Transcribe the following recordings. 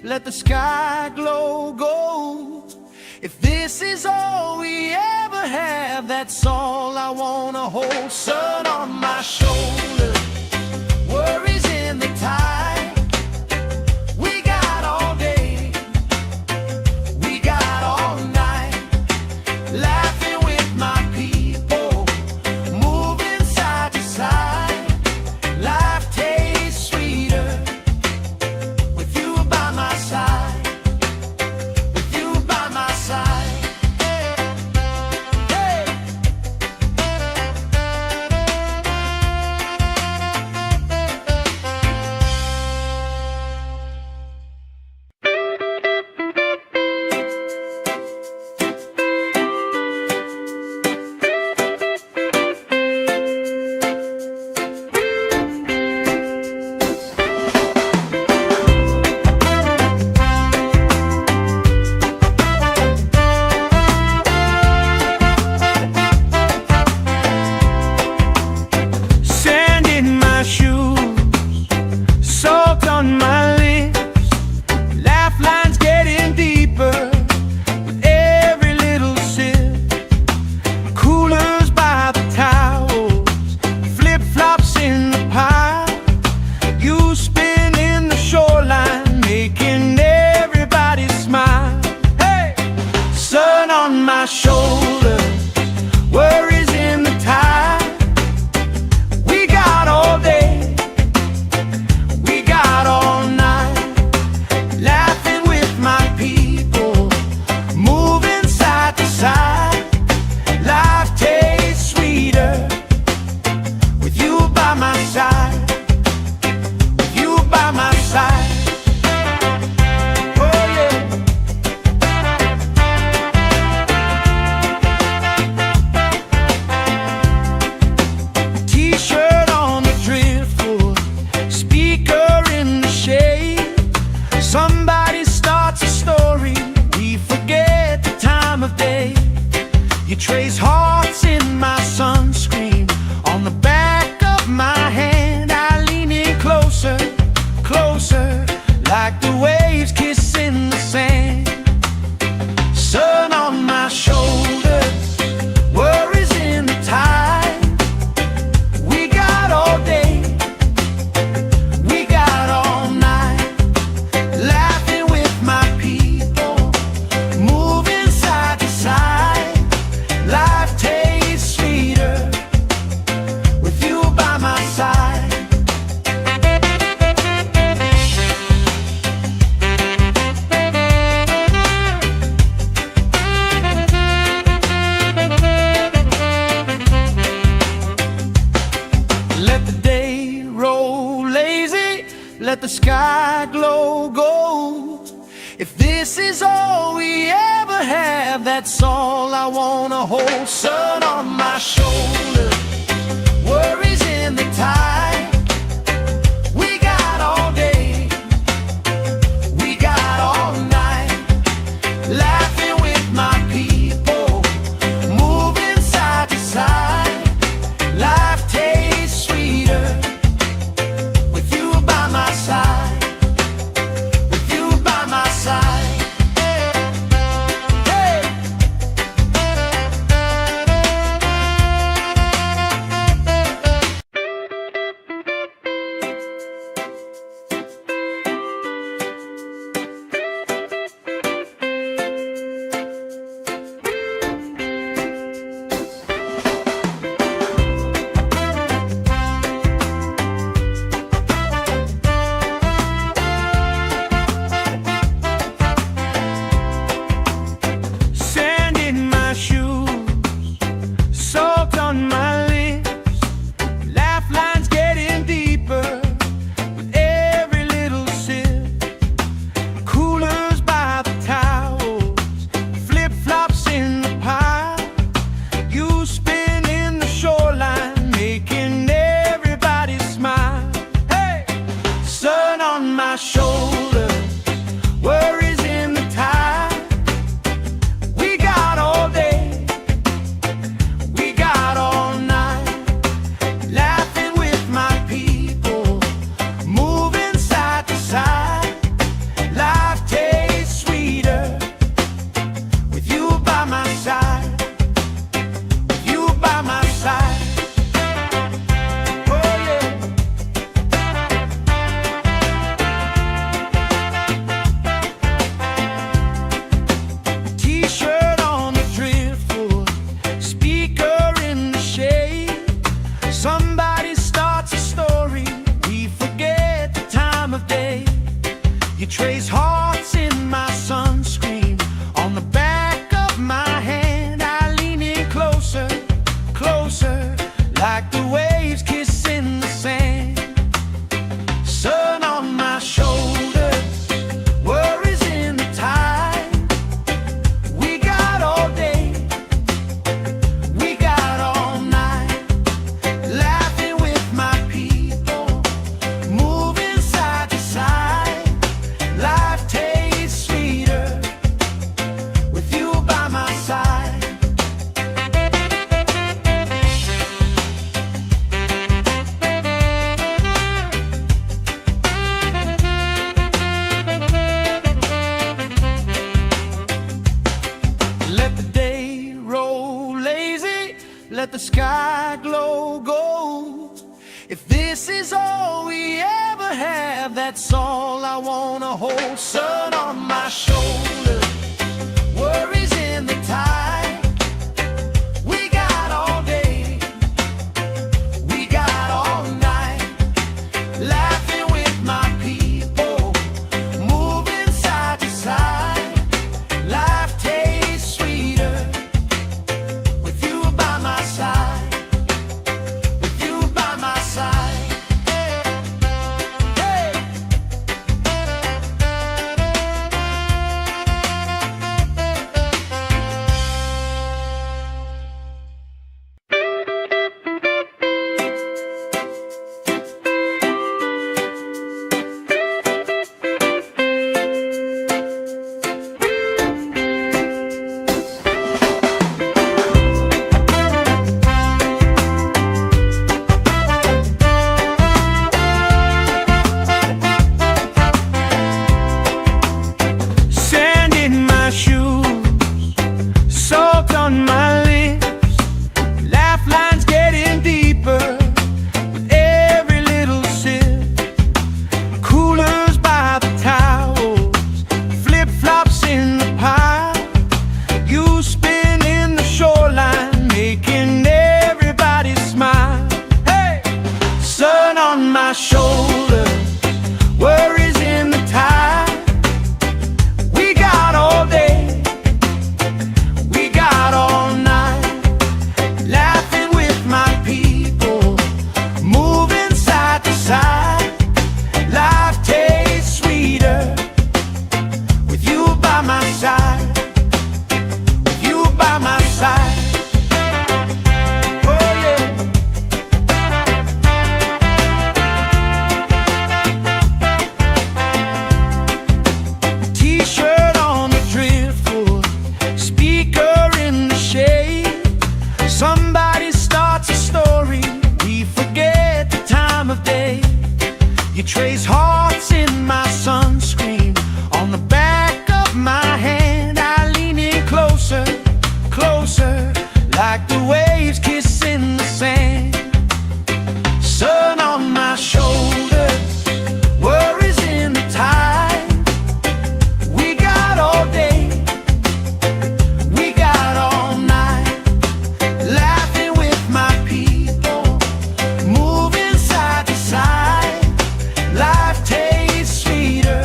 let the sky glow gold. If this is all we ever have, that's all I wanna hold. Sun on my shoulder, worries in the tide. We got all day, we got all night, laughing with my people, moving side to side. Life tastes sweeter with you by my side, with you by my side. Hey. Sand in my shoes, salt on my lips, laugh lines getting deeper with every little sip. Coolers by the towels, flip-flops in the pile, you spin in the shoreline, making everybody smile. Hey! Sun on my shoulders, worries in the tide. We got all day, we got all night, laughing with my people, moving side to side. Life tastes sweeter with you by my side, with you by my side. Oh yeah. T-shirt on the driftwood, speaker in the shade. Somebody starts a story, we forget the time of day. You trace hearts in my sunscreen, on the back of my hand. I lean in closer, closer, like the waves kissing the sand. Sun on my shoulders, worries in the tide. We got all day, we got all night, laughing with my people, moving side to side. Life tastes sweeter with you by my side. Let the day roll lazy, let the sky glow gold. If this is all we ever have, that's all I wanna hold. Sun on my shoulder, worries in the tide. We got all day, we got all night, laughing with my people, moving side to side. Life tastes sweeter with you by my side, with you by my side. Hey. trace hearts in my sunscreen. On the back of my hand, I lean in closer, closer, like the waves kissing the sand. Sun on my shoulders, worries in the tide. We got all day, we got all night, laughing with my people, moving side to side. Life tastes sweeter with you by my side. Let the day roll lazy, let the sky glow gold. If this is all we ever have, that's all I wanna hold. Sun on my shoulders, worries in the tide. We got all day, we got all night, laughing with my people, moving side to side. Life tastes sweeter with you by my side, with you by my side. Hey. Sand in my shoes, salt on my lips, laugh lines getting deeper with every little sip. Coolers by the towels, flip-flops in the pile. You spinning the shoreline, making everybody smile. Hey! Sun on my shoulders, worries in the tide. We got all day, we got all night, laughing with my people, moving side to side. Life tastes sweeter with you by my side, with you by my side. Oh yeah. T-shirt on the driftwood, speaker in the shade. Somebody starts a story, we forget the time of day. You trace hearts in my sunscreen. On the back of my hand, I lean in closer, closer, like the waves kissing the sand. Sun on my shoulders, worries in the tide. We got all day, we got all night, laughing with my people, moving side to side. Life tastes sweeter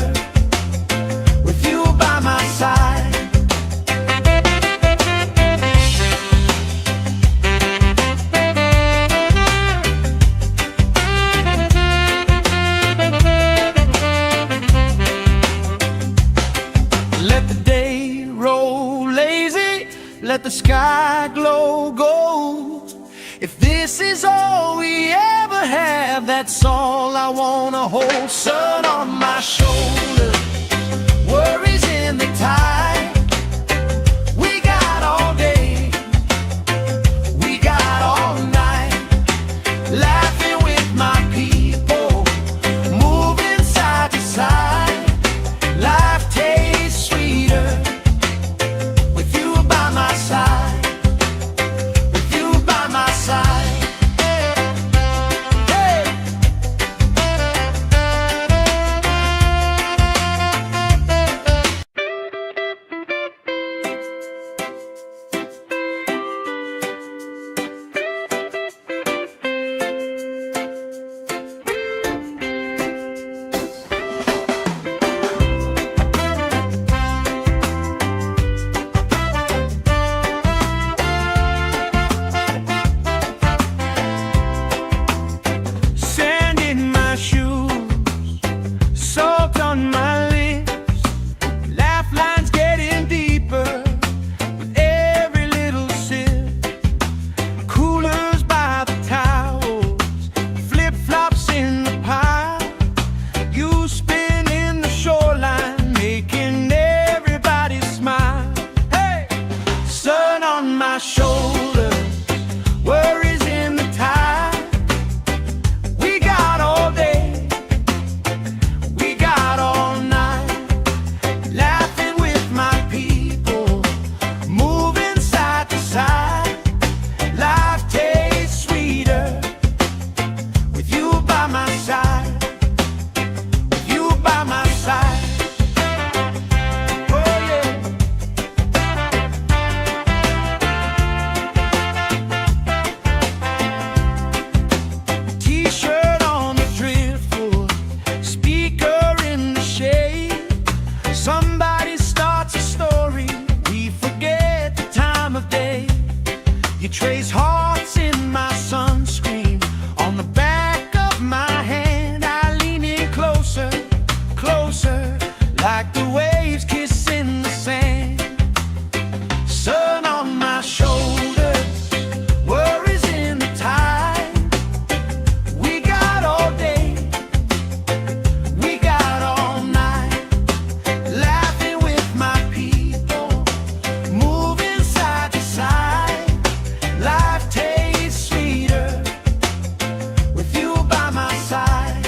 with you by my side. Let the day roll lazy, let the sky glow gold. If this is all we ever have, that's all I wanna hold. Sun on my shoulders, worries in the tide. We got all day, we got all night, laughing with my people, moving side to side. Life tastes sweeter with you by my side, with you by my side. Hey. Somebody starts a story, we forget the time of day. You trace hearts in my sunscreen, on the back of my hand. I lean in closer, closer, like the waves kissing the sand. Sun on my shoulders, worries in the tide. We got all day, we got all night, laughing with my people, moving side to side. Life tastes sweeter with you by my side.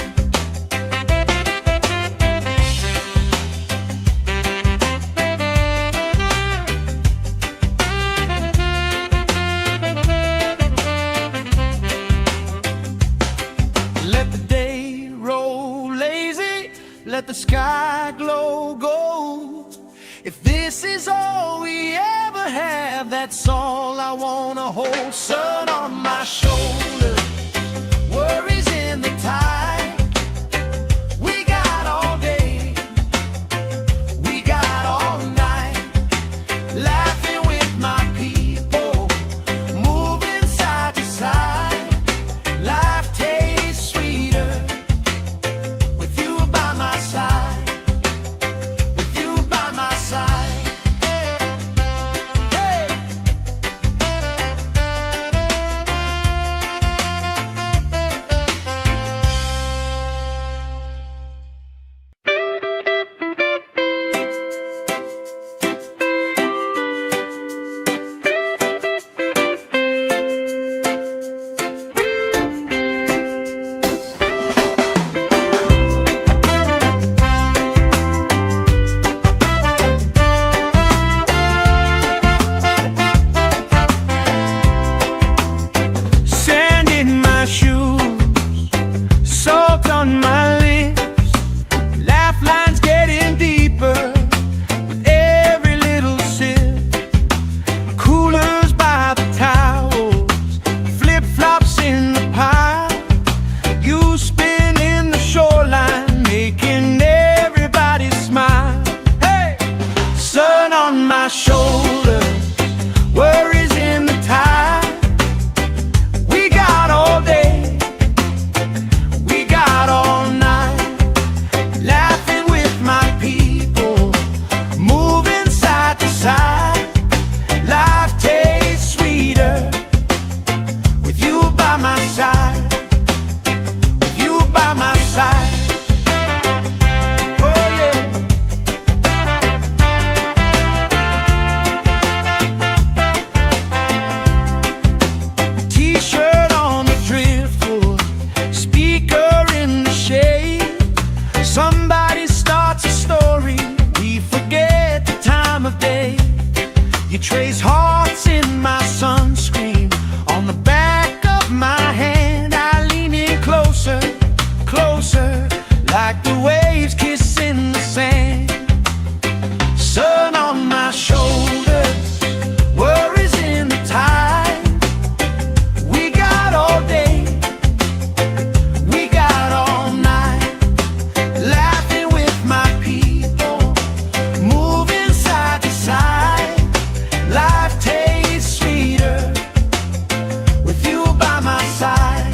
Let the day roll lazy, let the sky glow gold. If this is all we ever have, that's all I wanna hold. Sun on my shoulder, worries in the tide. We got all day, we got all night, laughing with my people, moving side to side. Life tastes sweeter with you by my side, with you by my side. Hey! Sand in my shoes, salt on my lips, laugh lines getting deeper with every little sip. Coolers by the towels, flip-flops in the pile. You spinning the shoreline, making everybody smile. Hey! Sun on my shoulder, worries in the tide. We got all day, we got all night, laughing with my people, moving side to side. Life tastes sweeter with you by my side, with you by my side. Oh yeah. T-shirt on the driftwood, speaker in the shade. Somebody starts a story, we forget the time of day. You trace hearts in my sunscreen, on the back of my hand. I lean in closer, closer, like the waves kissing the sand. Sun on my shoulders, worries in the tide. We got all day, we got all night, laughing with my people, moving side to side. Life tastes sweeter with you by my side.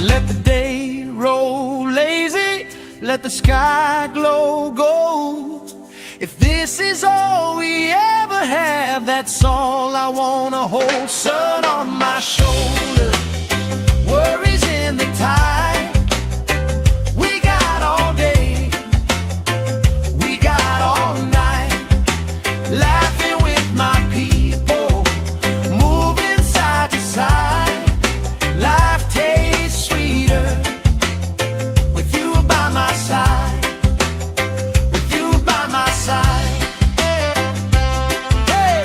Let the day roll lazy, let the sky glow gold. If this is all we ever have, that's all I wanna hold. Sun on my shoulder, worries in the tide. We got all day, we got all night, laughing with my people, moving side to side. Life tastes sweeter with you by my side, with you by my side. Hey!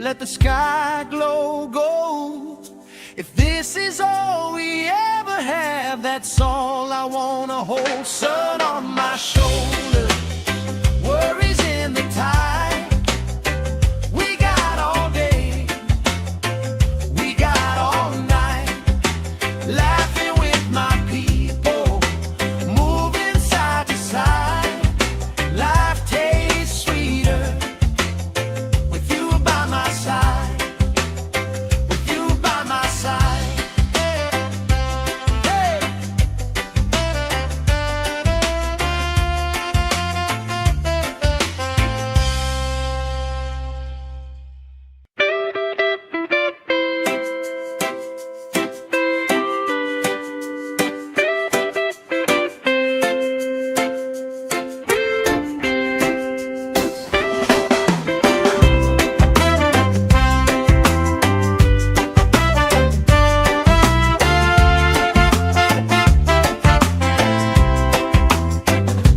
let the sky glow gold. If this is all we ever have, that's all I wanna hold. Sun on my shoulder, worries in the tide. We got all day, we got all night, laughing with my people, moving side to side. Life tastes sweeter with you by my side, with you by my side. Hey.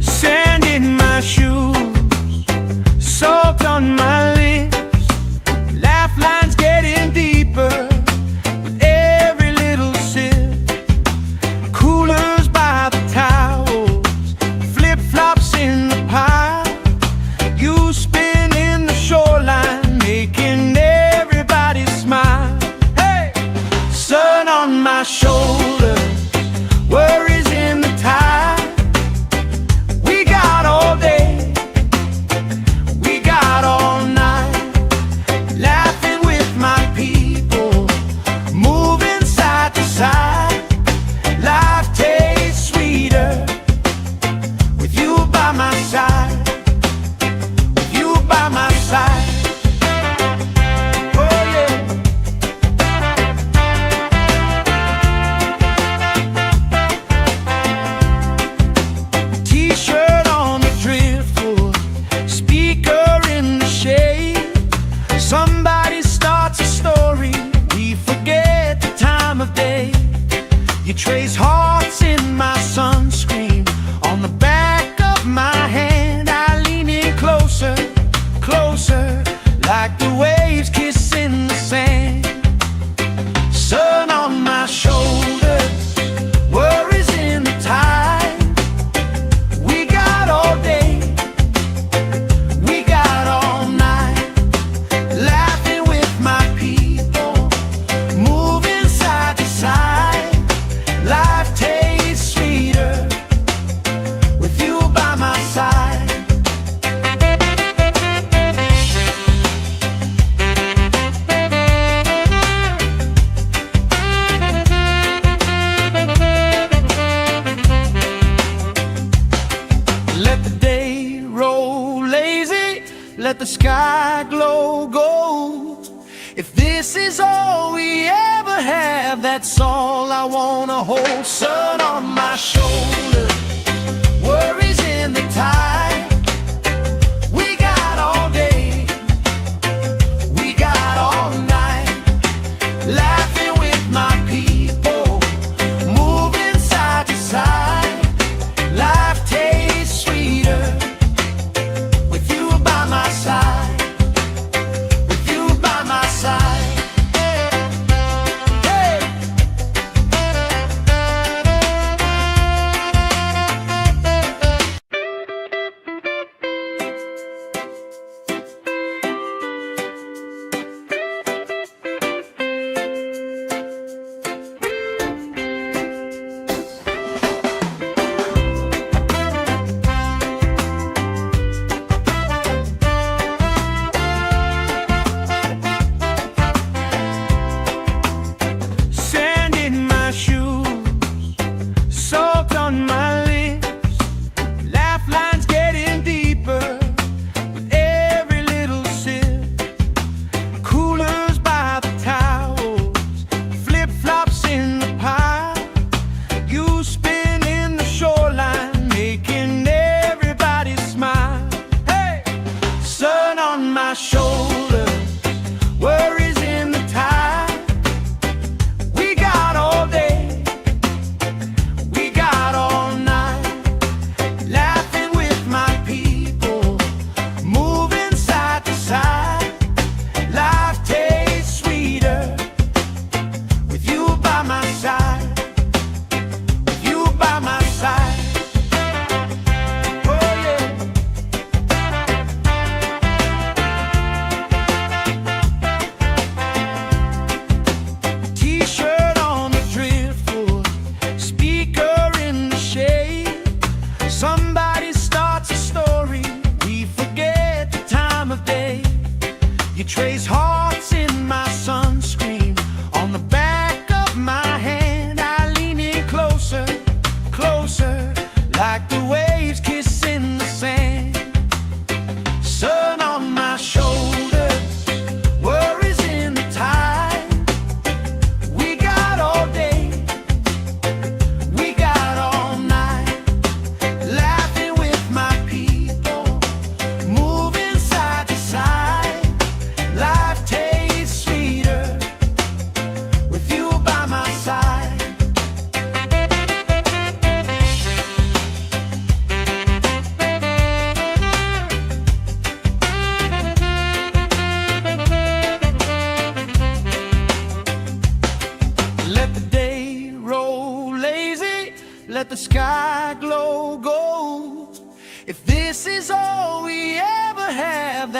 Sand in my shoes, salt on my lips, laugh lines getting deeper with every little sip. Coolers by the towels, flip-flops in the pile. You spin in the shoreline, making everybody smile. Hey! Sun on my shoulder, worries in the tide. We got all day, we got all night, laughing with my people, moving side to side. Life tastes sweeter with you by my side, with you by my side. Oh yeah. T-shirt on the driftwood, speaker in the shade. Somebody starts a story, we forget the time of day. You trace hearts in my sunscreen, on the back of my hand. I lean in closer, closer, like the waves kissing the sand. Sun on my shoulders, worries in the tide. We got all day, we got all night, laughing with my people, moving side to side. Life tastes sweeter with you by my side. Let the day roll lazy, let the sky glow gold. If this is all we ever have, that's all I wanna hold. Sun on my shoulder, worries in the tide. We got all day, we got all night, laughing with my people, moving side to side. Life tastes sweeter with you by my side, with you by my side. Hey.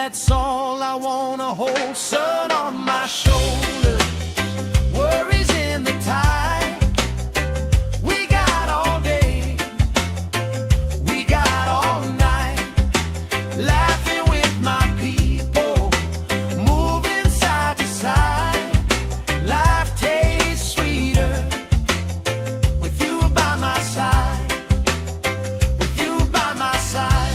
that's all I wanna hold. Sun on my shoulder, worries in the tide. We got all day, we got all night, laughing with my people, moving side to side. Life tastes sweeter with you by my side, with you by my side.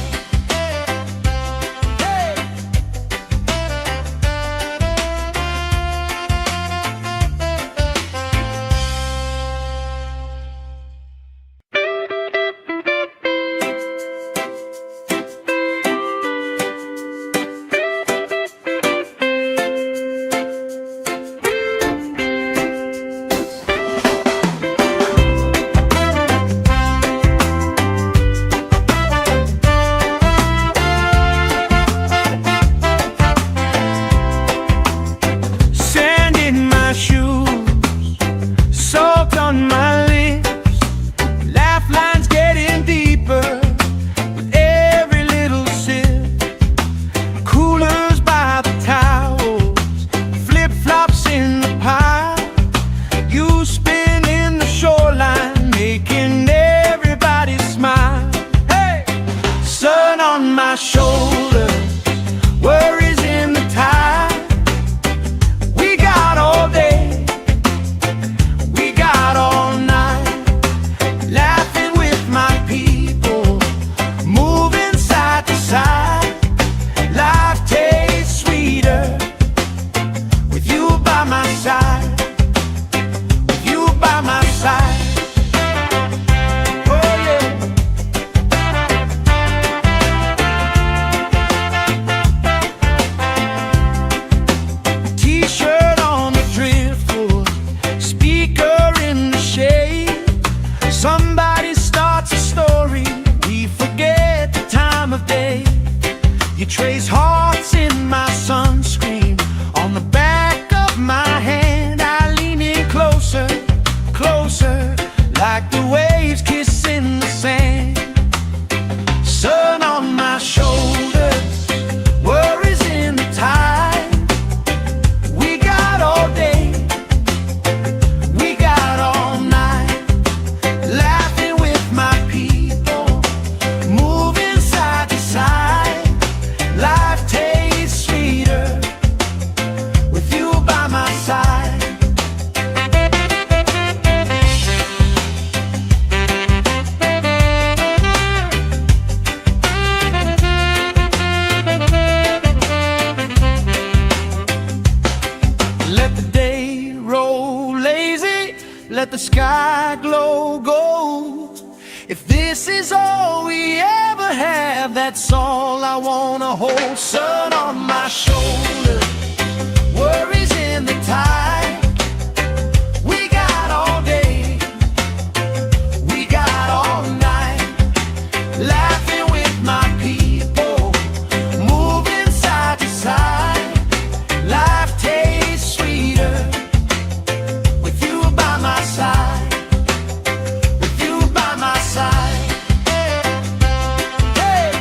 My shoulder, worries in the tide. We got all day, we got all night, laughing with my people, moving side to side. Life tastes sweeter with you by my side, with you by my side. Somebody starts a story, we forget the time of day. You trace hearts in my sunscreen, on the back of my hand. I lean in closer, closer, like the waves kissing the sand. Sun on my shoulders, worries in the tide. We got all day, we got all night, laughing with my people, moving side to side. Life tastes sweeter with you by my side. Let the day roll lazy, let the sky glow gold. If this is all we ever have, that's all I wanna hold. Sun on my shoulder, worries in the tide. We got all day, we got all night, laughing with my people, moving side to side. Life tastes sweeter with you by my side, with you by my side. Hey.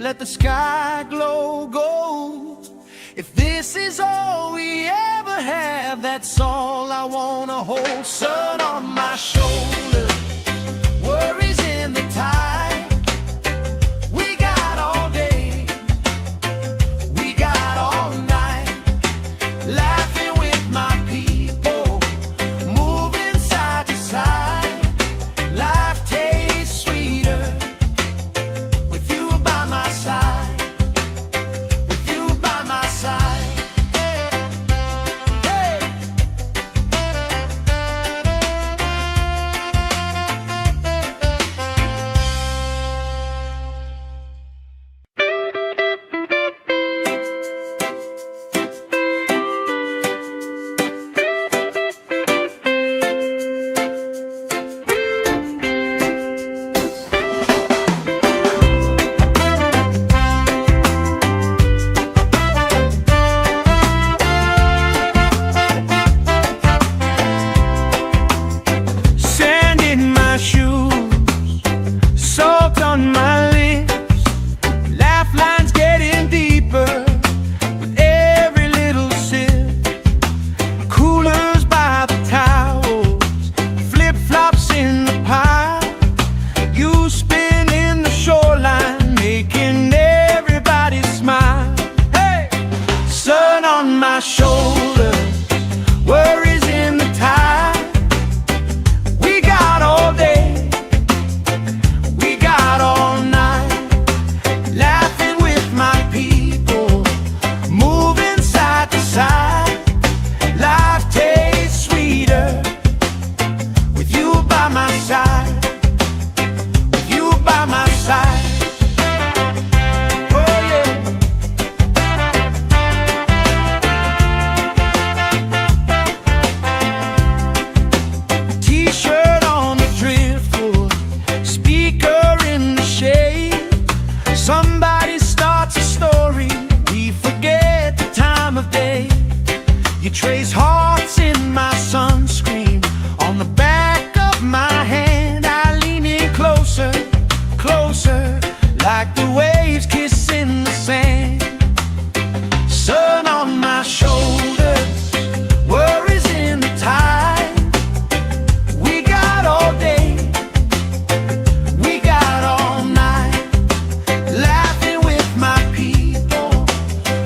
let the sky glow gold. If this is all we ever have, that's all I wanna hold. Sun on my shoulder, worries in the tide. We got all day, we got all night, laughing with my people, moving side to side. Life tastes sweeter with you by my side, with you by my side. Hey. Sand in my shoes, salt on my lips, laugh lines getting deeper with every little sip. Coolers by the towels, flip-flops in the pile. You spinning the shoreline, making everybody smile. Hey! Sun on my shoulder, worries in the tide. We got all day, we got all night, laughing with my people, moving side to side. Life tastes sweeter with you by my side, with you by my side. Oh yeah. T-shirt on the driftwood, speaker in the shade. Somebody starts a story, we forget the time of day. You trace hearts in my sunscreen, on the back of my hand. I lean in closer, closer, like the waves kissing the sand. Sun on my shoulders, worries in the tide. We got all day, we got all night, laughing with my people,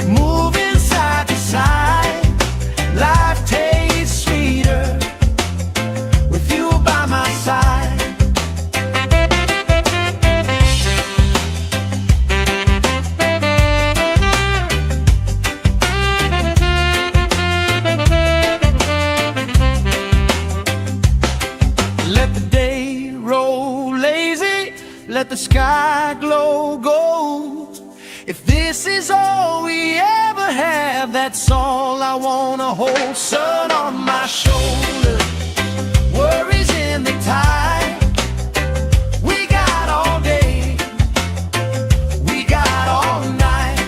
moving side to side. Life tastes sweeter with you by my side. Let the day roll lazy, let the sky glow gold. If this is all we ever have, that's all I wanna hold. Sun on my shoulder, worries in the tide. We got all day, we got all night,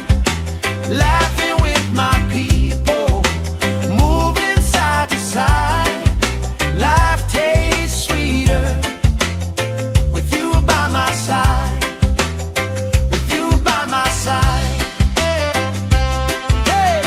laughing with my people, moving side to side. Life tastes sweeter with you by my side, with you by my side. Hey.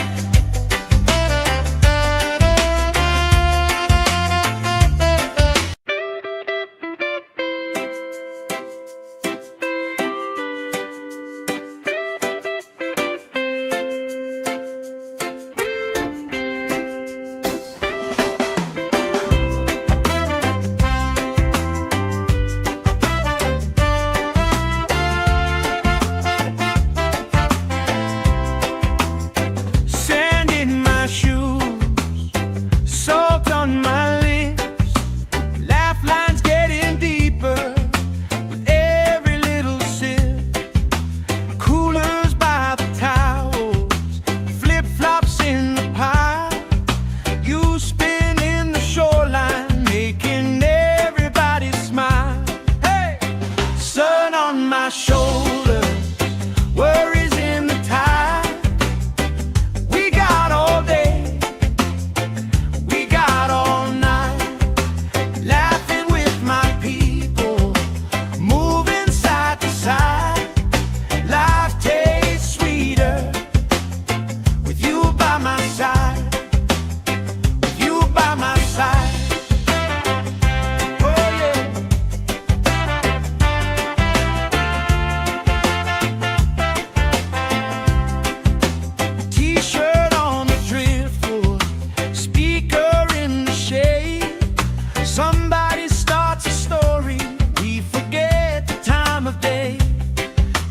Sand in my shoes, salt on my lips, laugh lines getting deeper with every little sip. Coolers by the towels, flip-flops in the pile. You spinning the shoreline, making everybody smile. Hey! Sun on my shoulder, worries in the tide. We got all day, we got all night, laughing with my people, moving side to side. Life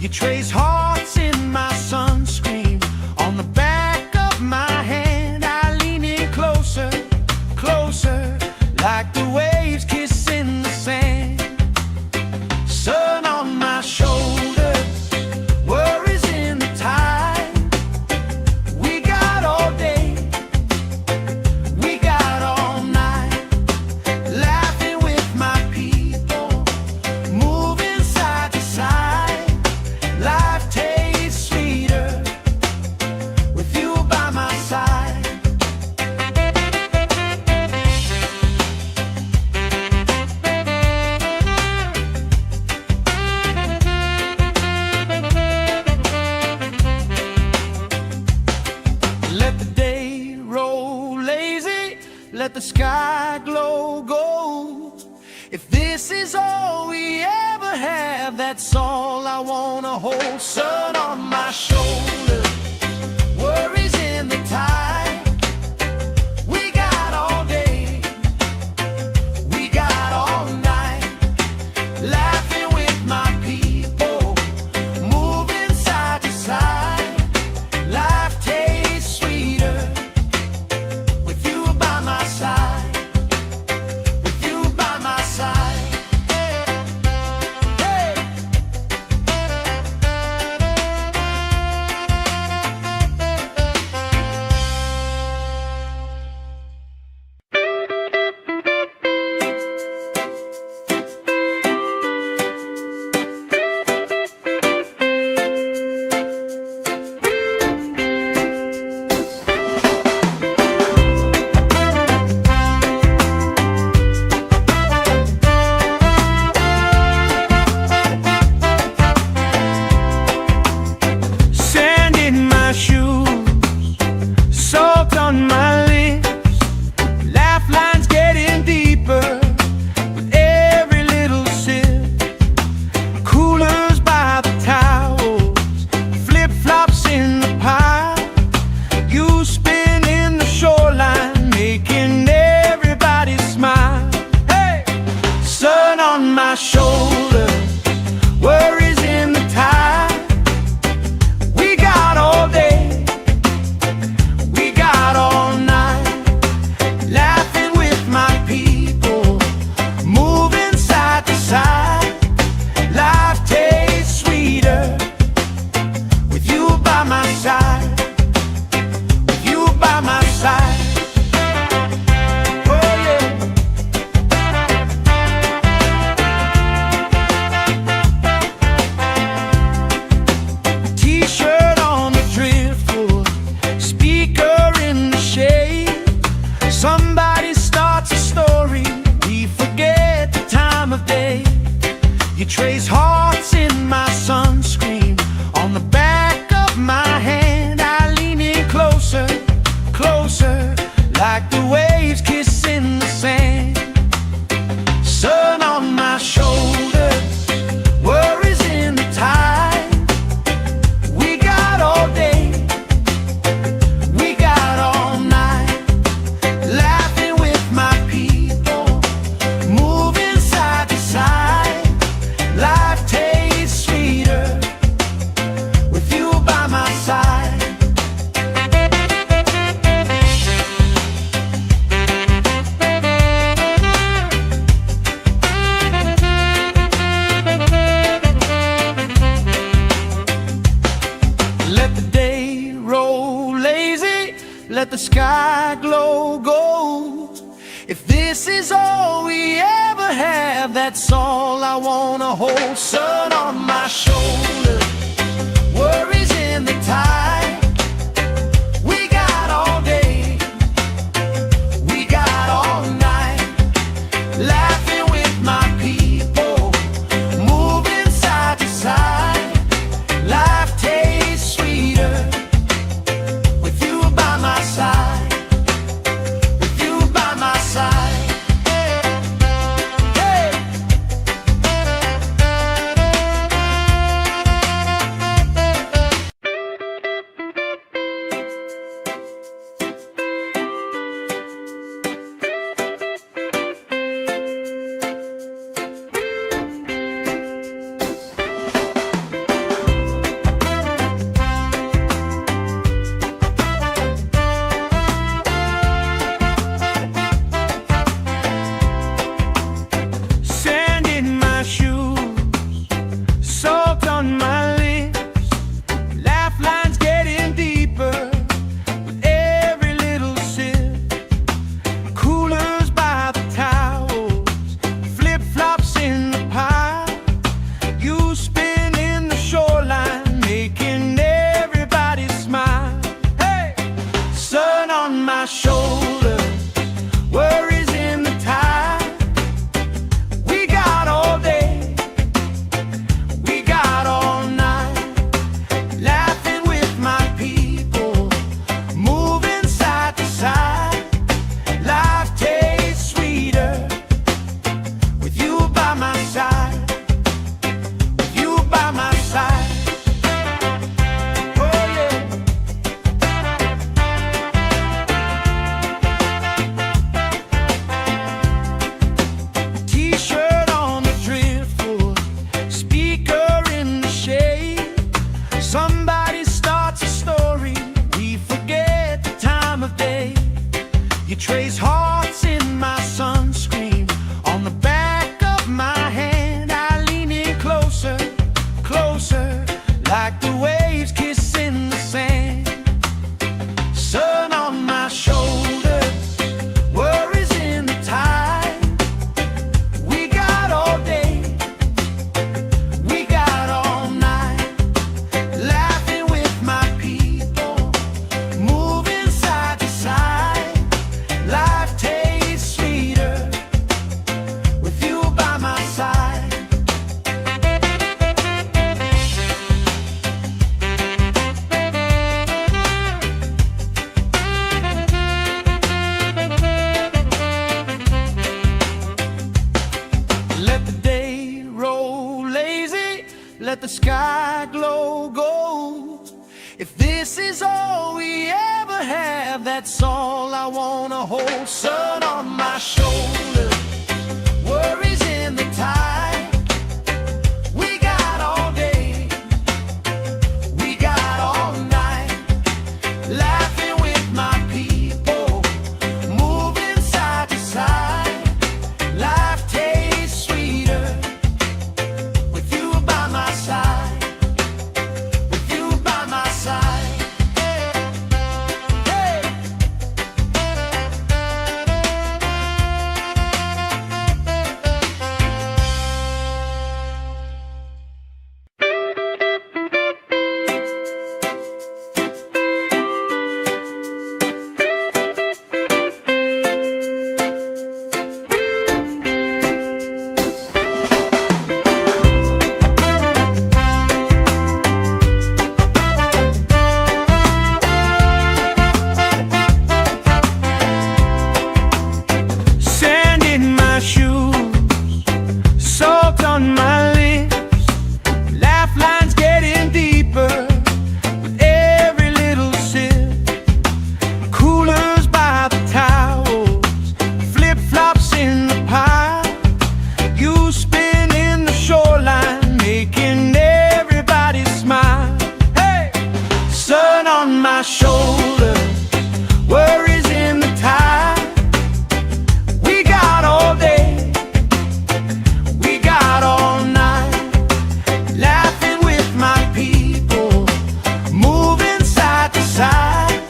You trace hearts in my sunscreen. On the back of my hand, I lean in closer, closer, like the waves kissing the sand. Sun on my shoulders, worries in the tide. We got all day, we got all night, laughing with my people, moving side to side. Life tastes sweeter with you by my side. Let the day roll lazy, let the sky glow gold. If this is all we ever have, that's all I wanna hold. Sun on my shoulders, worries in the tide. We got all day, we got all night, laughing with my people, moving side to side. Life tastes sweeter with you by my side, with you by my side. Hey. Sand in my shoes, salt on my lips, laugh lines getting deeper with every little sip. Coolers by the towels, flip-flops in the pile. You spin in the shoreline, making everybody smile. Hey! Sun on my shoulders, worries in the tide. We got all day, we got all night, laughing with my people, moving side to side. Life tastes sweeter with you by my side, with you by my side. Oh yeah. T-shirt on the driftwood, speaker in the shade. Somebody starts a story, we forget the time of day. You trace hearts in my sunscreen. On the back of my hand, I lean in closer, closer, like the waves kissing the sand. Sun on my shoulders, worries in the tide. We got all day, we got all night, laughing with my people, moving side to side. Life tastes sweeter with you by my side. Let the day roll lazy, let the sky glow gold. If this is all we ever have, that's all I wanna hold. Sun on my shoulders, worries in the tide. We got all day, we got all night, laughing with my people, moving side to side. Life tastes sweeter with you by my side, with you by my side. Hey. like the waves kissing the sand. Sun on my shoulders, worries in the tide. We got all day, we got all night, laughing with my people, moving side to side. Life tastes sweeter with you by my side. Let the day roll lazy, let the sky glow gold. If this is all we ever have, that's all I wanna hold. Sun on my shoulders, worries in the tide. We got all day, we got all night, laughing with my people, moving side to side. Life tastes sweeter with you by my side, with you by my side. Hey. Sand in my shoes, salt on my lips, laugh lines getting deeper with every little sip. Coolers by the towels, flip-flops in the pile. You spin in the shoreline, making everybody smile. Hey! Sun on my shoulders, worries in the tide. We got all day, we got all night, laughing with my people, moving side to side.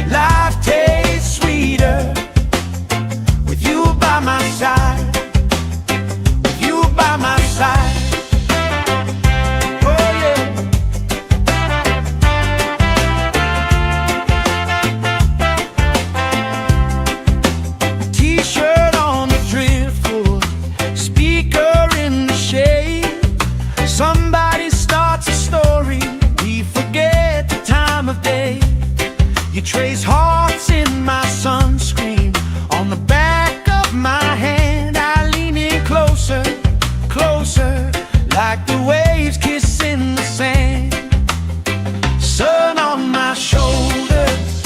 Life tastes sweeter with you by my side, with you by my side. Oh yeah. T-shirt on the driftwood, speaker in the shade. Somebody starts a story, we forget the time of day. You trace hearts in my sunscreen, on the back of my hand. I lean in closer, closer, like the waves kissing the sand. Sun on my shoulders,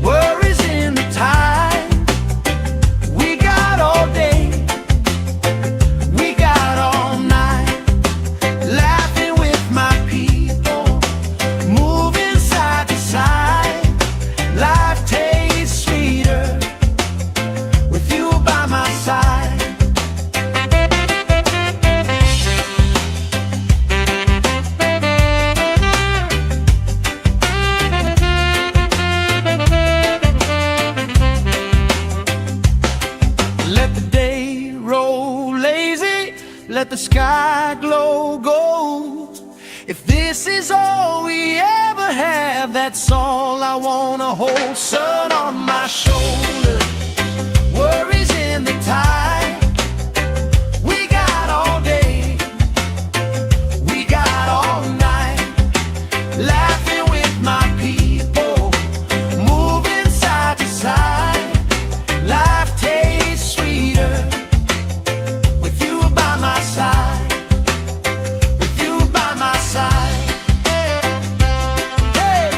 worries in the tide. We got all day, we got all night, laughing with my people, moving side to side. Life tastes sweeter with you by my side. Let the day roll lazy, let the sky glow gold. If this is all we ever have, that's all I wanna hold. Sun on my shoulders, worries in the tide. We got all day, we got all night, laughing with my people, moving side to side. Life tastes sweeter with you by my side, with you by my side. Hey.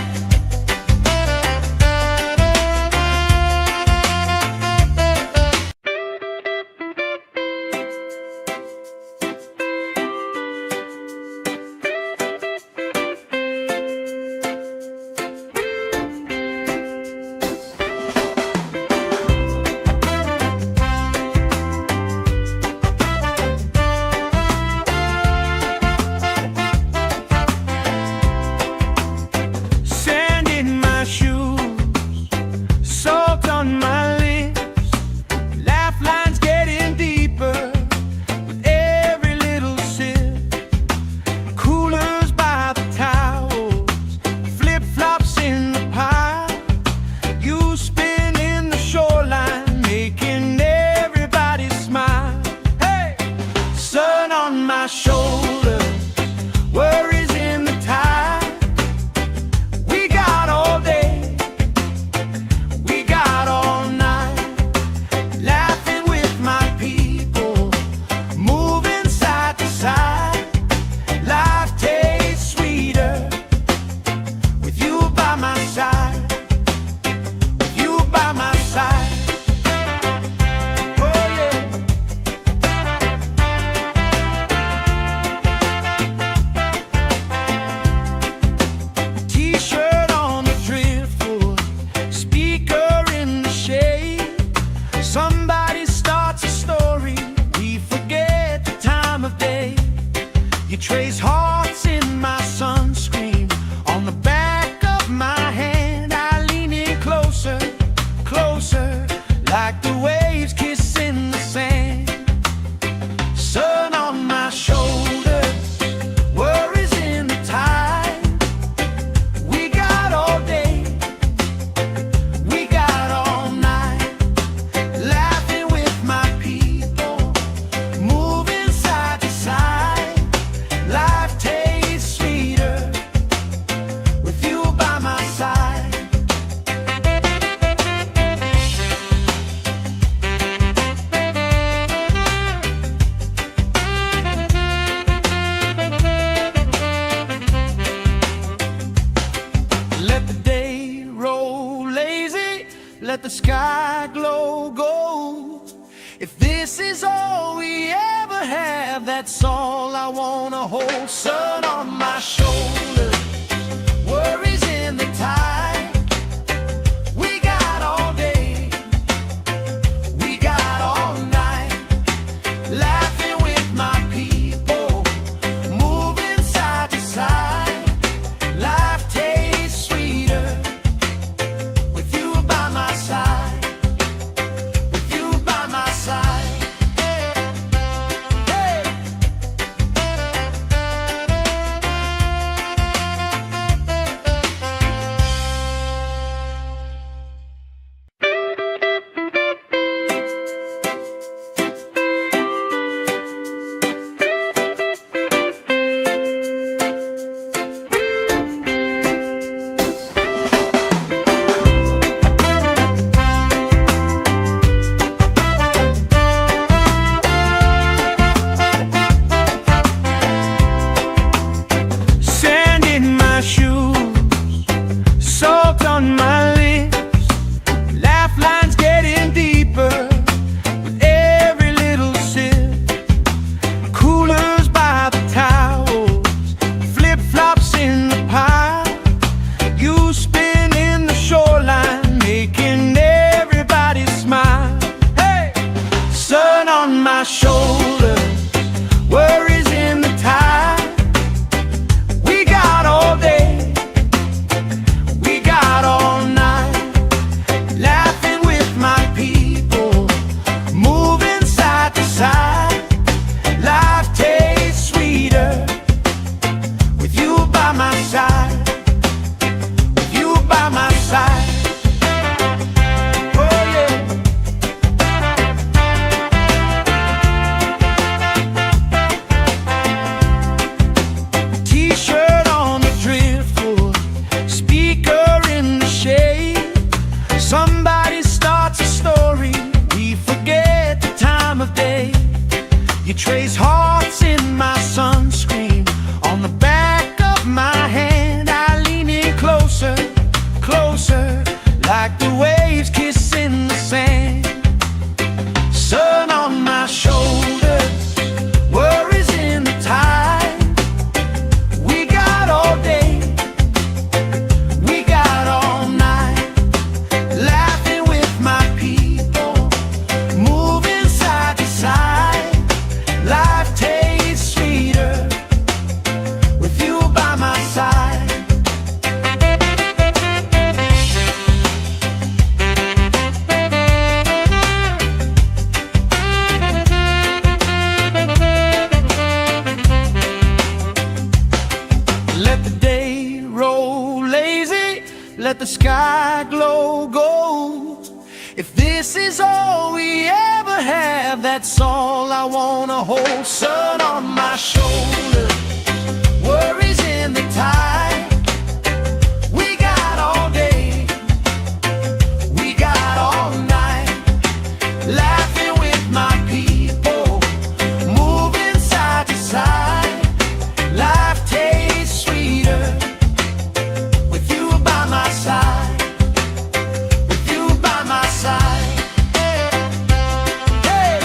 sky glow gold. If this is all we ever have, that's all I wanna hold. Sun on my shoulders, worries in the tide. We got all day, we got all night, laughing with my people, moving side to side. Life tastes sweeter with you by my side, with you by my side. Hey. Sand in my shoes, salt on my lips, laugh lines getting deeper with every little sip. Coolers by the towels, flip-flops in the pile. You spin in the shoreline, making everybody smile. Hey! Sun on my shoulders, worries in the tide. We got all day, we got all night, laughing with my people, moving side to side. Life tastes sweeter with you by my side, with you by my side. Oh yeah. T-shirt on the driftwood, speaker in the shade. Somebody starts a story, we forget the time of day. You trace hearts in my sunscreen, on the back of my hand. I lean in closer, closer, like the waves kissing the sand. Sun on my shoulders, worries in the tide. We got all day, we got all night, laughing with my people, moving side to side. Life tastes sweeter with you by my side. Let the day roll lazy, let the sky glow gold. If this is all we ever have, that's all I wanna hold. Sun on my shoulders, worries in the tide. We got all day, we got all night, laughing with my people, moving side to side. Life tastes sweeter with you by my side, with you by my side. Hey.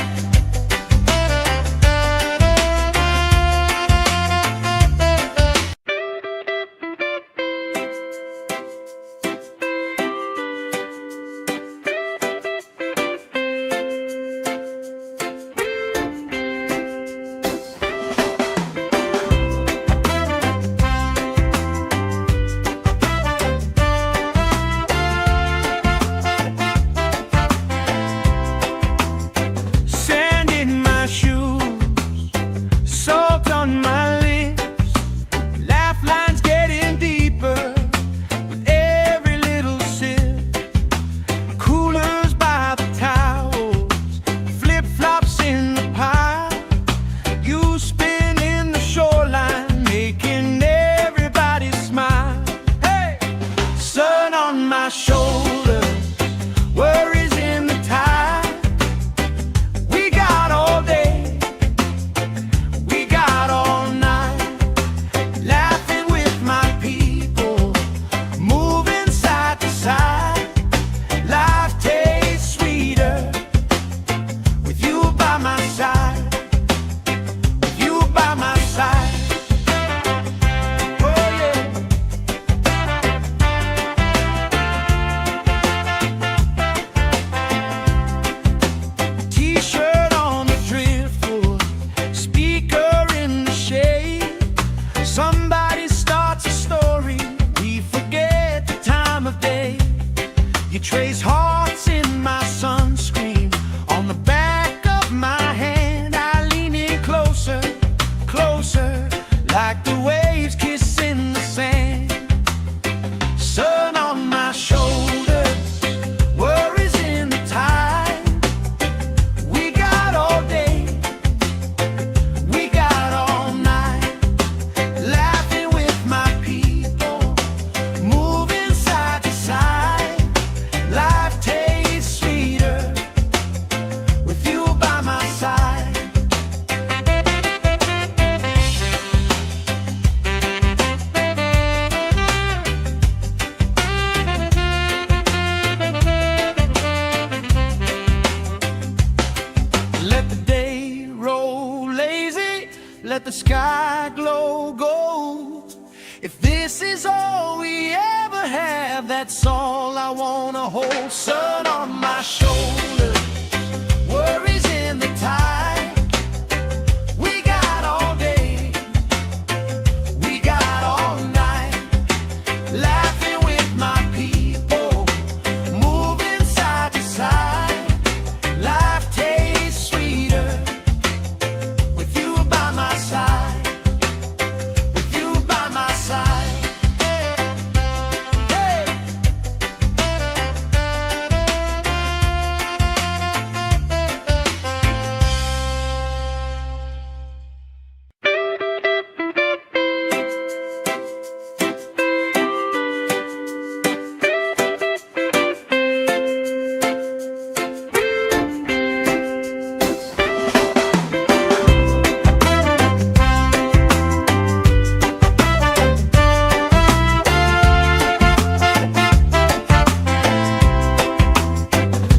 If this is all we ever have, that's all I wanna hold. Sun on my shoulder, worries in the tide. We got all day, we got all night, laughing with my people, moving side to side. Life tastes sweeter with you by my side, with you by my side. Hey.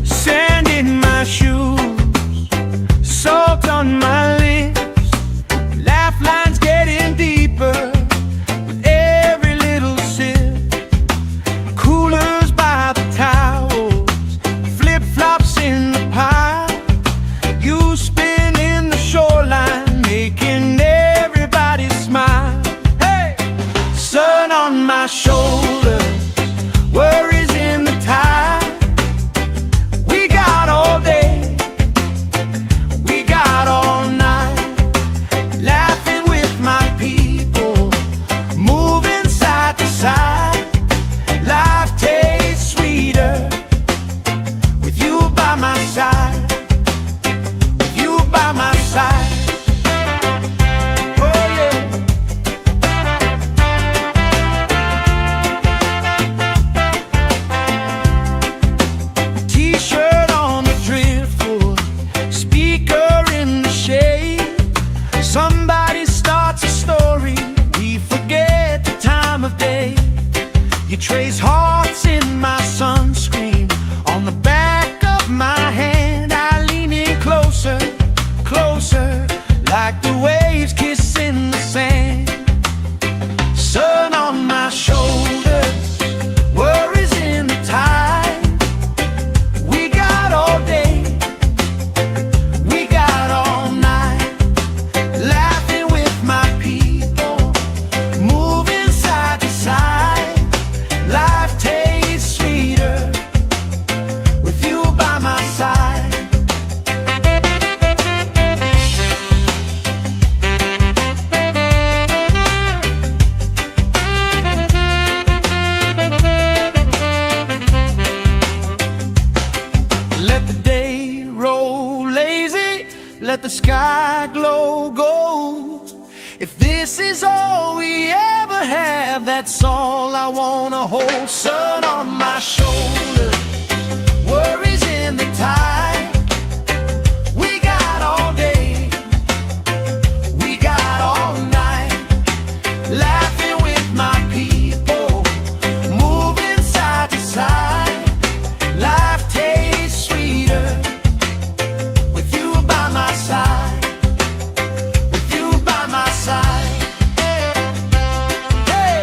Sand in my shoes, salt on my lips, laugh lines getting deeper with every little sip. Coolers by the towels, flip-flops in the pile, you spinning the shoreline, making everybody smile. Hey! Sun on my shoulders, worries in the tide. We got all day, we got all night, laughing with my people, moving side to side. Life tastes sweeter with you by my side, with you by my side. Oh yeah. T-shirt on the driftwood, speaker in the shade. Somebody starts a story, we forget the time of day. You trace hearts in my sunscreen, on the back of my hand. I lean in closer, closer, like the waves kissing the sand. Sun on my shoulders, worries in the tide. We got all day, we got all night, laughing with my people, moving side to side. Life tastes sweeter with you by my side. Let the day roll lazy, let the sky glow gold. If this is all we ever have, that's all I wanna hold. Sun on my shoulder, worries in the tide. We got all day, we got all night, laughing with my people, moving side to side. Life tastes sweeter with you by my side, with you by my side. Hey.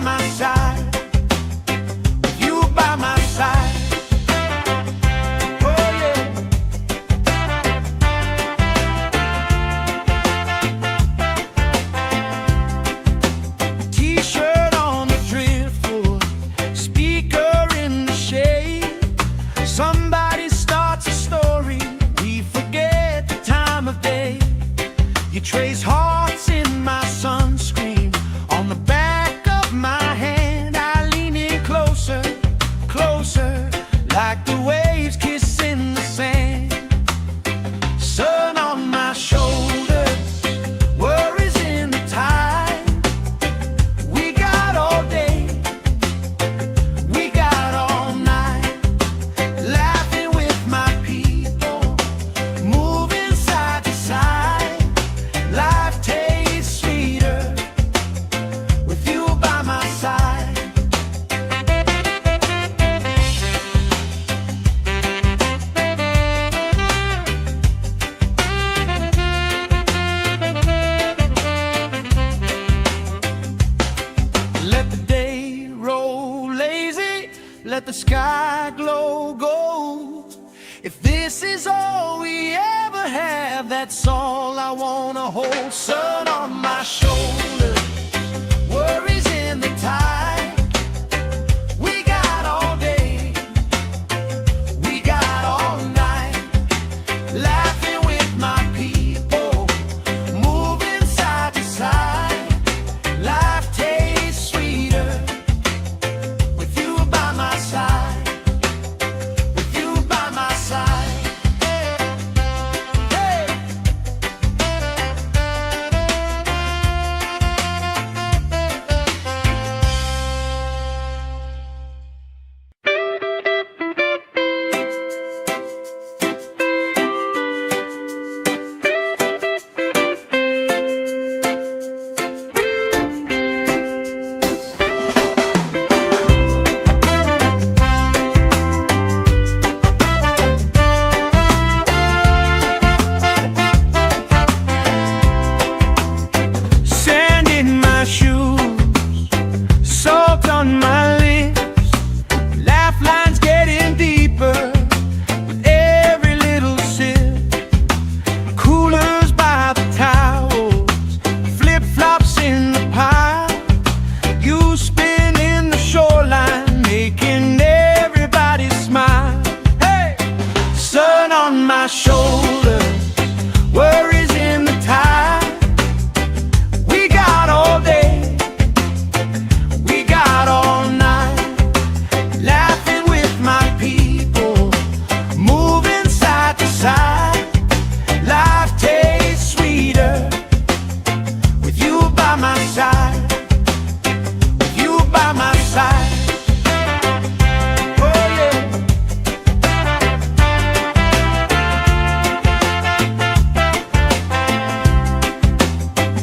my side, with you by my side. Oh yeah. T-shirt on the driftwood, speaker in the shade. Somebody starts a story, we forget the time of day. You trace hearts in my sunscreen, on the back of my hand. I lean in closer, closer, like the waves kissing the sand. Sun on my shoulders, worries in the tide. We got all day, we got all night, laughing with my people, moving side to side. Life tastes sweeter with you by my side. Let the day roll lazy, let the sky glow gold. If this is all we ever have, that's all I wanna hold. Sun on my shoulders, worries in the tide. We got all day, we got all night, laughing with my people, moving side to side. Life tastes sweeter with you by my side, with you by my side. Hey. Sand in my shoes, salt on my lips, laugh lines getting deeper with every little sip. Coolers by the towels, flip-flops in the pile. You spin in the shoreline, making everybody smile. Hey! Sun on my shoulders, worries in the tide. We got all day, we got all night, laughing with my people, moving side to side. Life tastes sweeter with you by my side, with you by my side. Oh yeah.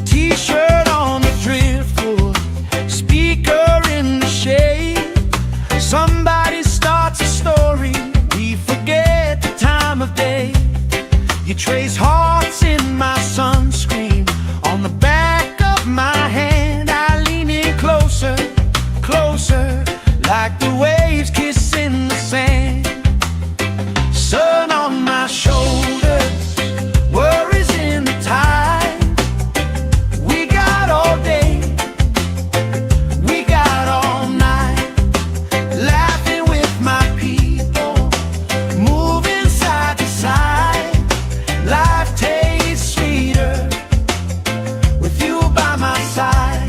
T-shirt on the driftwood, speaker in the shade. Somebody starts a story, we forget the time of day. You trace hearts in my sunscreen, on the back of my hand. I lean in closer, closer, like the waves kissing the sand. Sun on my shoulders, worries in the tide. We got all day, we got all night, laughing with my people, moving side to side. Life tastes sweeter with you by my side.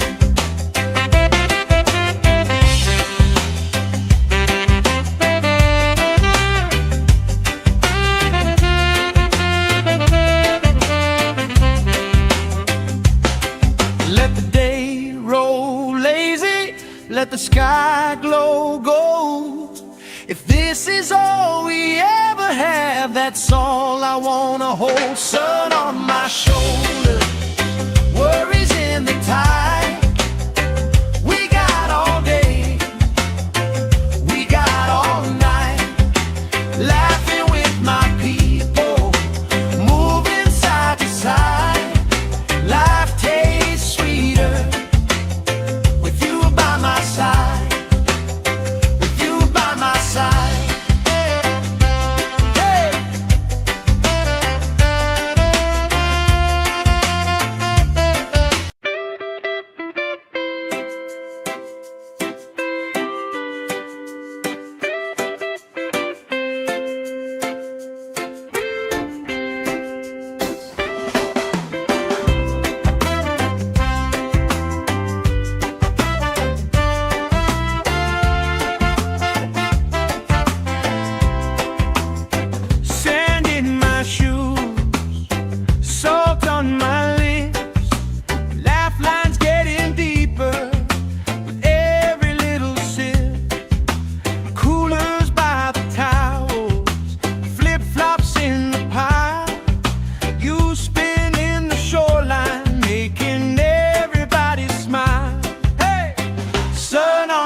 Let the day roll lazy, let the sky glow gold. If this is all we ever have, that's all I wanna hold. Sun on my shoulders, worries in the tide. We got all day, we got all night, laughing with my people, moving side to side. Life tastes sweeter with you by my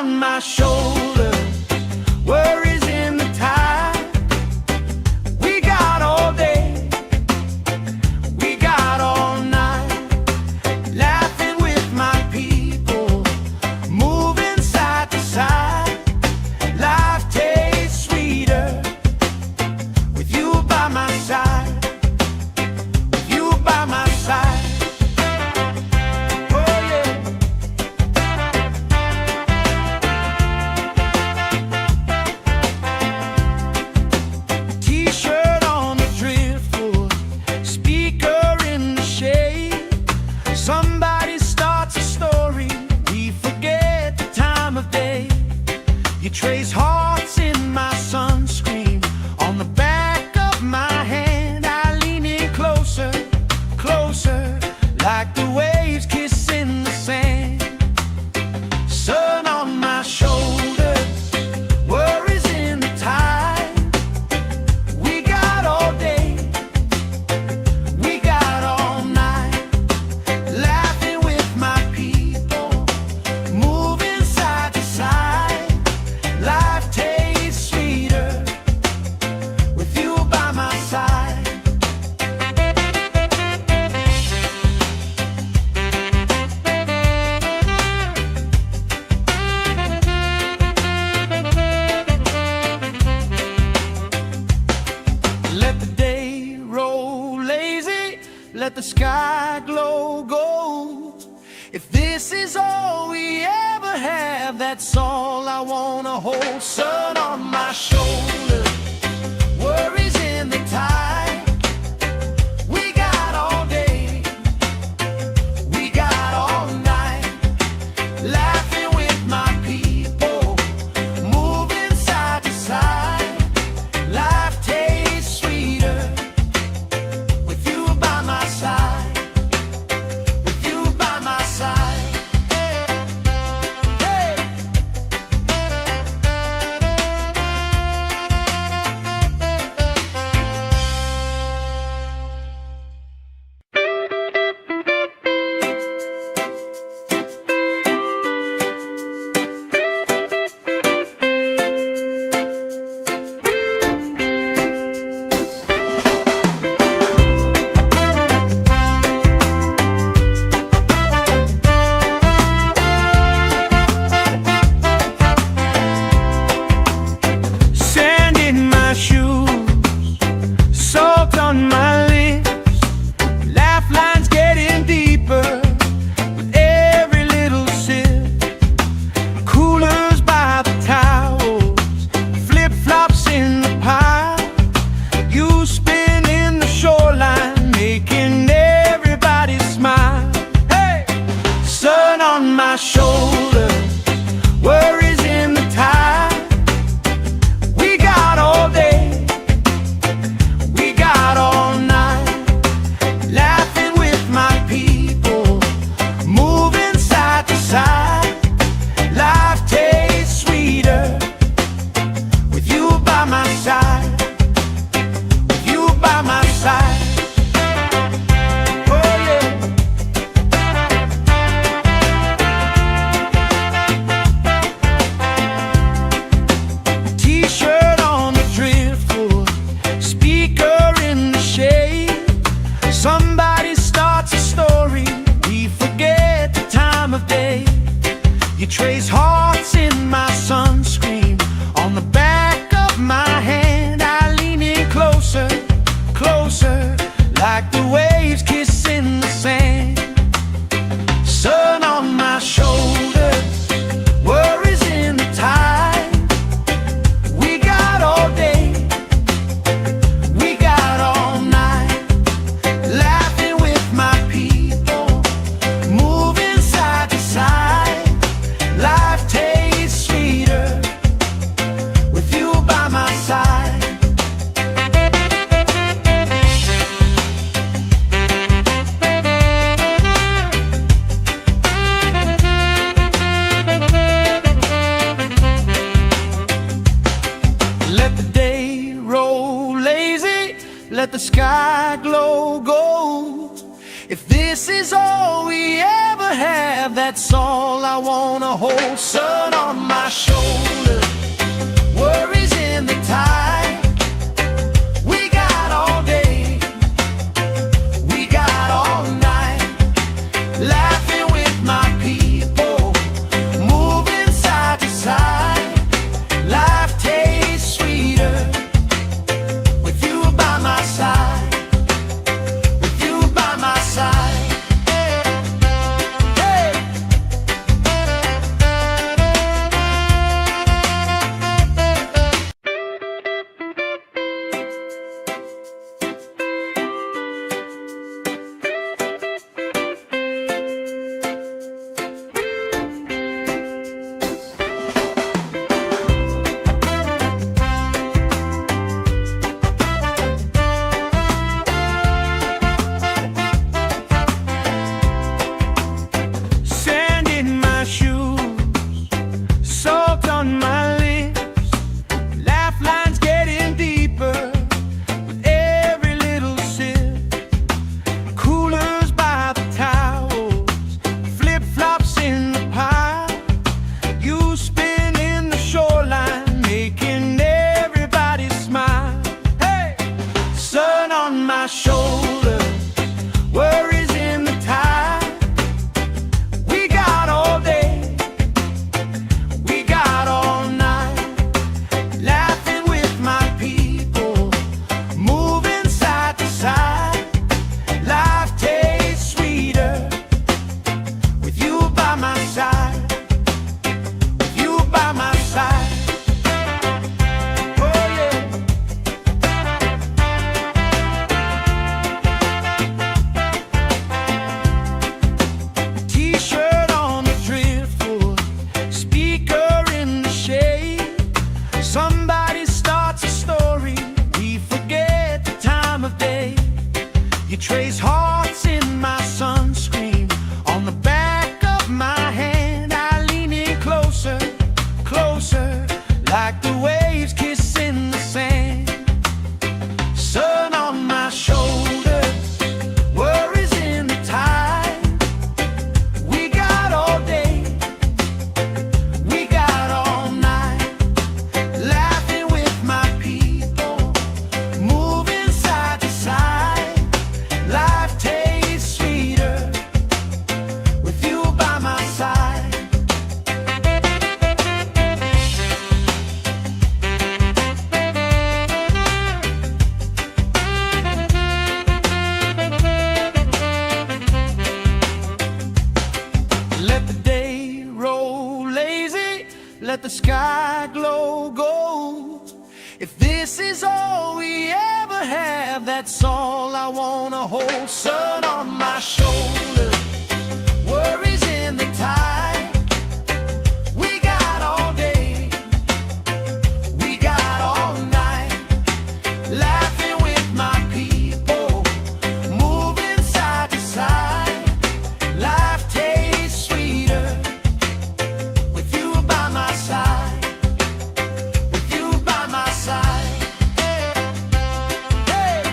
on my shoulder, worries in the tide. We got all day, we got all night, laughing with my people, moving side to side. Life tastes sweeter with you by my side, with you by my side. Somebody starts a story, we forget the time of day. You trace hearts in my sunscreen, on the back of my hand. I lean in closer, closer, like the waves kissing the sand. Sun on my shoulders, worries in the tide. We got all day, we got all night, laughing with my people, moving side to side. Life tastes sweeter with you by my side. Let the day roll lazy, let the sky glow gold. If this is all we ever have, that's all I wanna hold. Sun on my shoulders, worries in the tide. We got all day, we got all night, laughing with my people, moving side to side. Life tastes sweeter with you by my side, with you by my side. Hey! Sand in my shoes, salt on my lips, laugh lines getting deeper with every little sip. Coolers by the towels, flip-flops in the pile. You spin in the shoreline, making everybody smile. Hey! Sun on my shoulders, worries in the tide. We got all day, we got all night, laughing with my people, moving side to side. Life tastes sweeter with you by my side, with you by my side. Oh yeah. T-shirt on the driftwood, speaker in the shade. Somebody starts a story, we forget the time of day. You trace hearts in my sunscreen, on the back of my hand. I lean in closer, closer, like the waves kissing the sand. Sun on my shoulders, worries in the tide. We got all day, we got all night, laughing with my people, moving side to side. Life tastes sweeter with you by my side. Let the day roll lazy, let the sky glow gold. If this is all we ever have, that's all I wanna hold. Sun on my like the waves kissing the sand. Sun on my shoulders, worries in the tide. We got all day, we got all night, laughing with my people, moving side to side. Life tastes sweeter with you by my side. Let the day roll lazy, let the sky glow gold. If this is all we ever have, that's all I wanna hold. Sun on my shoulders, worries in the tide. We got all day, we got all night, laughing with my people, moving side to side. Life tastes sweeter with you by my side, with you by my side. Hey!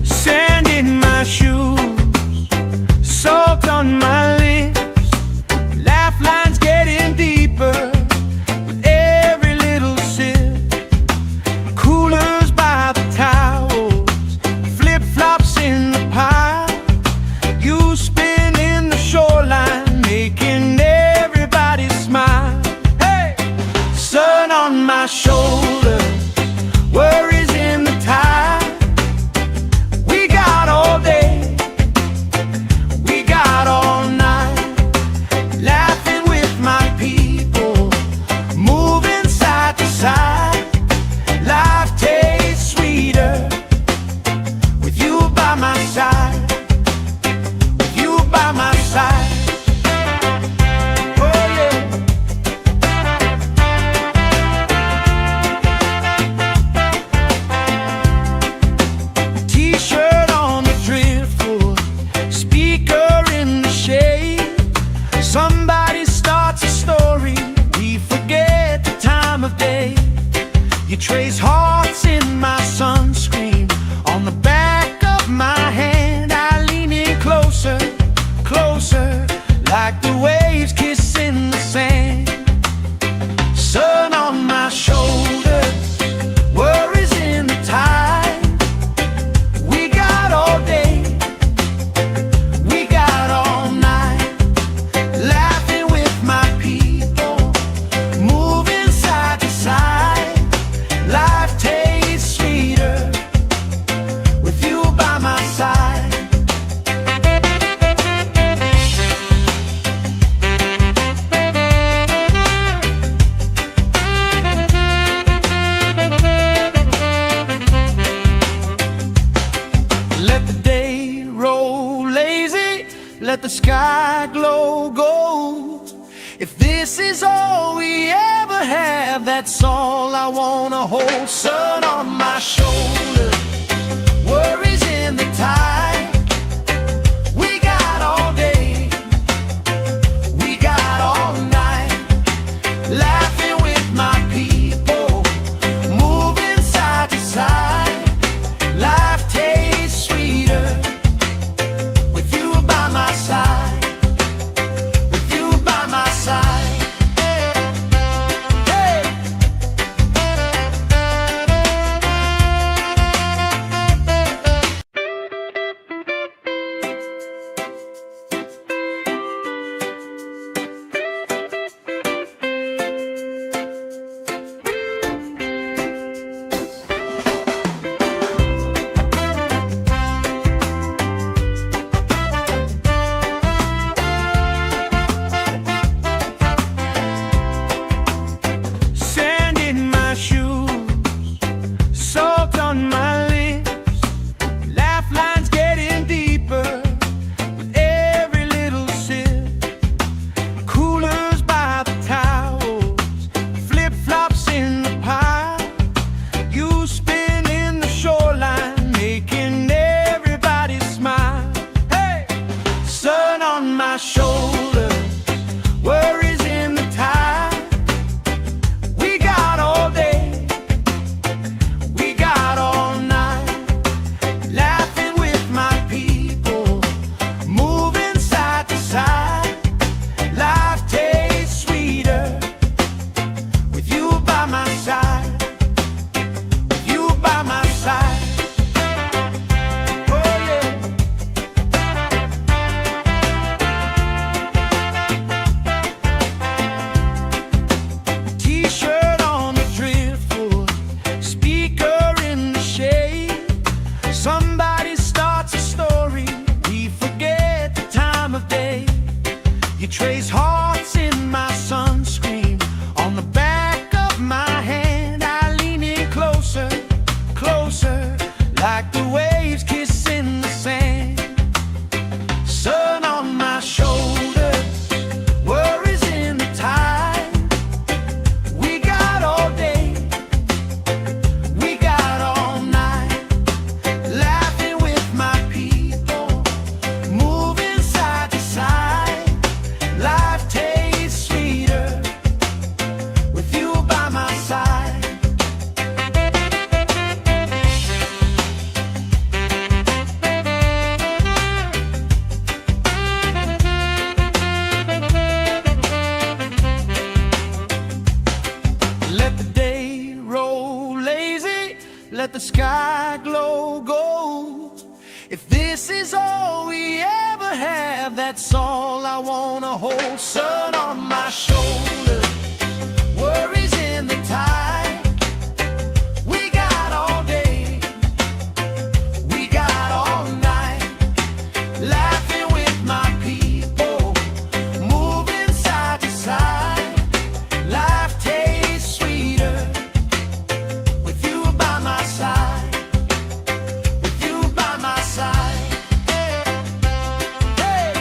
Sand in my shoes, salt on my lips, laugh lines getting deeper with every little sip. Coolers by the towels, flip-flops in the pile. You spinning the shoreline, making everybody smile. Hey! Sun on my shoulders, worries in the tide. We got all day, we got all night, laughing with my people, moving side to side. Life tastes sweeter with you by my side, with you by my side. Oh yeah. T-shirt on the driftwood, speaker in the shade. Somebody starts a story, we forget the time of day. You trace hearts in my sunscreen, on the back of my hand. I lean in closer, closer, like the waves kissing the sand. Sun on my shoulders, worries in the tide. We got all day, we got all night, laughing with my people, moving side to side. Life tastes sweeter with you by my side. Let the day roll lazy, let the sky glow gold. If this is all we ever have, that's all I wanna hold. Sun on my shoulders, worries in the tide. We got all day, we got all night, laughing with my people, moving side to side. Life tastes sweeter with you by my side, with you by my side. Hey! trace hearts in my sunscreen. On the back of my hand, I lean in closer, closer, like the waves kissing the sand. Sun on my shoulders, worries in the tide. We got all day, we got all night, laughing with my people, moving side to side. Life tastes sweeter with you by my side. Let the day roll lazy, let the sky glow gold. If this is all we ever have, that's all I wanna hold. Sun on my shoulders, worries in the tide. We got all day, we got all night, laughing with my people, moving side to side. Life tastes sweeter with you by my side, with you by my side. Hey.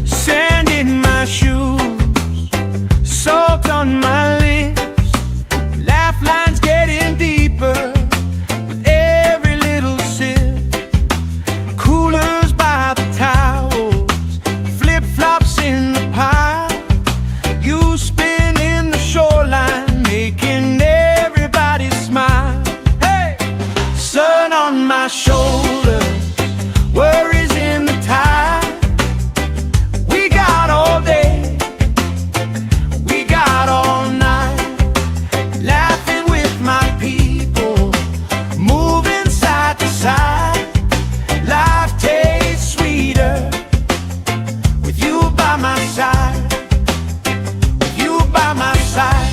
Sand in my shoes, salt on my lips, laugh lines getting deeper with every little sip. Coolers by the towels, flip-flops in the pile. You spin in the shoreline, making everybody smile. Hey! Sun on my shoulders, worries in the tide. We got all day, we got all night, laughing with my people, moving side to side. Life tastes sweeter with you by my side, with you by my side.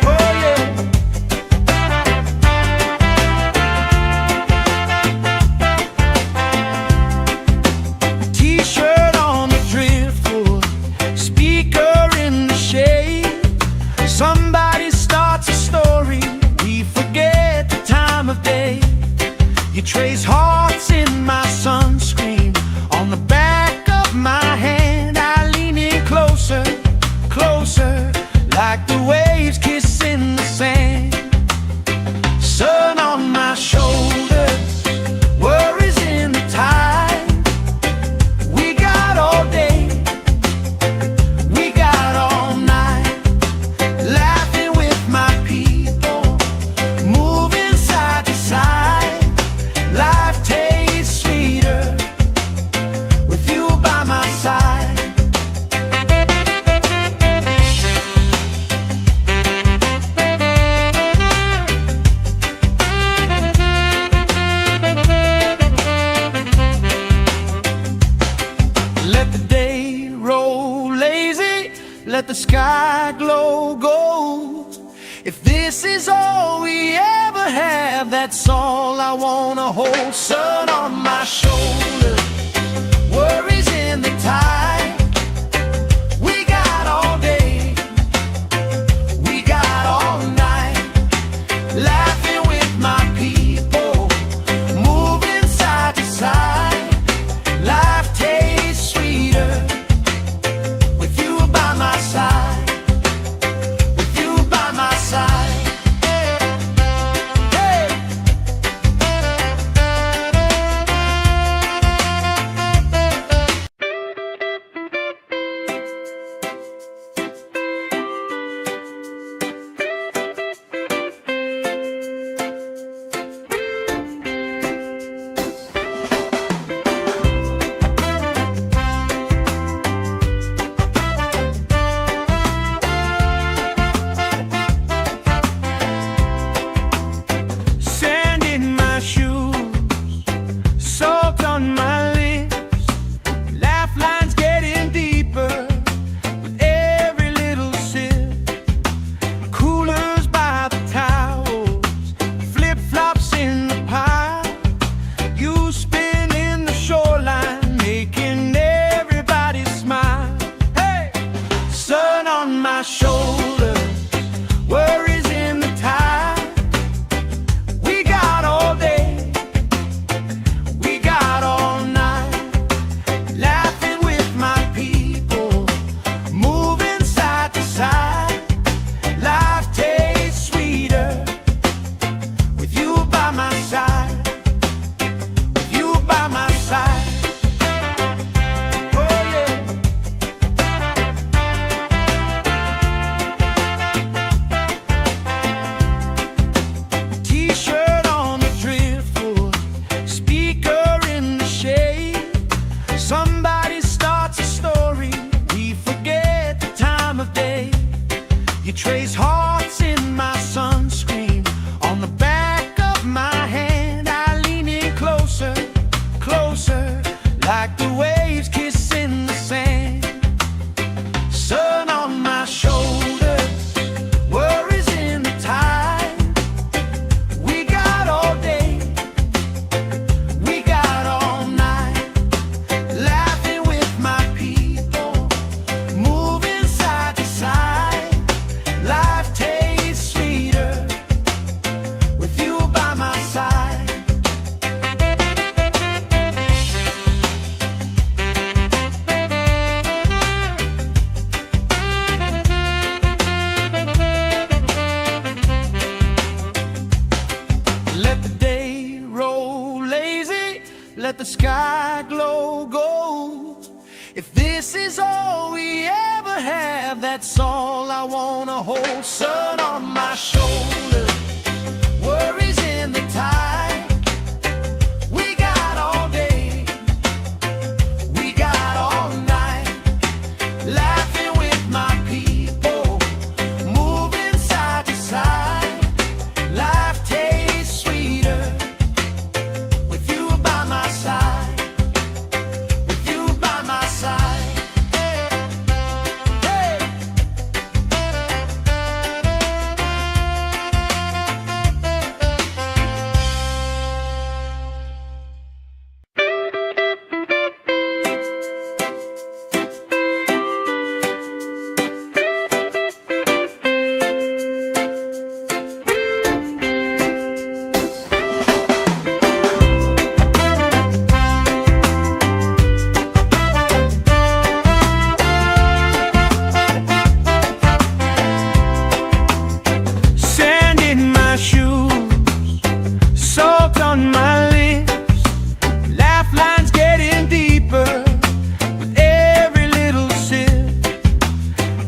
Oh yeah. T-shirt on the driftwood, speaker in the shade. Somebody starts a story, we forget the time of day. You trace hearts in my sunscreen. On the back of my hand, I lean in closer, closer, like the waves kissing the sand. Sun on my shoulders, worries in the tide. We got all day, we got all night, laughing with my people, moving side to side. Life tastes sweeter with you by my side. Let the day roll lazy, let the sky glow gold. If this is all we ever have, that's all I wanna hold. Sun on my shoulders, worries in the tide. We got all day, we got all night, laughing with my people, moving side to side. Life tastes sweeter with you by my side, with you by my side. Hey. Somebody starts a story, we forget the time of day. You trace hearts in my sunscreen, on the back of my hand. I lean in closer, closer, like the waves kissing the sand. Sun on my shoulders, worries in the tide. We got all day, we got all night, laughing with my people, moving side to side. Life tastes sweeter with you by my side. Let the day roll lazy, let the sky glow gold. If this is all we ever have, that's all I wanna hold. Sun on my shoulders, worries in the tide. We got all day, we got all night, laughing with my people, moving side to side. Life tastes sweeter with you by my side, with you by my side. Hey. Sand in my shoes, salt on my lips, laugh lines getting deeper with every little sip.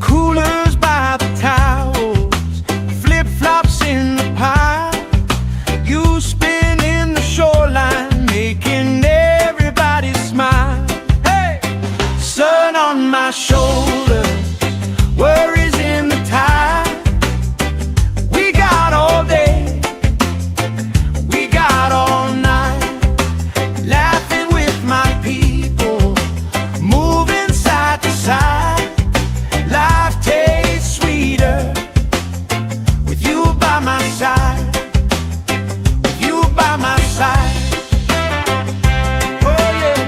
Coolers by the towels, flip-flops in the pile. You spin in the shoreline, making everybody smile. Hey! Sun on my shoulders, worries in the tide. We got all day, we got all night, laughing with my people, moving side to side. Life tastes sweeter with you by my side, with you by my side. Oh yeah.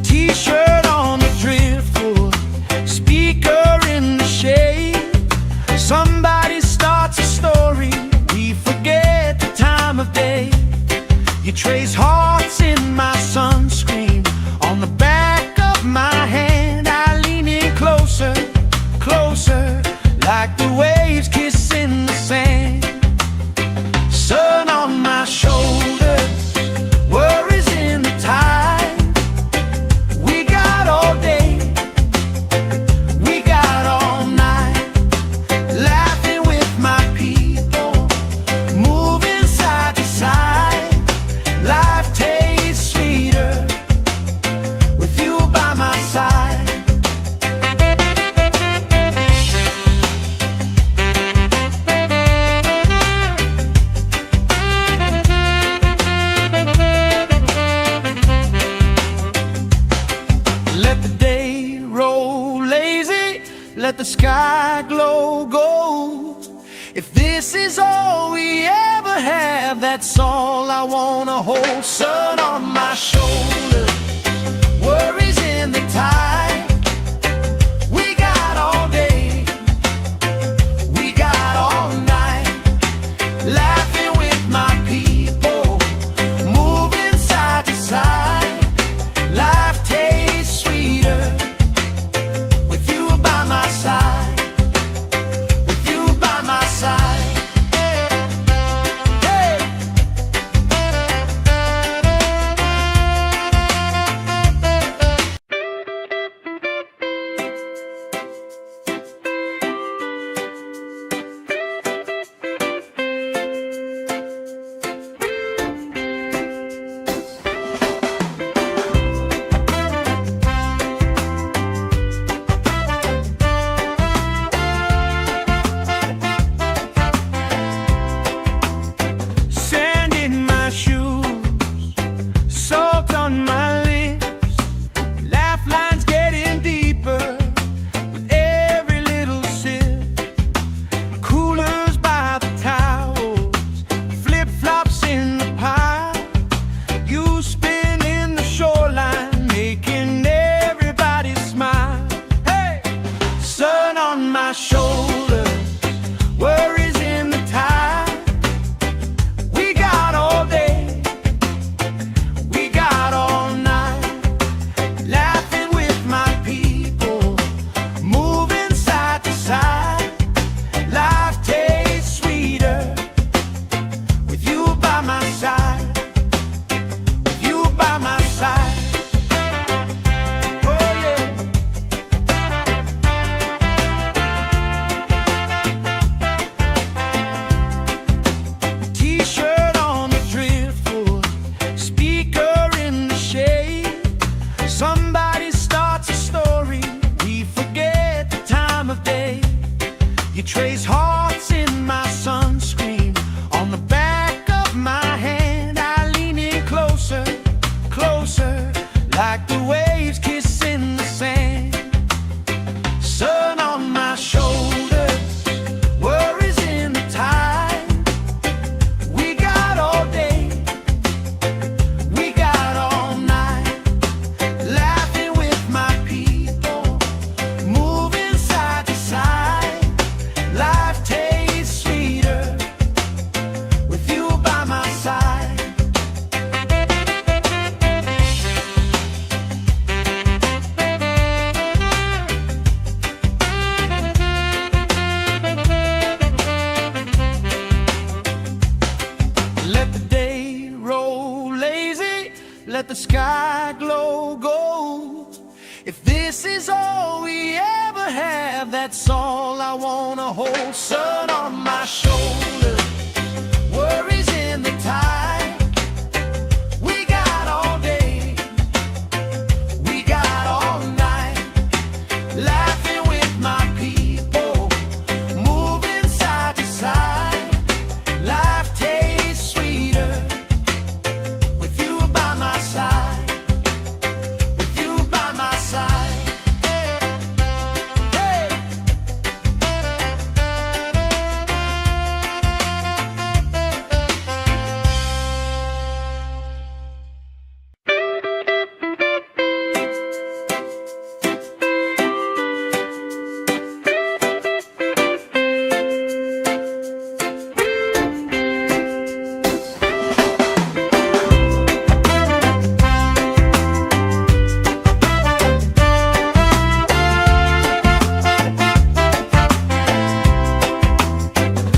T-shirt on the driftwood, speaker in the shade. Somebody starts a story, we forget the time of day. You trace hearts in my sunscreen, on the back of my hand. I lean in closer, closer, like the waves kissing the sand. Sun on my shoulders, worries in the tide. We got all day, we got all night, laughing with my people, moving side to side. Life tastes sweeter with you by my side. Let the day roll lazy, let the sky glow gold. If this is all we ever have, that's all I wanna hold. Sun on my shoulders, worries in the tide. We got all day, we got all night, laughing with my people, moving side to side. Life tastes sweeter with you by my side, with you by my side. Hey. let the sky glow gold. If this is all we ever have, that's all I wanna hold. Sun on my shoulder, worries in the tide. We got all day, we got all night, laughing with my people, moving side to side. Life tastes sweeter with you by my side, with you by my side. Hey!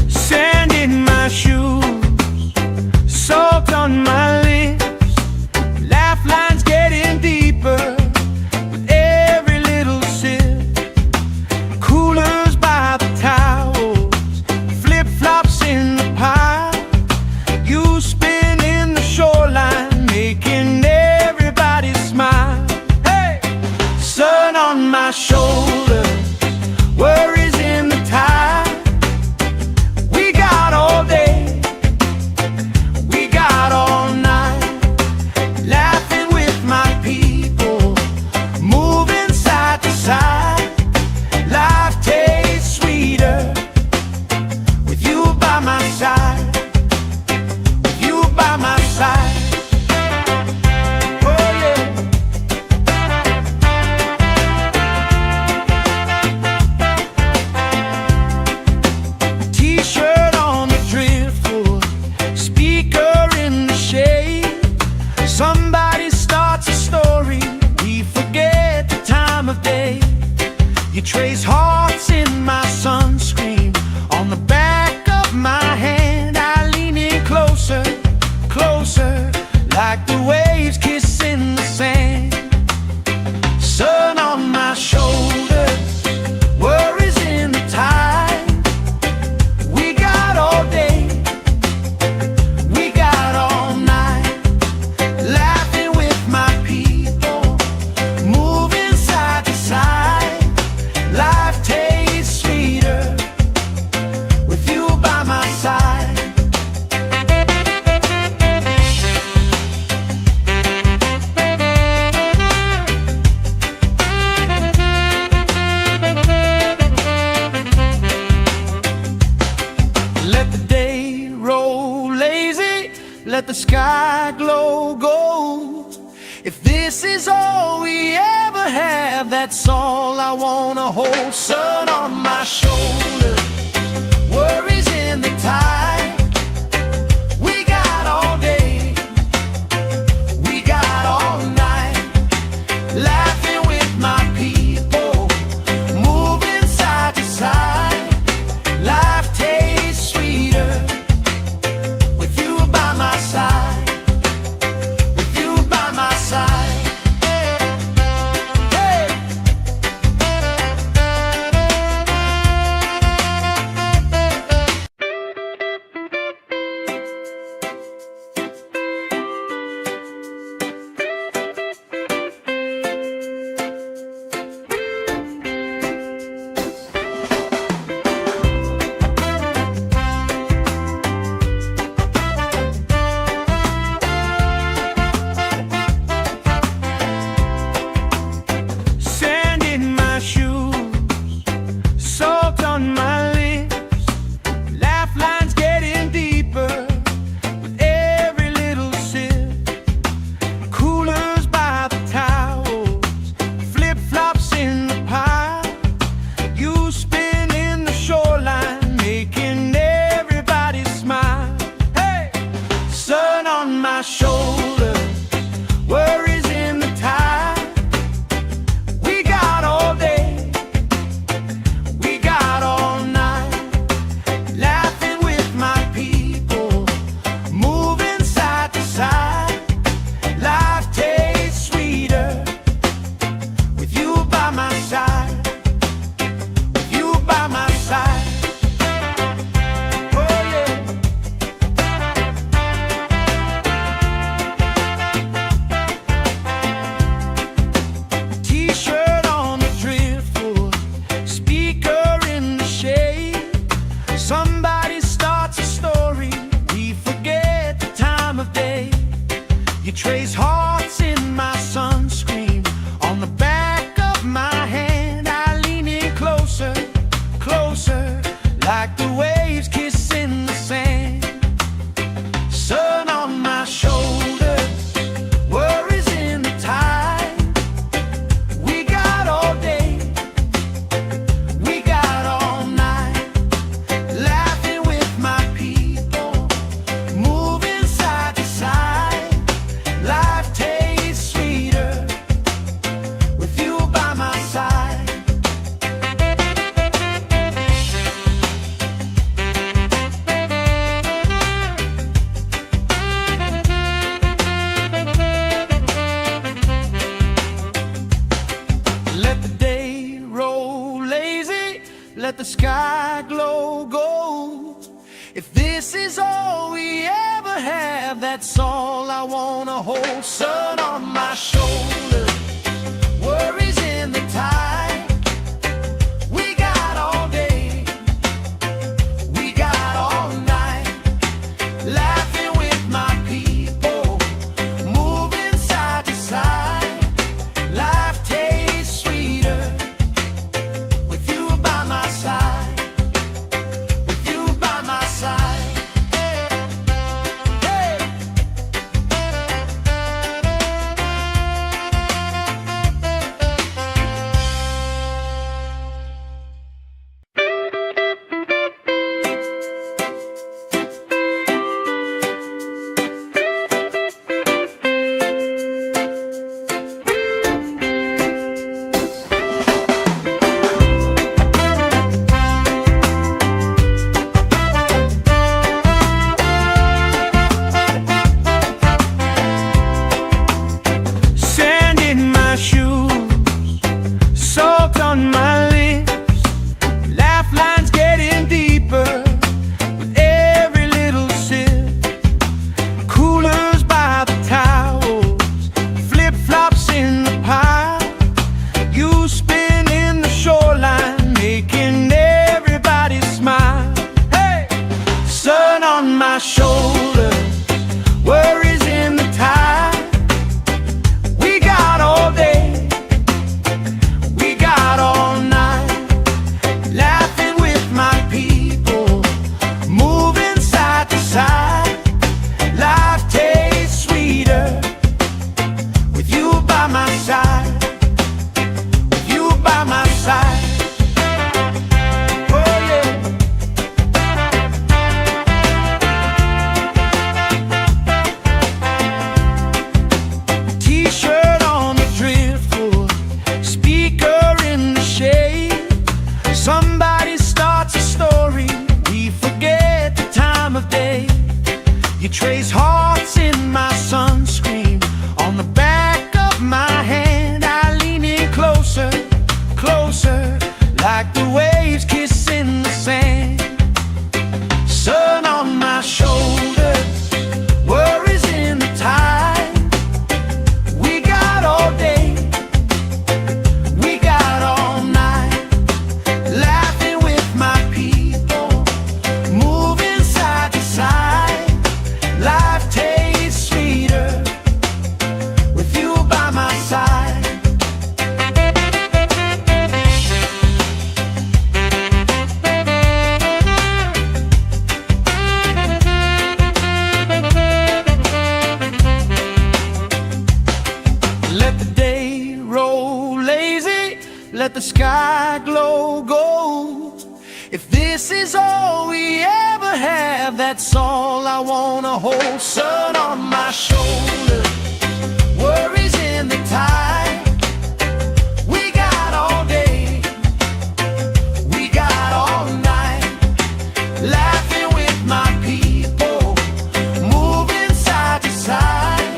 Sand in my shoes, salt on my lips, laugh lines getting deeper with every little sip. Coolers by the towels, flip-flops in the pile. You spin in the shoreline, making everybody smile. Hey! Sun on my shoulders, worries in the tide. We got all day, we got all night, laughing with my people, moving side to side. Life tastes sweeter with you by my side, with you by my side. Oh yeah. T-shirt on the driftwood, speaker in the shade. Somebody starts a story, we forget the time of day. You trace hearts in my sunscreen, on the back of my hand. I lean in closer, closer, like the waves kissing the sand. Sun on my shoulders, worries in the tide. We got all day, we got all night, laughing with my people, moving side to side. Life tastes sweeter with you by my side. Let the day roll lazy, let the sky glow gold. If this is all we ever have, that's all I wanna hold. Sun on my shoulder, worries in the tide. We got all day, we got all night, laughing with my people, moving side to side. Life tastes sweeter with you by my side, with you by my side. Hey! Sand in my shoes, salt on my lips, laugh lines getting deeper with every little sip. Coolers by the towels, flip-flops in the pile. You spin in the shoreline, making everybody smile. Hey! Sun on my shoulders, worries in the tide. We got all day, we got all night, laughing with my people, moving side to side. Life all we ever have, that's all I wanna hold. Sun on my shoulder, worries in the tide. We got all day, we got all night, laughing with my people, moving side to side. Life tastes sweeter with you by my side, with you by my side. Sand in my shoes, salt on my lips, laugh lines getting deeper with every little sip. Coolers by the towels, flip-flops in the pile, you spinning the shoreline, making everybody smile. Hey! Sun on my shoulders, worries in the tide. We got all day, we got all night, laughing with my people, moving side to side. Life tastes sweeter with you by my side, with you by my side. Oh yeah. T-shirt on the driftwood, speaker in the shade. Somebody starts a story, we forget the time of day. You trace hearts in my sunscreen, on the back of my hand. I lean in closer, closer, like the waves kissing the sand. Sun on my shoulders, worries in the tide. We got all day, we got all night, laughing with my people, moving side to side. Life tastes sweeter with you by my side. Let the day roll lazy, let the sky glow gold. If this is all we ever have, that's all I wanna hold. Sun on my shoulder, worries in the tide. We got all day, we got all night, laughing with my people, moving side to side.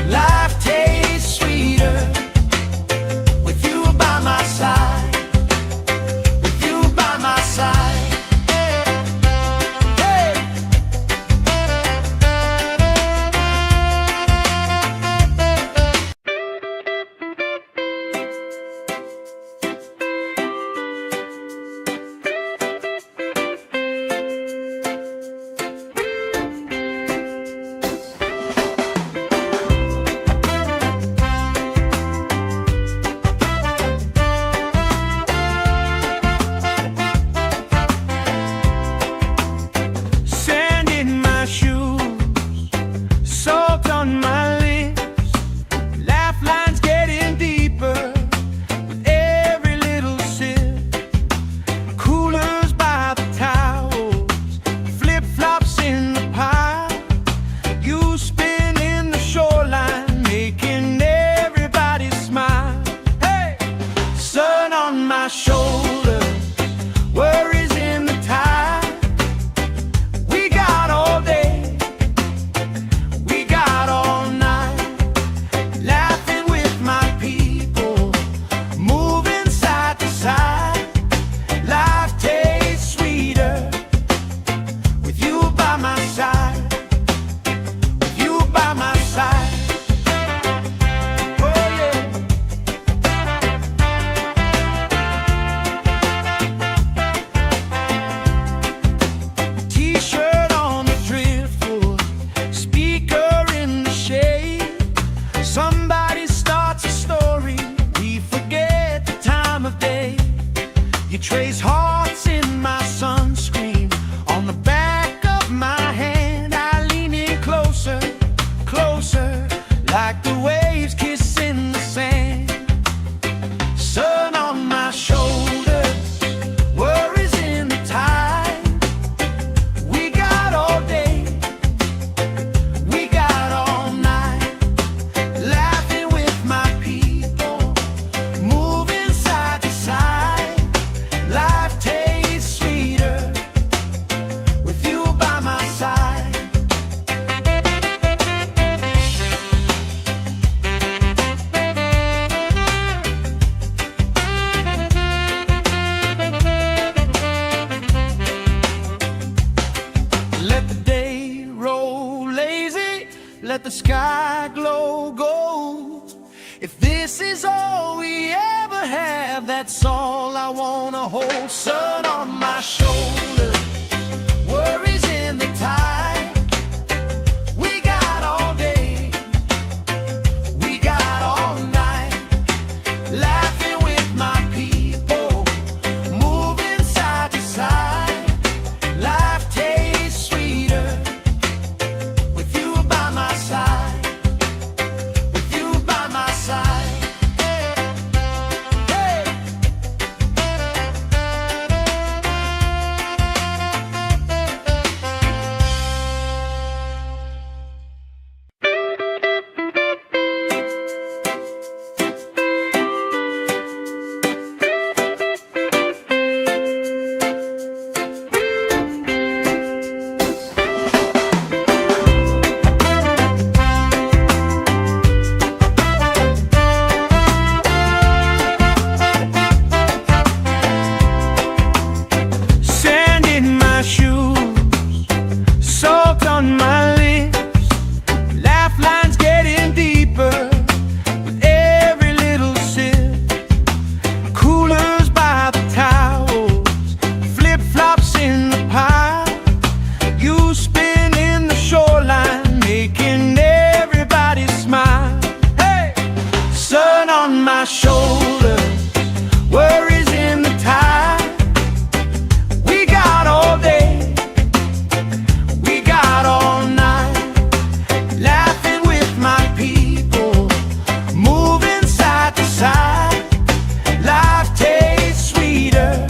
Life tastes sweeter with you by my side, with you by my side. Hey! let the sky glow gold. If this is all we ever have, that's all I wanna hold. Sun on my shoulder, worries in the tide. We got all day, we got all night, laughing with my people, moving side to side. Life tastes sweeter with you by my side, with you by my side. Hey. Sand in my shoes, salt on my lips, laugh lines getting deeper with every little sip. Coolers by the towels, flip-flops in the pile. You spin in the shoreline, making everybody smile. Hey! Sun on my shoulder, worries in the tide. We got all day, we got all night, laughing with my people, moving side to side. Life tastes sweeter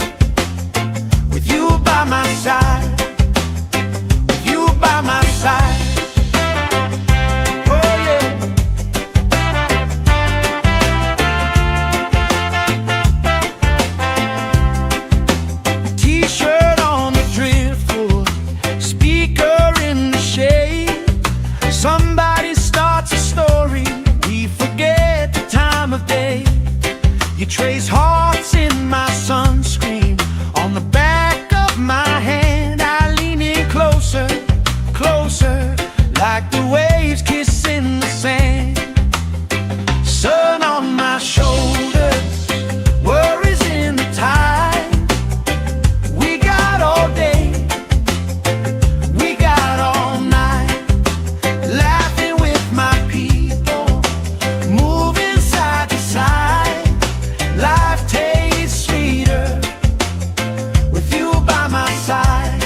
with you by my side, with you by my side. Oh yeah. T-shirt on the driftwood, speaker in the shade. Somebody starts a story, we forget the time of day. You trace hearts in my sunscreen, on the back of my hand. I lean in closer, closer, like the waves kissing the sand. Sun on my shoulders, worries in the tide. We got all day, we got all night, laughing with my people, moving side to side. Life tastes sweeter with you by my side.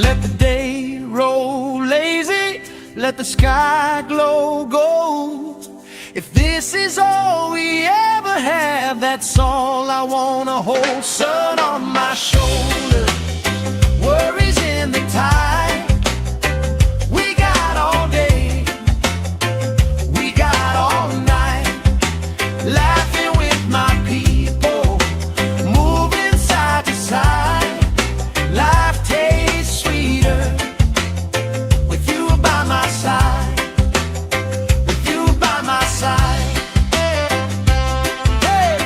Let the day roll lazy, let the sky glow gold. If this is all we ever have, that's all I wanna hold. Sun on my shoulder, worries in the tide. We got all day, we got all night, laughing with my people, moving side to side. Life tastes sweeter with you by my side, with you by my side. Hey.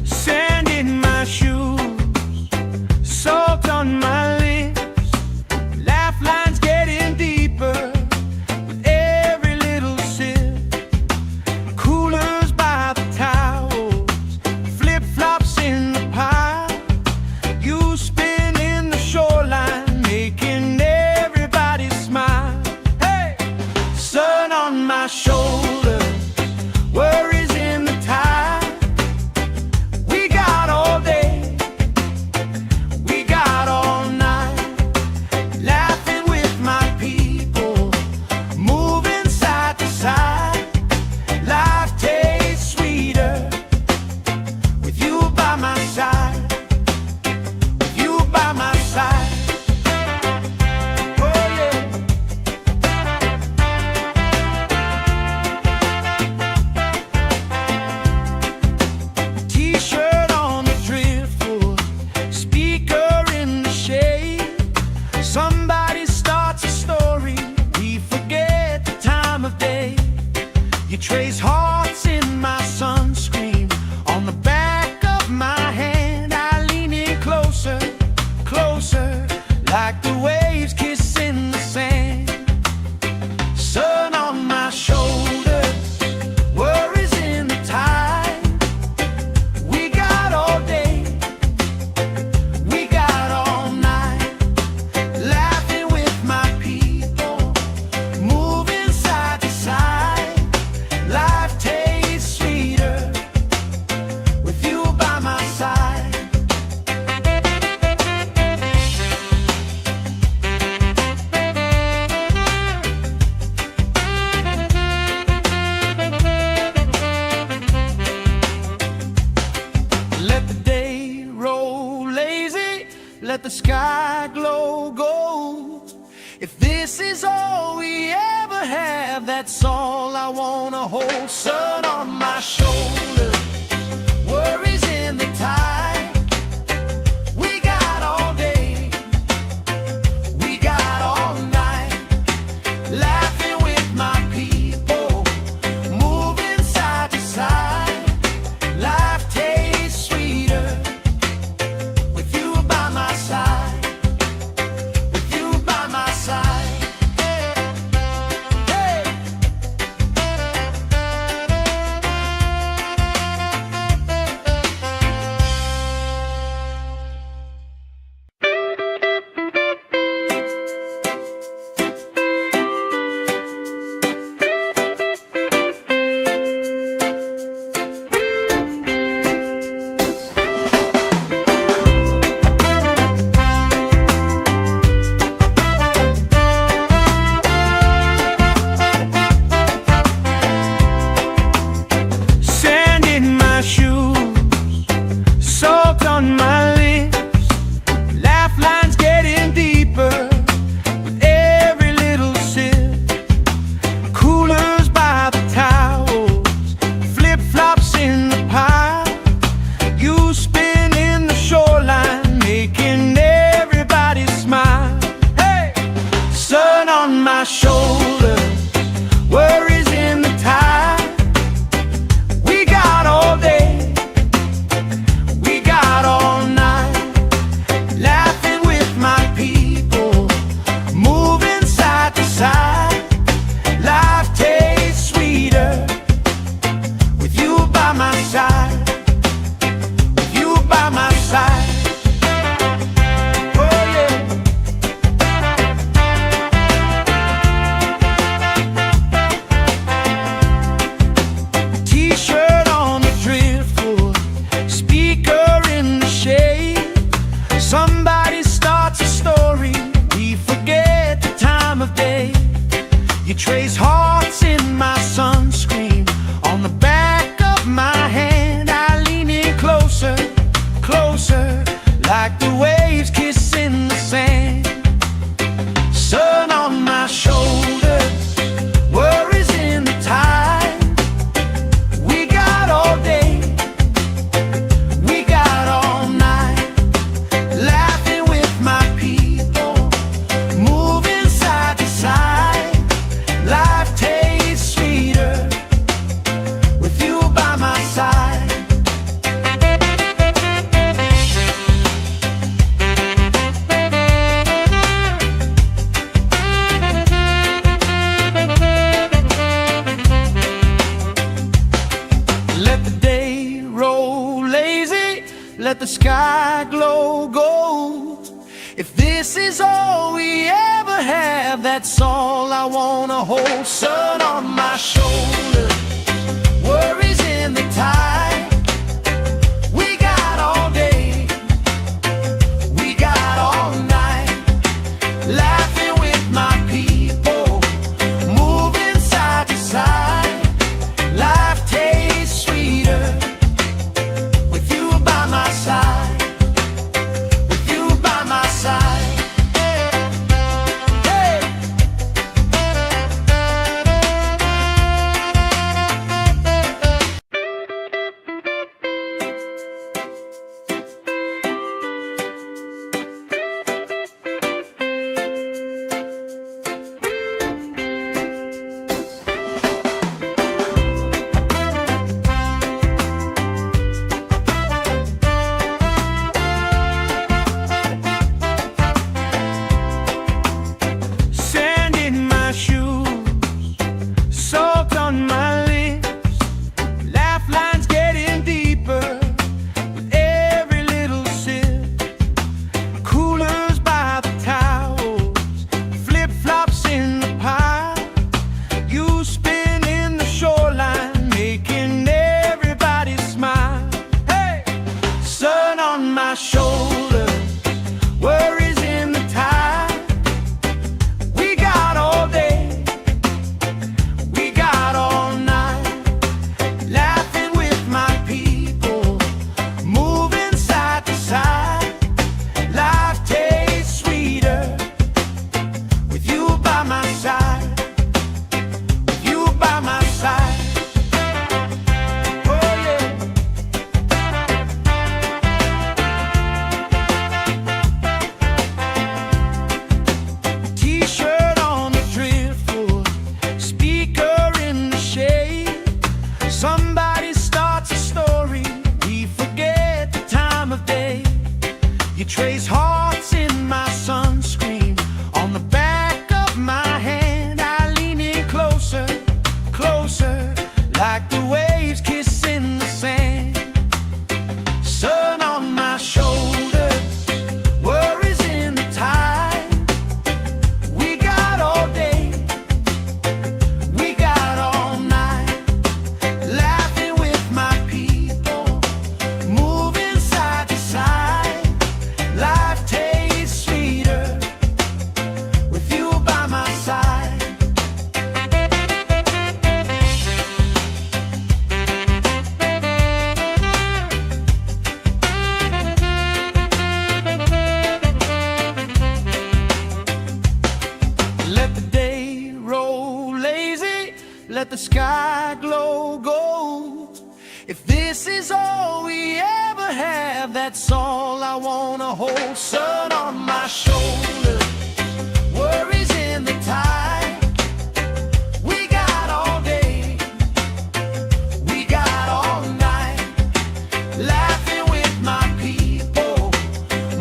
Sand in my shoes, salt on my lips, laugh lines getting deeper with every little sip. Coolers by the towels, flip-flops in the pile. You spin in the shoreline, making everybody smile. Hey! Sun on my shoulder, worries in the tide. We got all day, we got all night, laughing with my people, moving side to side. Life trace hearts in my sunscreen. On the back of my hand, I lean in closer, closer, like the waves kissing the sand. Sun on my shoulders, worries in the tide. We got all day, we got all night, laughing with my people, moving side to side. Life tastes sweeter with you by my side. Let the day roll lazy, let the sky glow gold. If this is all we ever have, that's all I wanna hold. Sun on my shoulders, worries in the tide. We got all day, we got all night, laughing with my people, moving side to side. Life tastes sweeter with you by my side, with you by my side. Hey! Sand in my shoes, salt on my lips, laugh lines getting deeper with every little sip. Coolers by the towels, flip-flops in the pile. You spin in the shoreline, making everybody smile. Hey! Sun on my shoulders, worries in the tide. We got all day, we got all night, laughing with my people, moving side to side. Life tastes sweeter with you by my side, with you by my side. Oh yeah. T-shirt on the driftwood, speaker in the shade. Somebody starts a story, we forget the time of day. You trace hearts in my sunscreen. On the back of my hand, I lean in closer, closer, like the waves kissing the sand. Sun on my shoulders, worries in the tide. We got all day, we got all night, laughing with my people, moving side to side. Life tastes sweeter with you by my side. Let the day roll lazy, let the sky glow gold. If this is all we ever have, that's all I wanna hold. Sun on my shoulders, worries in the tide. We got all day, we got all night, laughing with my people, moving side to side. Life tastes sweeter with you by my side, with you by my side. Hey! on my lips, laugh lines getting deeper with every little sip. Coolers by the towels, flip-flops in the pile. You spin in the shoreline, making everybody smile. Hey! Sun on my shoulder, worries in the tide. We got all day, we got all night, laughing with my people, moving side to side. Life tastes sweeter with you by my side, with you by my side. Oh yeah. T-shirt on the driftwood, speaker in the shade. Somebody starts a story, we forget the time of day. You trace hearts in my sunscreen, on the back of my hand. I lean in closer, closer, like the waves kissing the sand. Sun on my shoulders, worries in the tide. We got all day, we got all night, laughing with my people, moving side to side. Life tastes sweeter with you by my side. Let the day roll lazy, let the sky glow gold. If this is all we ever have, that's all I wanna hold. Sun on my shoulders, worries in the tide. We got all day, we got all night, laughing with my people,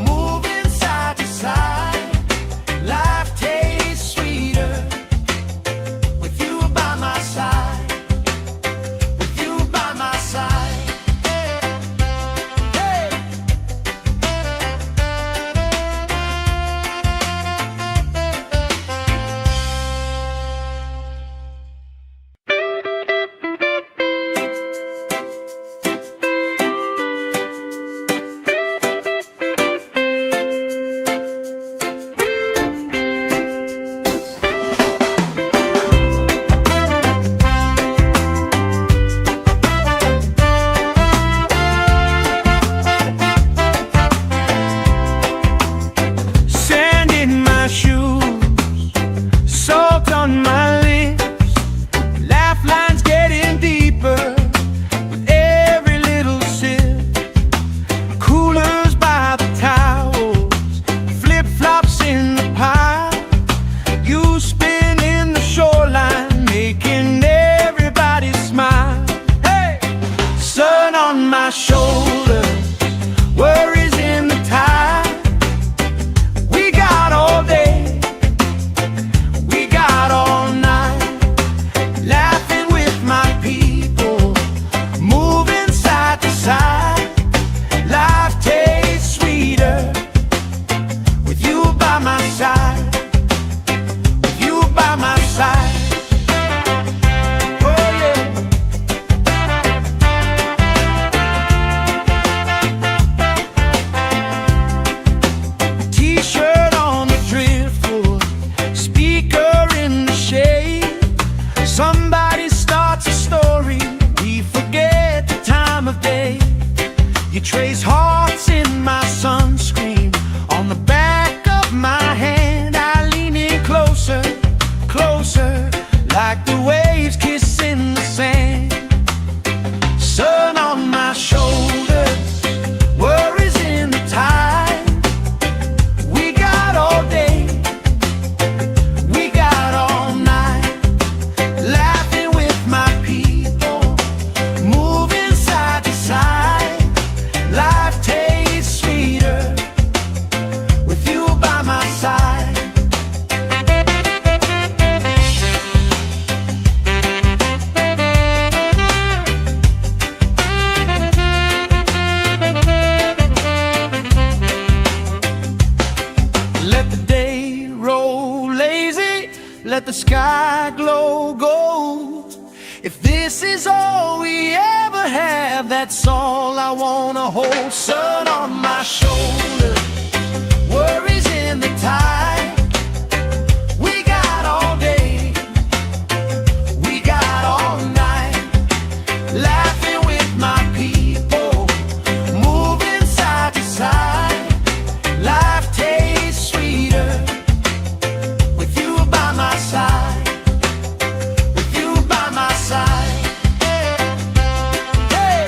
moving side to side. Life tastes sweeter with you by my side, with you by my side. Hey! sky glow gold. If this is all we ever have, that's all I wanna hold. Sun on my shoulder, worries in the tide. We got all day, we got all night, laughing with my people, moving side to side. Life tastes sweeter with you by my side, with you by my side. Hey!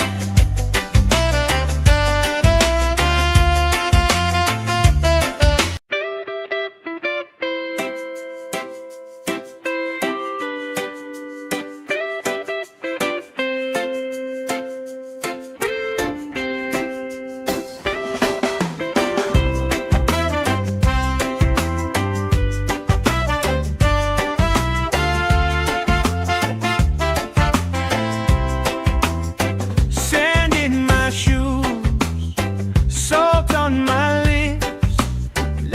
Sand in my shoes, salt on my lips,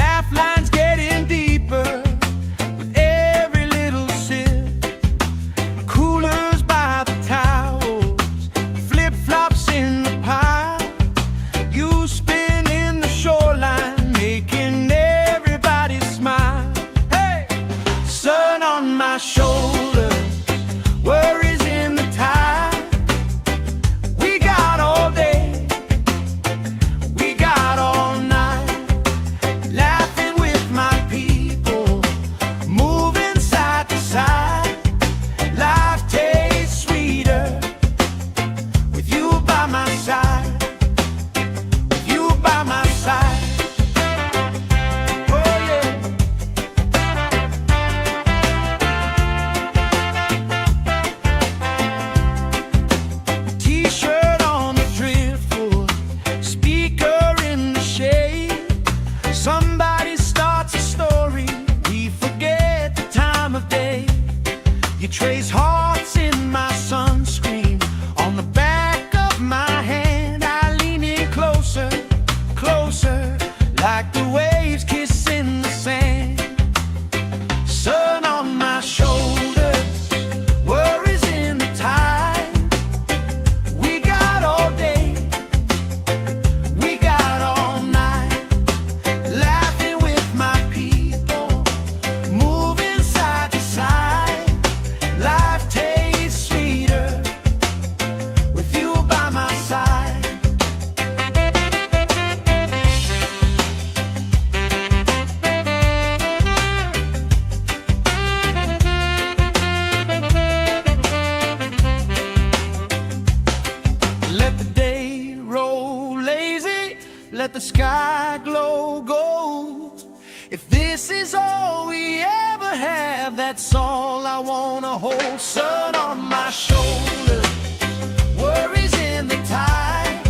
laugh lines getting deeper with every little sip. Coolers by the towels, flip-flops in the pile. You spin in the shoreline, making everybody smile. Hey! Sun on my shoulders, worries in the tide. We got all day, we got all night, laughing with my people, moving side to side. Life tastes sweeter with you by my side, with you by my side. Oh yeah. T-shirt on the driftwood, speaker in the shade. Somebody starts a story, we forget the time of day. You trace hearts in my sunscreen, on the back of my hand. I lean in closer, closer, like the waves kissing the sand. Sun on my shoulders, worries in the tide. We got all day, we got all night, laughing with my people, moving side to side. Life tastes sweeter with you by my side. Let the day roll lazy, let the sky glow gold. If this is all we ever have, that's all I wanna hold. Sun on my shoulder, worries in the tide.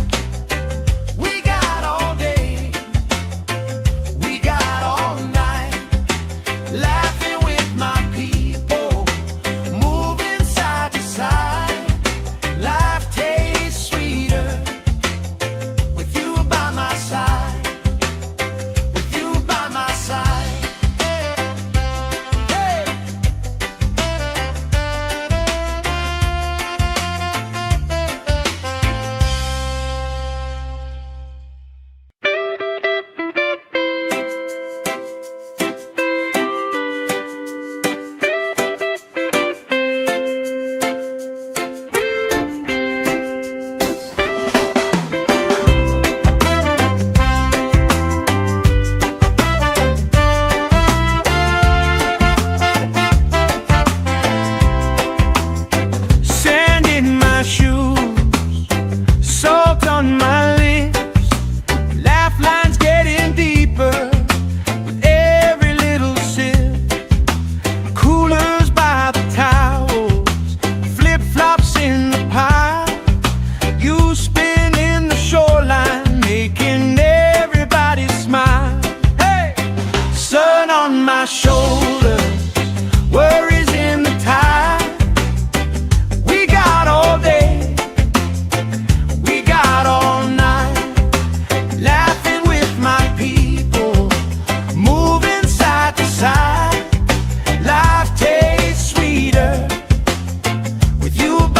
We got all day, we got all night, laughing with my people, moving side to side. Life tastes sweeter with you by my side, with you by my side. Hey!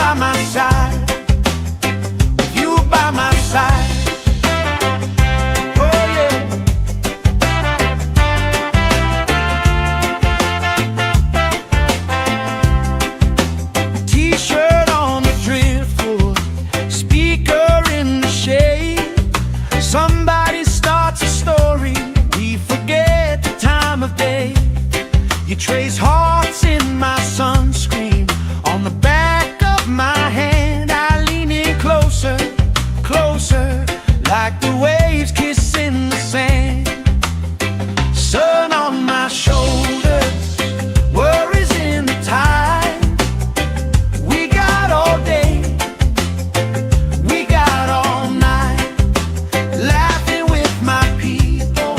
by my side, with you by my side. Oh yeah. T-shirt on the driftwood, speaker in the shade. Somebody starts a story, we forget the time of day. You trace hearts in my sunscreen, on the back of my hand. I lean in closer, closer, like the waves kissing the sand. Sun on my shoulders, worries in the tide. We got all day, we got all night, laughing with my people,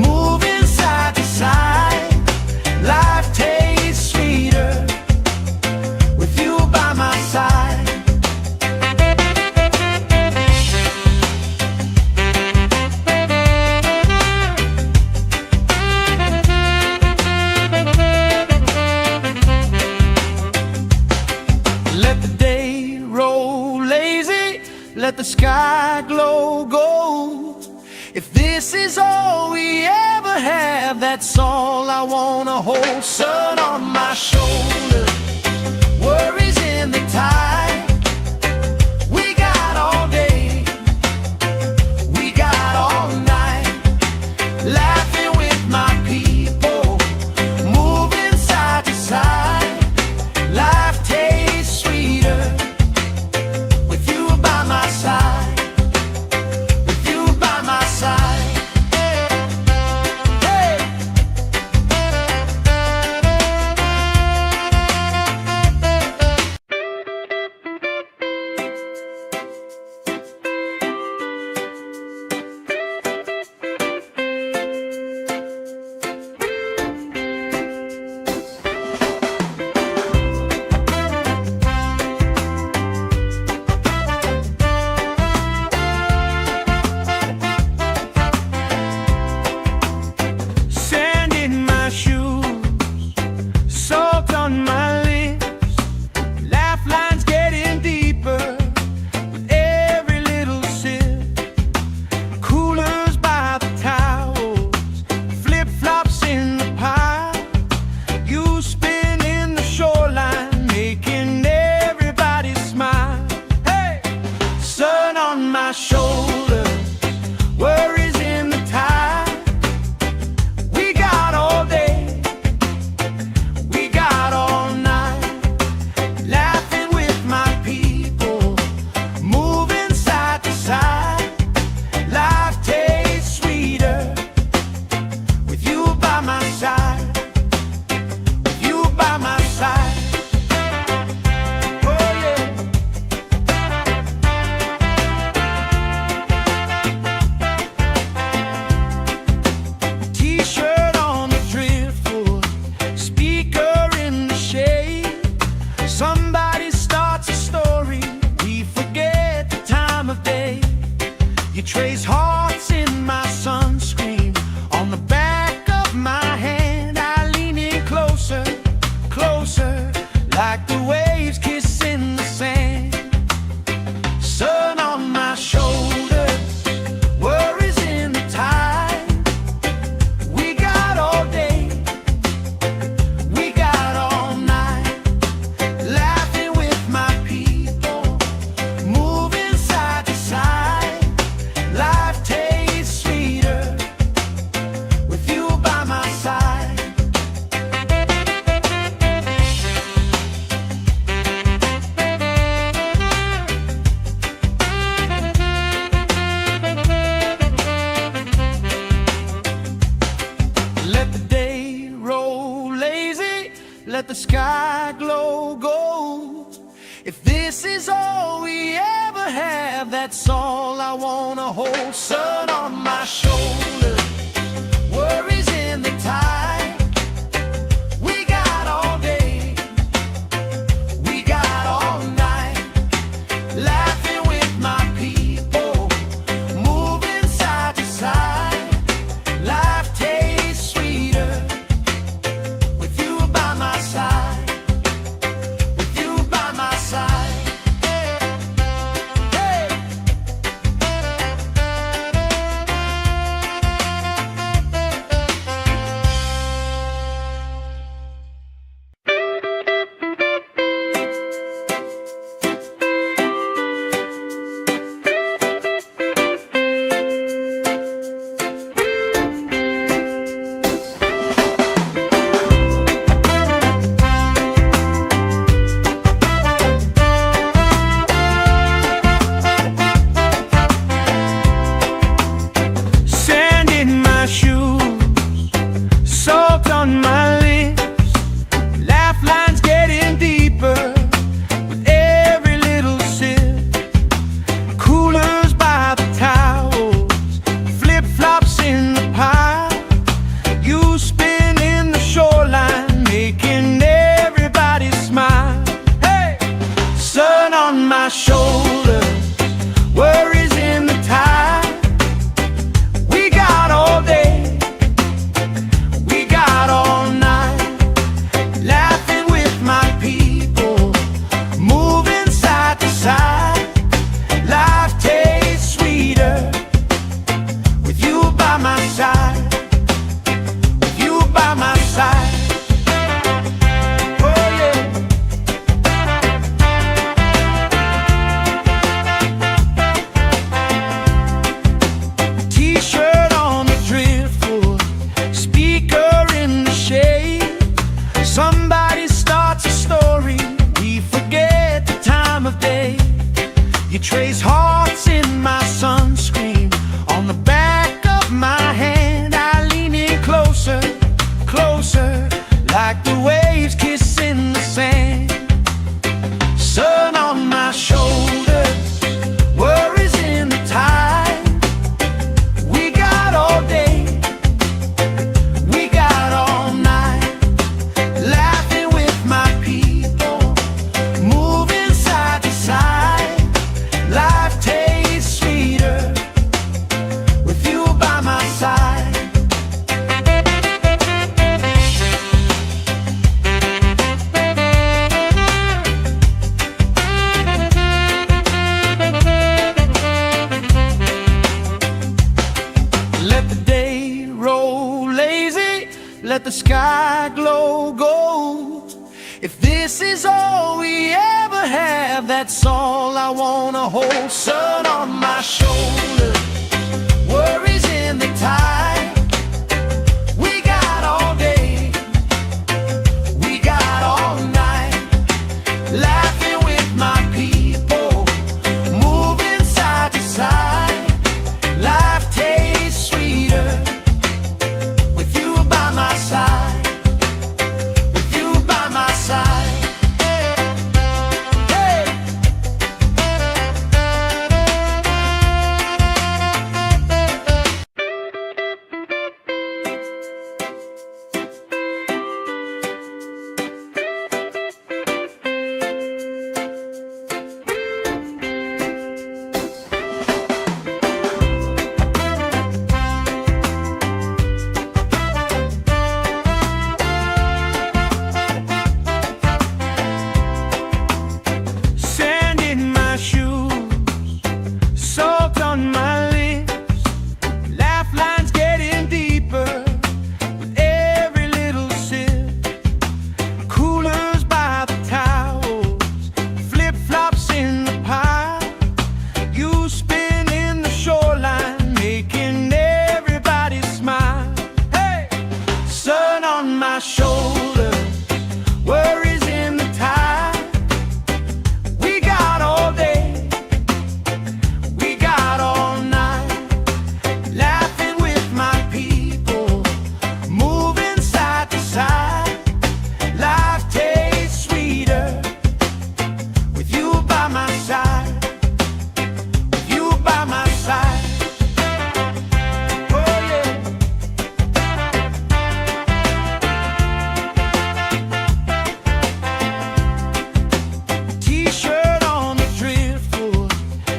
moving side to side. Life tastes sweeter with you by my side. Let the day roll lazy, let the sky glow gold. If this is all we ever have, that's all I wanna hold. Sun on my shoulders, worries in the tide. We got all day, we got all night, laughing with my people, moving side to side. Life tastes sweeter with you by my side, with you by my side. Hey. Sand in my shoes, salt on my lips, laugh lines getting deeper with every little sip. Coolers by the towels, flip-flops in the pile. You spin in the shoreline, making everybody smile. Hey! Sun on my shoulders, worries in the tide. We got all day, we got all night, laughing with my people, moving side to side. Life tastes sweeter with you by my side, with you by my side. Oh yeah. T-shirt on the driftwood, speaker in the shade. Somebody starts a story, we forget the time of day. You trace hearts in my sunscreen, on the back of my hand. I lean in closer, closer, like the waves kissing the sand. Sun on my shoulders, worries in the tide. We got all day, we got all night, laughing with my people, moving side to side. Life tastes sweeter with you by my side. Let the day roll lazy, let the sky glow gold. If this is all we ever have, that's all I wanna hold. Sun on my shoulders, worries in the tide. We got all day, we got all night, laughing with my people, moving side to side. Life tastes sweeter with you by my side, with you by my side. on my shoulder, worries in the tide. We got all day, we got all night, laughing with my people, moving side to side. Life tastes sweeter with you by my side, with you by my side. Somebody starts a story, we forget the time of day. You trace hearts in my sunscreen, on the back of my hand. I lean in closer, closer, like the waves kissing the sand. Sun on my shoulders, worries in the tide. We got all day, we got all night, laughing with my people, moving side to side. Life tastes sweeter with you by my side. Let the day roll lazy, let the sky glow gold. If this is all we ever have, that's all I wanna hold. Sun on my shoulders, worries in the tide. We got all day, we got all night, laughing with my people, moving side to side. Life tastes sweeter with you by my side, with you by my side. Hey! Sand in my shoes, salt on my lips, laugh lines getting deeper with every little sip. Coolers by the towels, flip-flops in the pile. You spin in the shoreline, making everybody smile. Hey! Sun on my shoulder, worries in the tide. We got all day, we got all night, laughing with my people, moving side to side. Life tastes sweeter with you by my side, with you by my side. Oh yeah. T-shirt on the driftwood,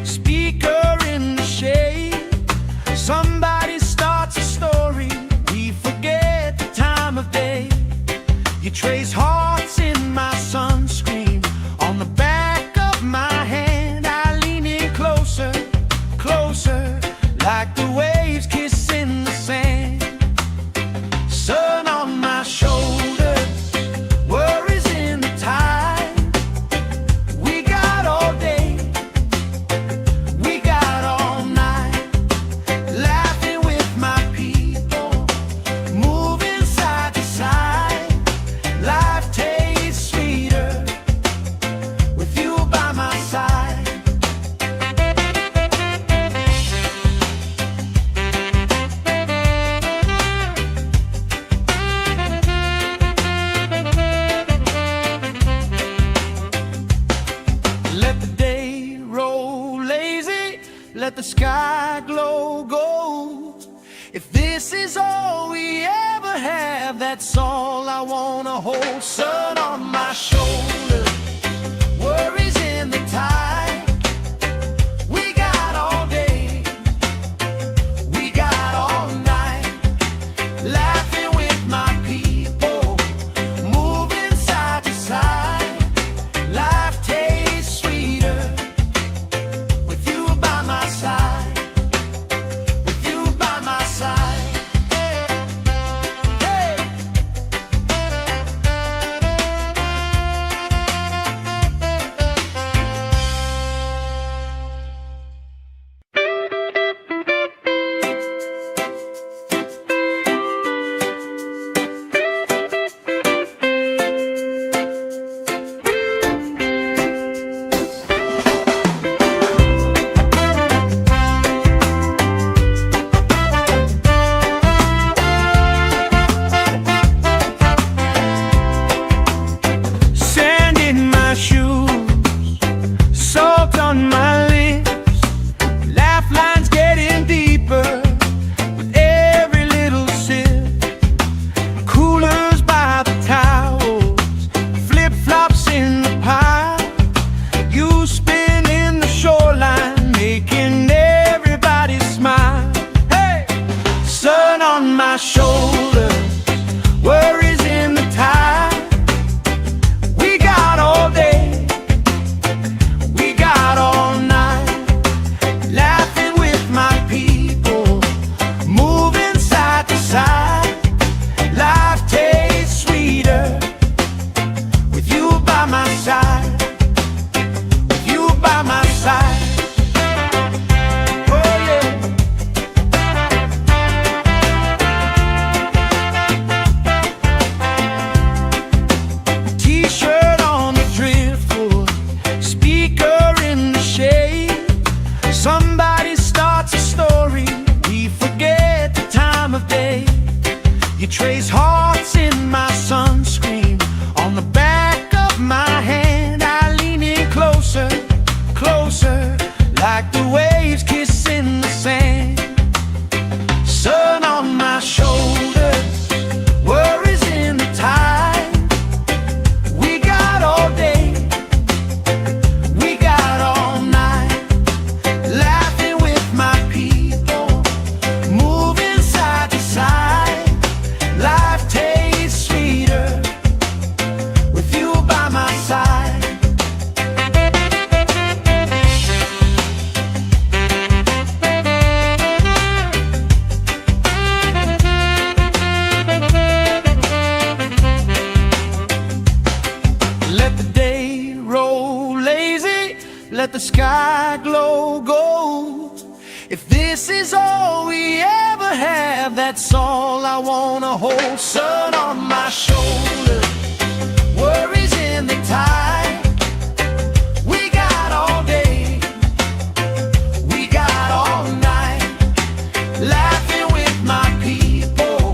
speaker in the shade. Somebody starts a story, we forget the time of day. You trace hearts in my sunscreen, on the back of my hand. I lean in closer, closer, like the waves kissing the sand. Sun on my shoulders, worries in the tide. We got all day, we got all night, laughing with my people, moving side to side. Life tastes sweeter with you by my side. Let the day roll lazy, let the sky glow gold. If this is all we ever have, that's all I wanna hold. Sun on my shoulders, worries in the tide. You spin in the shoreline, making everybody smile. Hey! Sun on my shoulders, worries in the tide. We got all day, we got all night, laughing with my people, moving side to side. Life tastes sweeter with you by my side, with you by my side. Oh yeah. T-shirt on the driftwood, speaker in the shade. Somebody starts a story, we forget the time of day. You trace hearts in my sunscreen, on the back of my hand. I lean in closer, closer, like the waves kissing the sand. Sun on my shoulders, worries in the tide. We got all day, we got all night, laughing with my people, moving side to side. Life tastes sweeter with you by my side. Let the day roll lazy, let the sky glow gold. If this is all we ever have, that's all I wanna hold. Sun on my shoulders, worries in the tide. We got all day, we got all night, laughing with my people,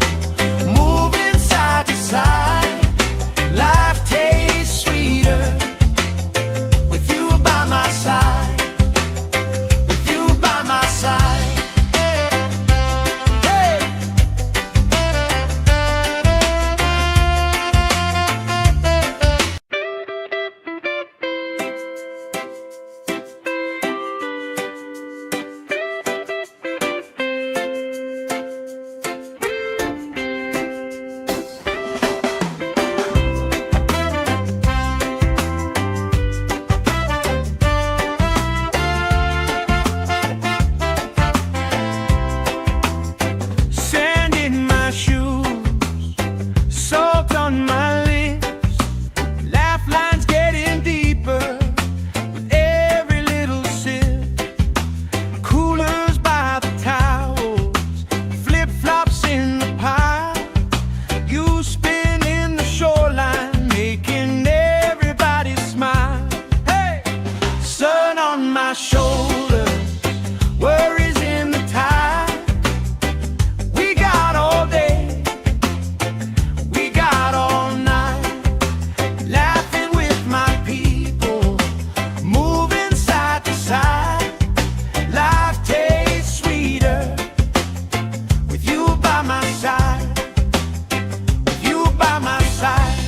moving side to side. Life tastes sweeter with you by my side, with you by my side. Hey! Sand in my shoes, salt on my lips, laugh lines getting deeper with every little sip. Coolers by the towels, flip-flops in the pile. You spin in the shoreline, making everybody smile. Hey! Sun on my shoulders, worries in the tide. We got all day, we got all night, laughing with my people, moving side to side. Life tastes sweeter with you by my side, with you by my side.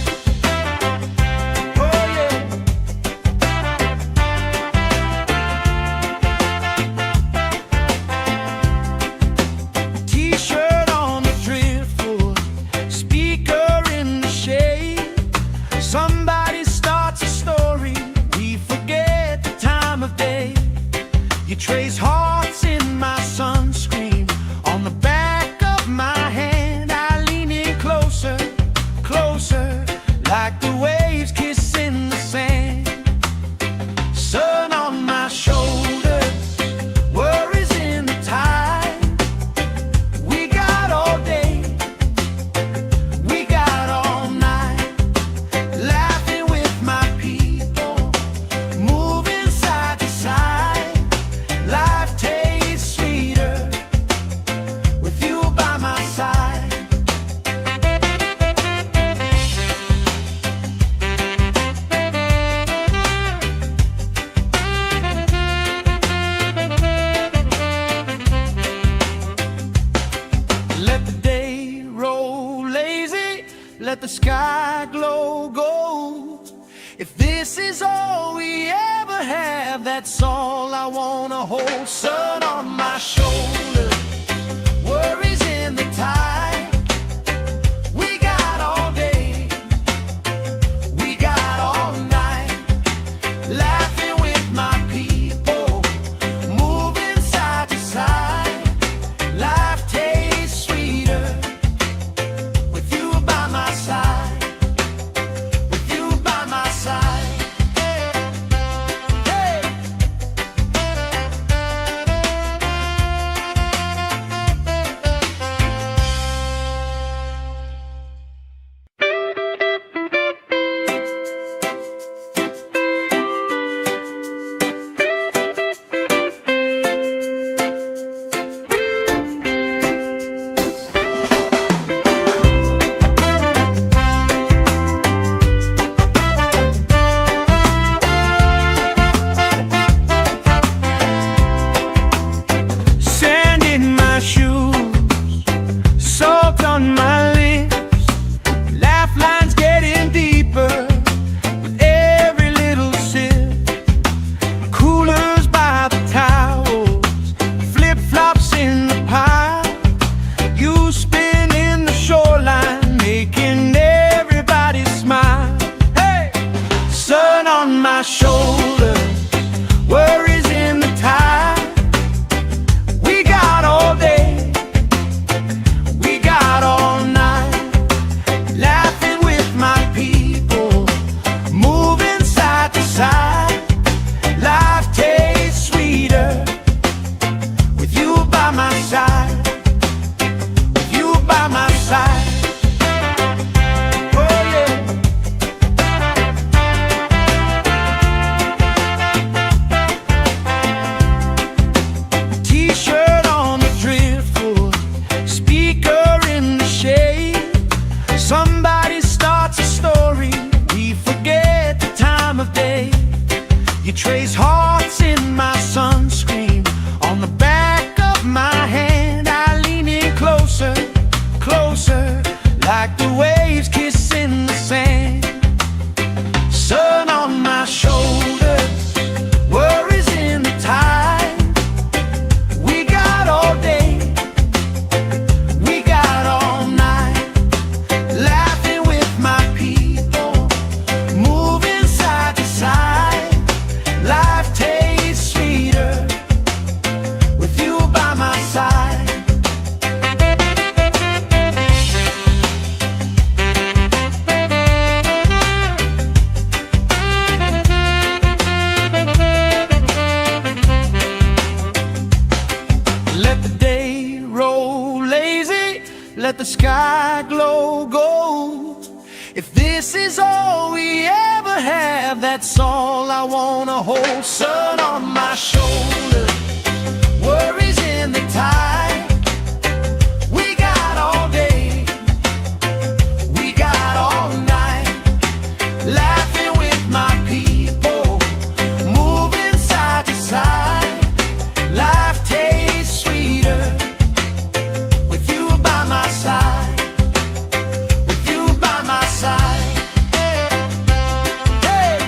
Oh yeah. T-shirt on the driftwood, speaker in the shade. Somebody starts a story, we forget the time of day. You trace hearts in my sunscreen, on the back of my hand. I lean in closer, closer, like the waves kissing the sand. Sun on my shoulders, worries in the tide. We got all day, we got all night, laughing with my people, moving side to side. Life have, that's all I wanna hold. Sun on my shoulder, worries in the tide. We got all day, we got all night, laughing with my people, moving side to side. Life tastes sweeter with you by my side, with you by my side. On my lips, lifelines getting deeper with every little sip. Coolers by the towels, flip-flops in the pile. You spinning the shoreline, making everybody smile. Hey, sun on my shoulders, worries in the tide. We got all day, all night, laughing with my people, moving side to side. Life tastes sweeter with you by my side, with you by my side. Oh yeah. T-shirt on the driftwood, speaker in the shade. Somebody starts a story, we forget the time of day. You trace hearts in my sunscreen, on the back of my hand. I lean in closer, closer, like the waves kissing the sand. Sun on my shoulders, worries in the tide. We got all day, we got all night, laughing with my people, moving side to side. Life tastes sweeter with you by my side. Let the day roll lazy, let the sky glow gold. If this is all we ever have, that's all I wanna hold. Sun on my shoulder, worries in the tide. We got all day, we got all night, laughing with my people, moving side to side. Life tastes sweeter with you by my side, with you by my side. Hey.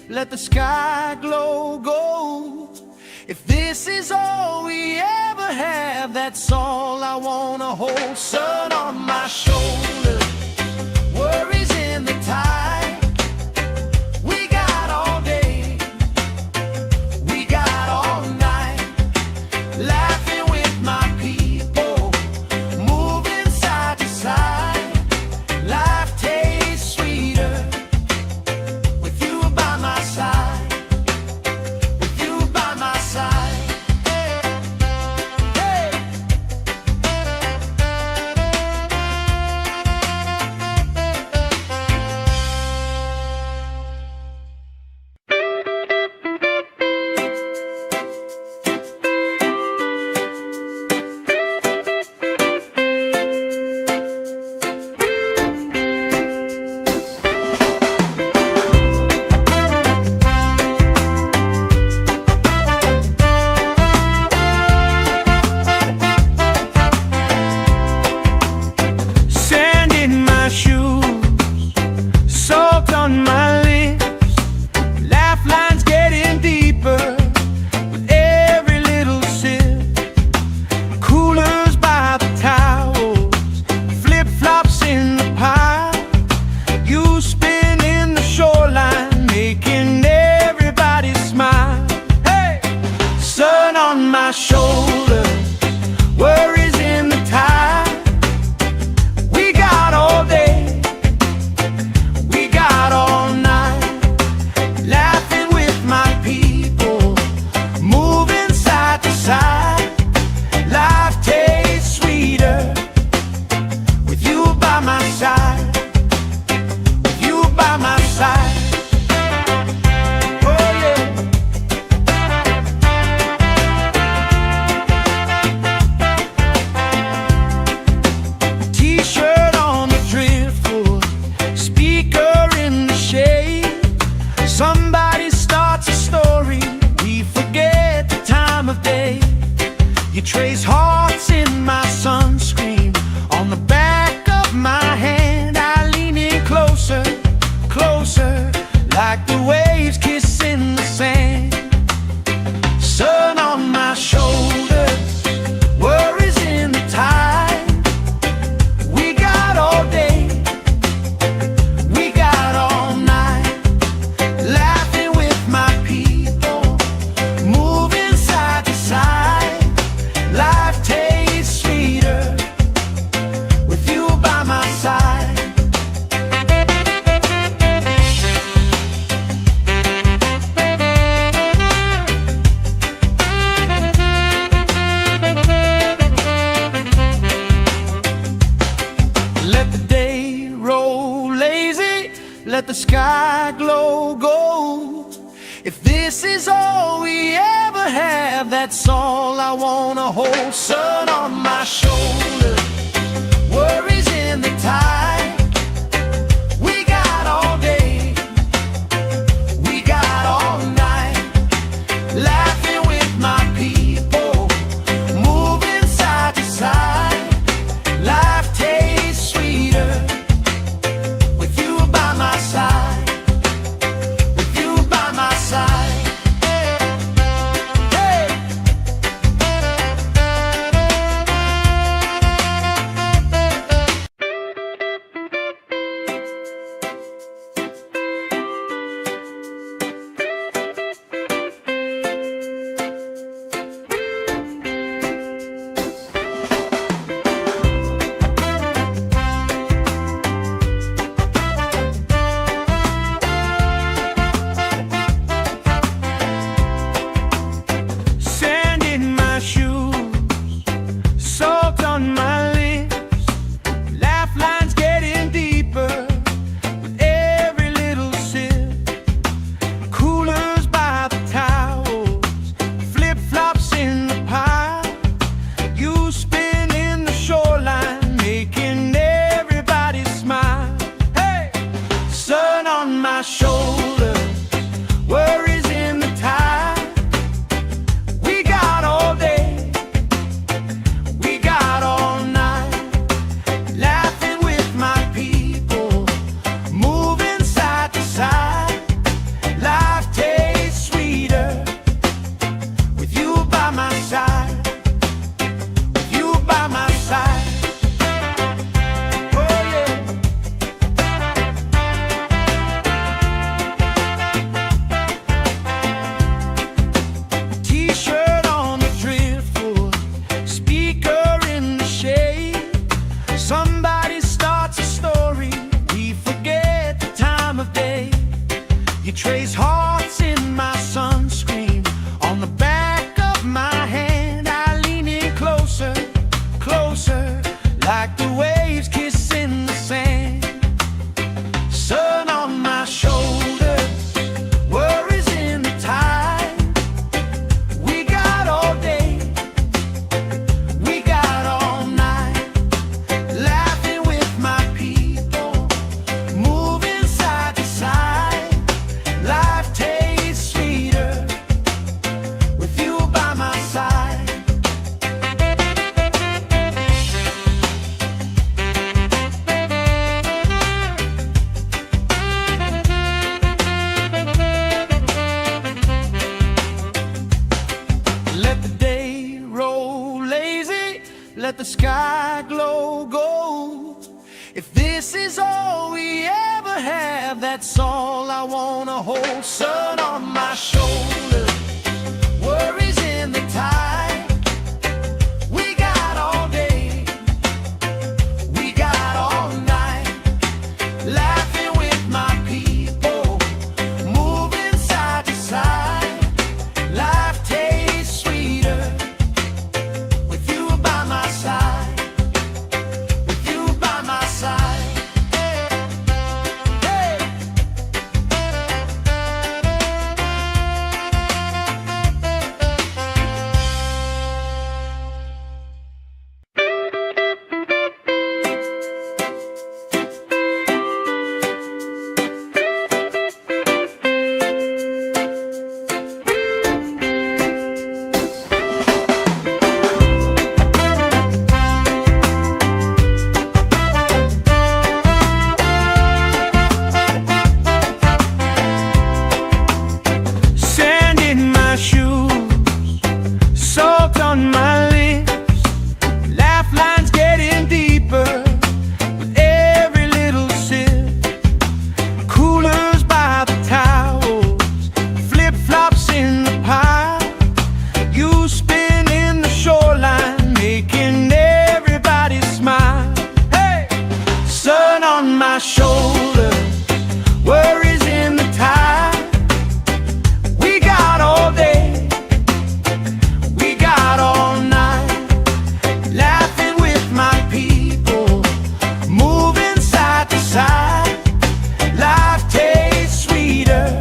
let the sky glow gold. If this is all we ever have, that's all I wanna hold. Sun on my shoulder, worries in the tide. We got all day, we got all night, laughing with my people, moving side to side. Life tastes sweeter with you by my side, with you by my side. Hey. Sand in my shoes, salt on my lips, laugh lines getting deeper with every little sip. Coolers by the towels, flip-flops in the pile, you spinning the shoreline, making everybody smile. Hey! Sun on my shoulder, worries in the tide. We got all day, we got all night, laughing with my people, moving side to side. Life tastes sweeter with you by my side, with you by my side. Oh yeah. T-shirt on the driftwood, speaker in the shade. Somebody starts a story, we forget the time of day. You trace hearts in my sunscreen, on the back of my hand. I lean in closer, closer, like the waves kissing the sand. Sun on my shoulders, worries in the tide. We got all day, we got all night, laughing with my people, moving side to side. Life tastes sweeter with you by my side. Let the day roll lazy, let the sky glow gold. If this is all we ever have, that's all I wanna hold. Sun on my shoulder, worries in the tide. We got all day, we got all night, laughing with my people, moving side to side. Life tastes sweeter with you by my side, with you by my side. Hey. trace hearts in my sunscreen. On the back of my hand, I lean in closer, closer, like the waves kissing the sand. Sun on my shoulders, worries in the tide. We got all day, we got all night, laughing with my people, moving side to side. Life tastes sweeter with you by my side. Let the day roll lazy, let the sky glow gold. If this is all we ever have, that's all I wanna hold. Sun on my shoulders, worries in the tide. We got all day, we got all night, laughing with my people, moving side to side. Life tastes sweeter with you by my side, with you by my side. Hey. Sand in my shoes, salt on my lips, laugh lines getting deeper with every little sip. Coolers by the towels, flip-flops in the pile. You spin in the shoreline, making everybody smile. Hey! Sun on my shoulders, worries in the tide. We got all day, we got all night, laughing with my people, moving side to side. Life tastes sweeter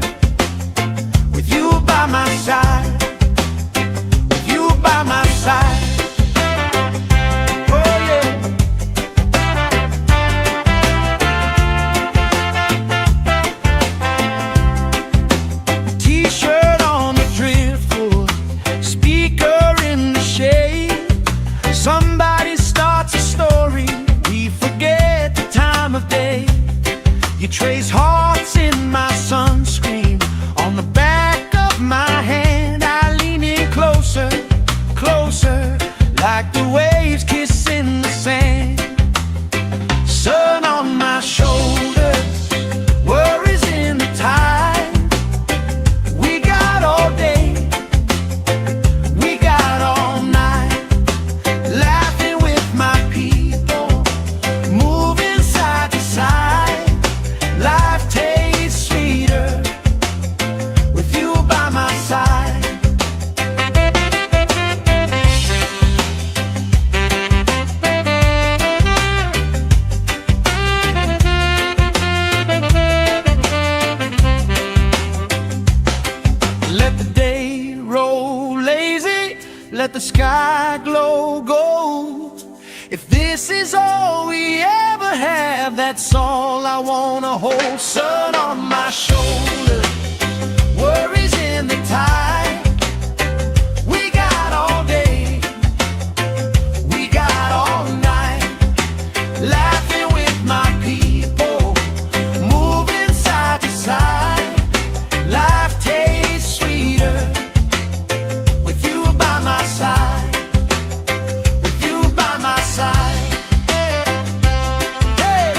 with you by my side, with you by my side. Oh yeah. T-shirt on the driftwood, speaker in the shade. Somebody starts a story, we forget the time of day. You trace hearts in my sunscreen. On the back of my hand, I lean in closer, closer, like the waves kissing the sand. Sun on my shoulders, worries in the tide. We got all day, we got all night, laughing with my people, moving side to side. Life tastes sweeter with you by my side. Let the day roll lazy, let the sky glow gold. If this is all we ever have, that's all I wanna hold. Sun on my shoulders, worries in the tide. We got all day, we got all night, laughing with my people, moving side to side. Life tastes sweeter with you by my side, with you by my side. Hey.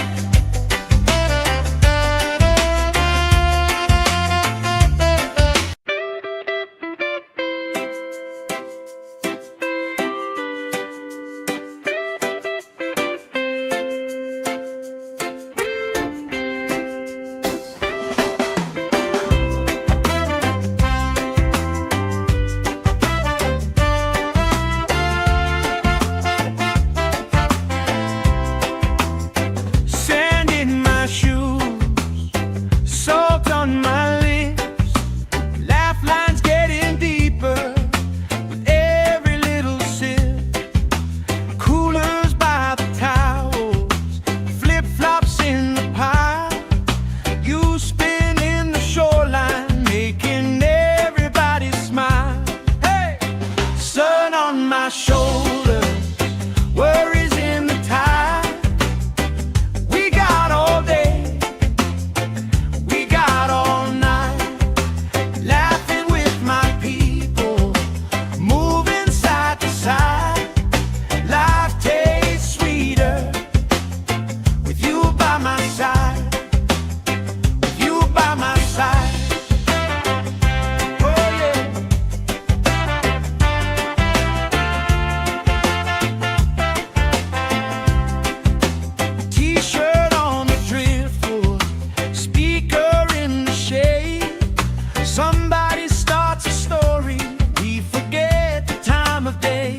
Somebody starts a story, we forget the time of day.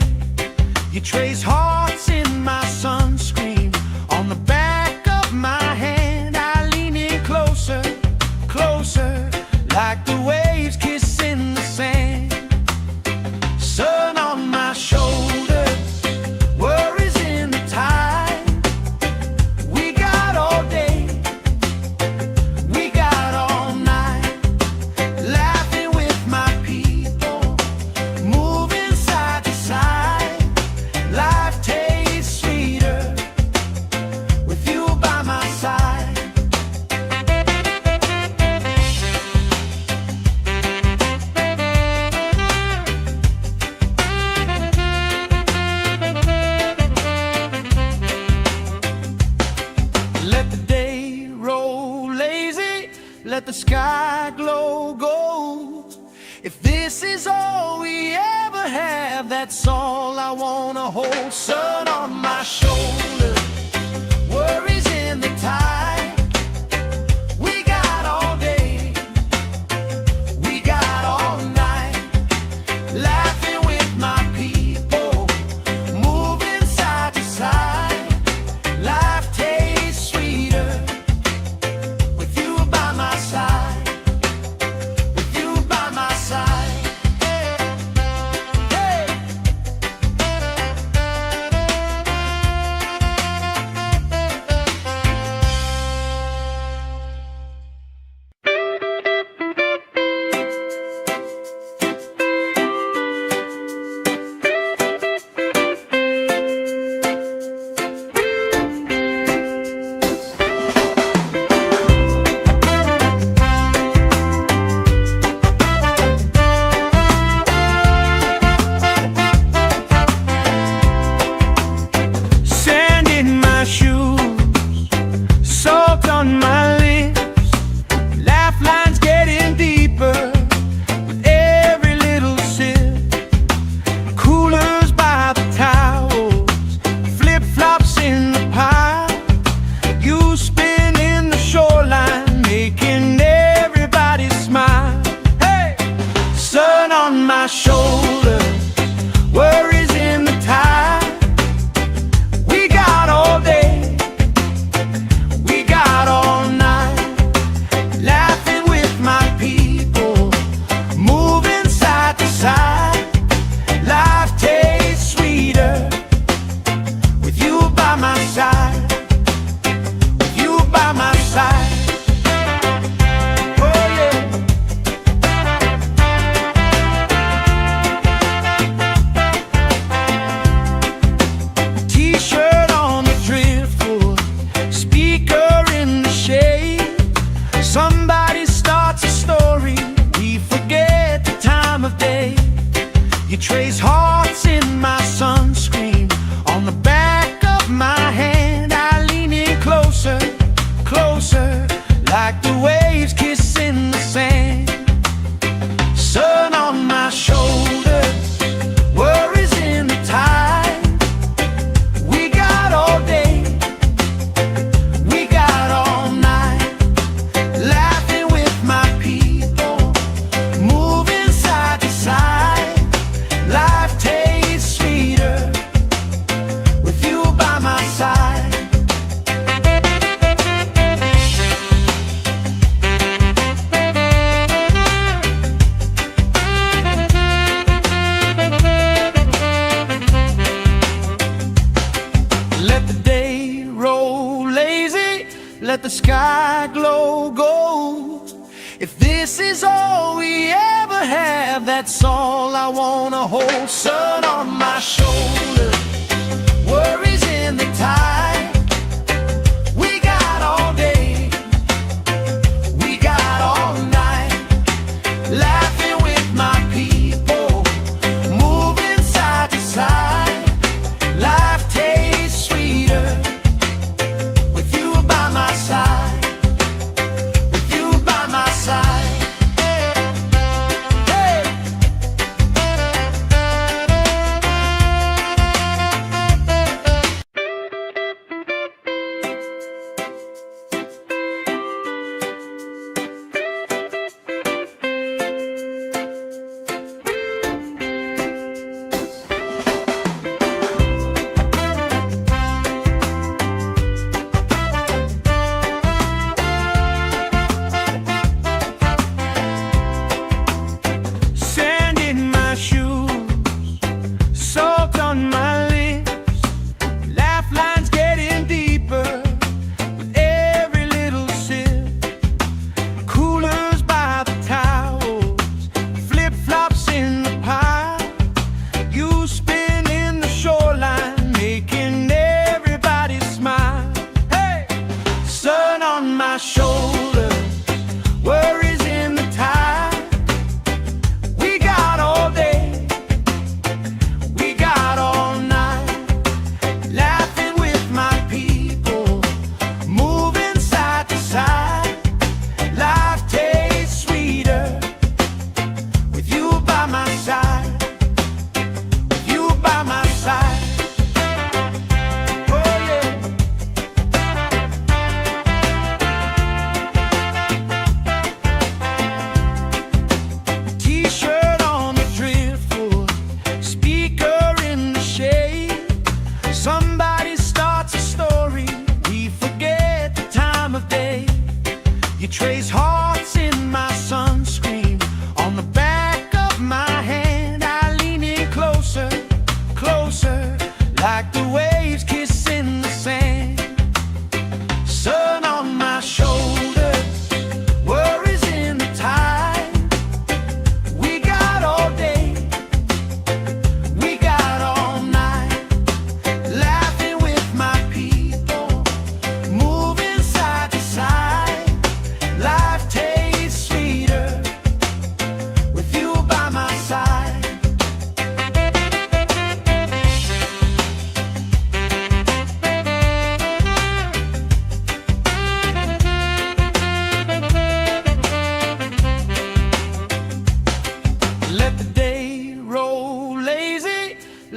You trace hearts in my sunscreen on the back of my hand. I lean in closer, closer, like the waves kissing the sand. Sun on my shoulders, worries in the tide. We got all day, we got all night, laughing with my people, moving side to side. Life tastes sweeter with you by my side. Let the day roll lazy, let the sky glow gold. If this is all we ever have, that's all I wanna hold. Sun on my shoulders, worries in the tide. We got all day, we got all night, laughing with my people, moving side to side. Life tastes sweeter with you by my side, with you by my side. Hey! Sand in my shoes, salt on my lips, laugh lines getting deeper with every little sip. Coolers by the towels, flip-flops in the pile. You spin in the shoreline, making everybody smile. Hey! Sun on my shoulders, worries in the tide. We got all day, we got all night, laughing with my people, moving side to side. Life tastes sweeter with you by my side, with you by my side. Oh yeah. T-shirt on the driftwood, speaker in the shade. Somebody starts a story, we forget the time of day. You trace hearts in my sunscreen on the back of my hand. I lean in closer, closer, like the waves kissing the sand. Sun on my shoulders, worries in the tide. We got all day, we got all night, laughing with my people, moving side to side. Life tastes sweeter with you by my side. Let the day roll lazy, let the sky glow gold. If this is all we ever have, that's all I wanna hold. Sun on my shoulders, worries in the tide. We got all day, we got all night, laughing with my people, moving side to side. Life tastes sweeter with you by my side, with you by my side. Hey!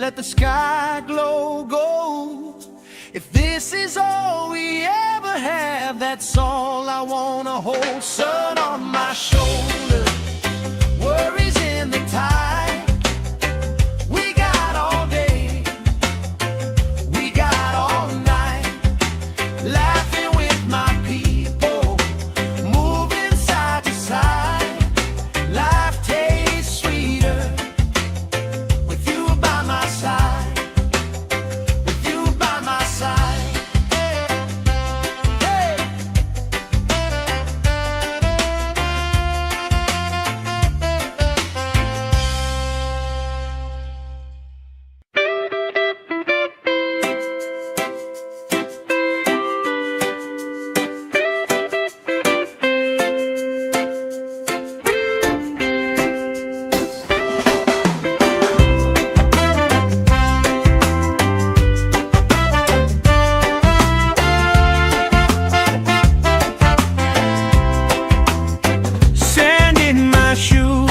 let the sky glow gold. If this is all we ever have, that's all I wanna hold. Sun on my shoulder, worries in the tide. We got all day, we got all night, laughing with my people, moving side to side. Life tastes sweeter with you by my side, with you by my side. Hey. Sand in my shoes,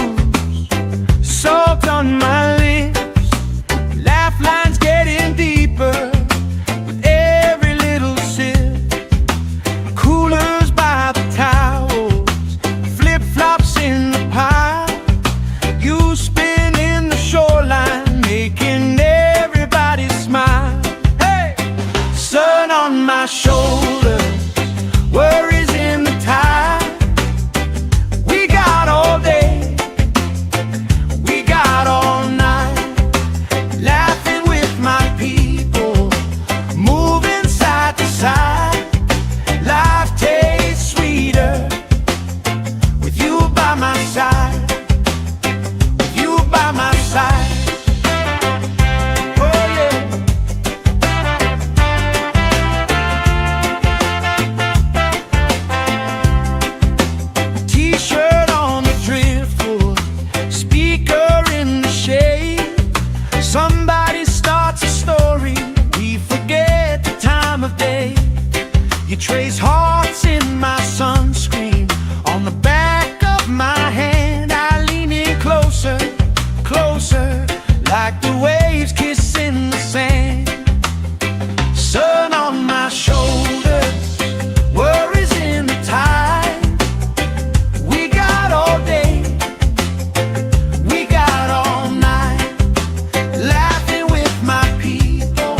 salt on my lips, laugh lines getting deeper with every little sip. Coolers by the towels, flip-flops in the pile. You spinning the shoreline, making everybody smile. Hey! Sun on my shoulder, worries in the tide. We got all day, we got all night, laughing with my people, moving side to side. Life tastes sweeter with you by my side, with you by my side. Oh yeah. T-shirt on the driftwood, speaker in the shade. Somebody starts a story, we forget the time of day. You trace hearts in my sunscreen, on the back of my hand. I lean in closer, closer, like the waves kissing the sand. Sun on my shoulders, worries in the tide. We got all day, we got all night, laughing with my people,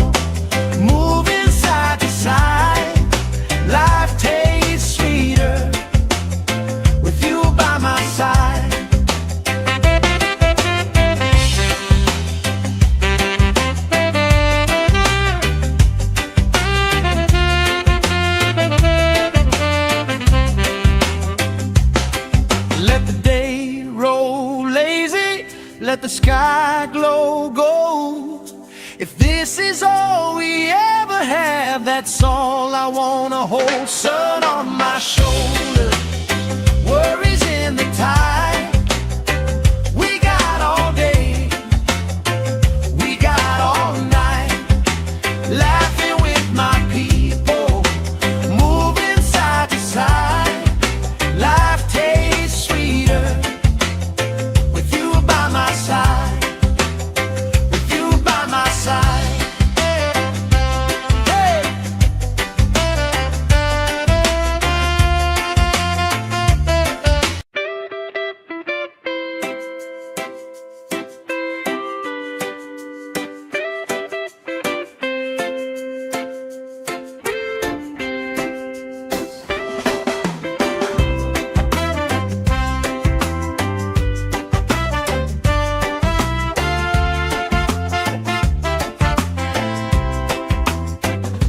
moving side to side. Life tastes sweeter with you by my side. Let the day roll lazy, let the sky glow gold. If this is all we ever have, that's all I wanna hold. Sun on my shoulder, worries in the tide. We got all day, we got all night, laughing with my people, moving side to side. Life tastes sweeter with you by my side, with you by my side. Hey.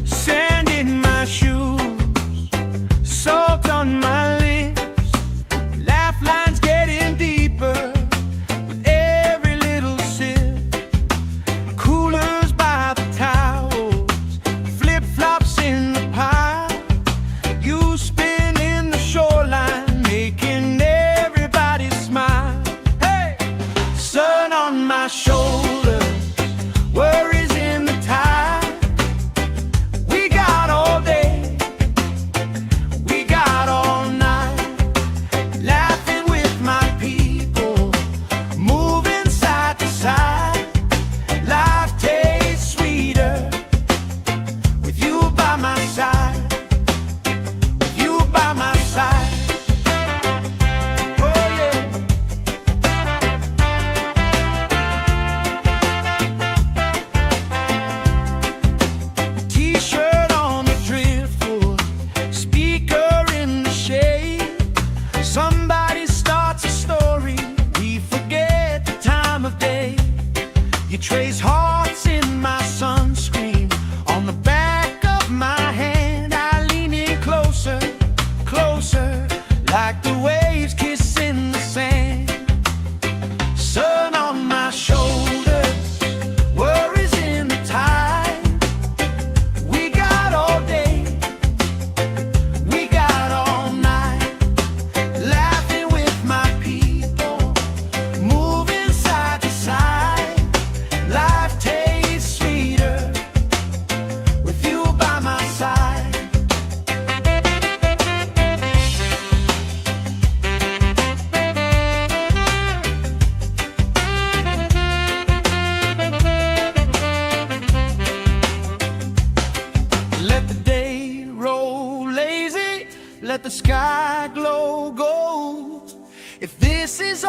Sand in my shoes, salt on my lips, laugh lines getting deeper with every little sip. Coolers by the towels, flip-flops in the pile. You spinning the shoreline, making everybody smile. Hey! Sun on my shoulder, worries in the tide. We got all day, we got all night, laughing with my people, moving side to side. Life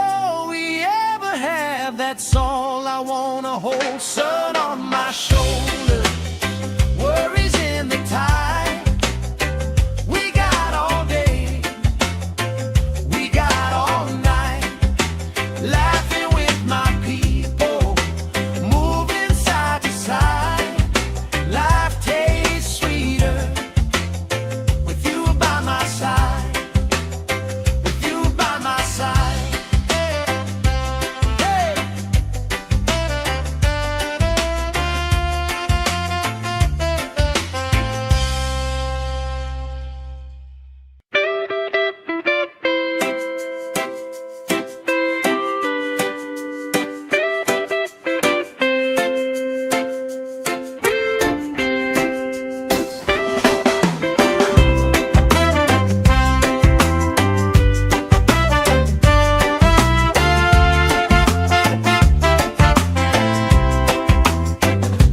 all we ever have, that's all I wanna hold. Sun on my shoulder, worries in the tide. We got all day, we got all night, laughing with my people, moving side to side. Life tastes sweeter with you by my side, with you by my side. Hey.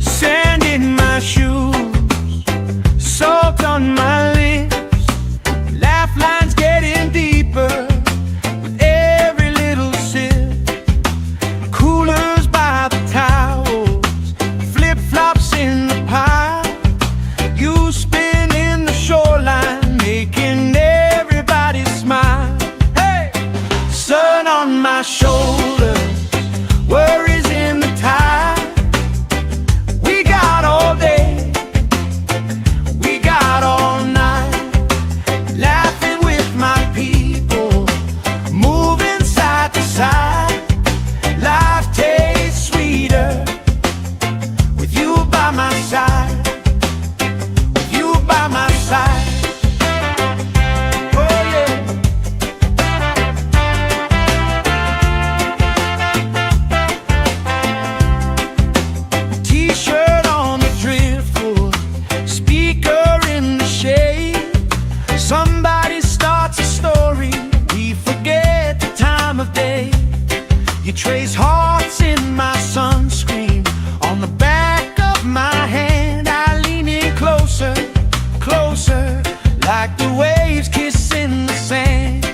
Sand in my shoes, salt on my lips, laugh lines getting deeper with every little sip. Coolers by the towels, flip-flops in the pile, you spin in the shoreline, making everybody smile. Hey! Sun on my shoulder, worries in the tide. We got all day, we got all night, laughing with my people, moving side to side. Life tastes sweeter with you by my side, with you by my side. Oh yeah. T-shirt on the driftwood, speaker in the shade. Somebody starts a story, we forget the time of day. You trace hearts in my sunscreen, on the back of my hand. I lean in closer, closer, like the waves kissing the sand.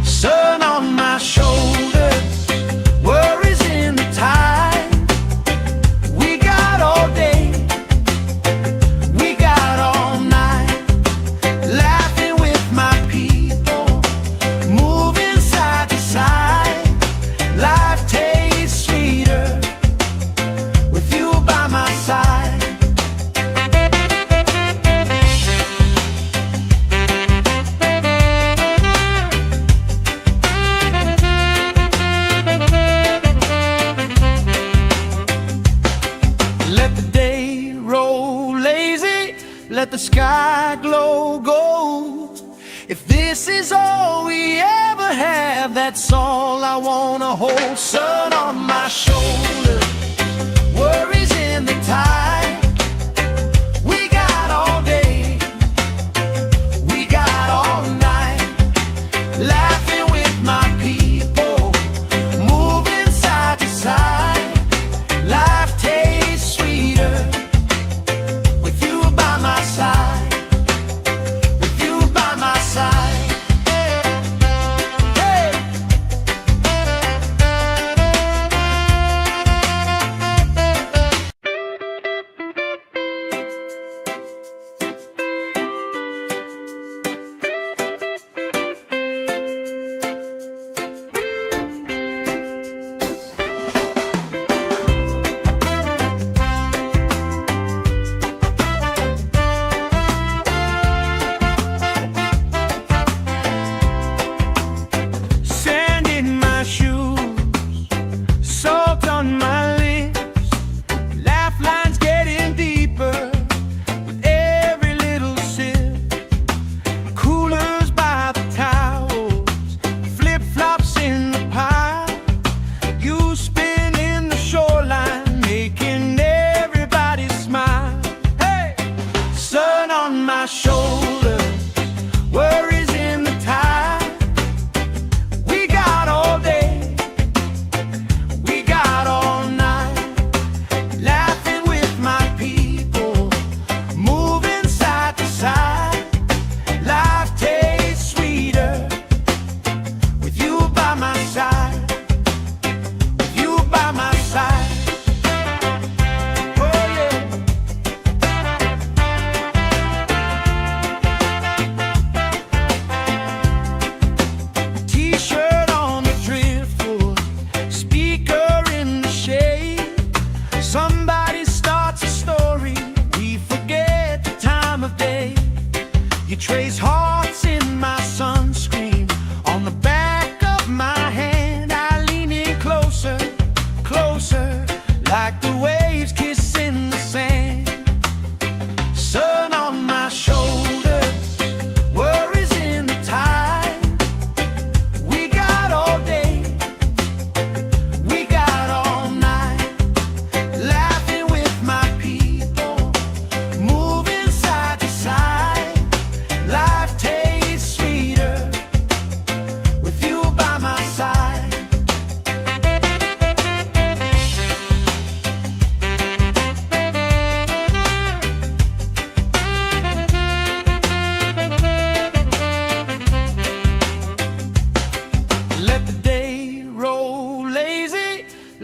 Sun on my shoulders, worries in the tide. We got all day, we got all night, laughing with my people, moving side to side. Life tastes sweeter with you by my side. Let the day roll lazy, let the sky glow gold. If this is all we ever have, that's all I wanna hold. Sun on my shoulder, worries in the tide. We got all day, we got all night, laughing with my people, moving side to side. Life tastes sweeter with you by my side, with you by my side. Hey.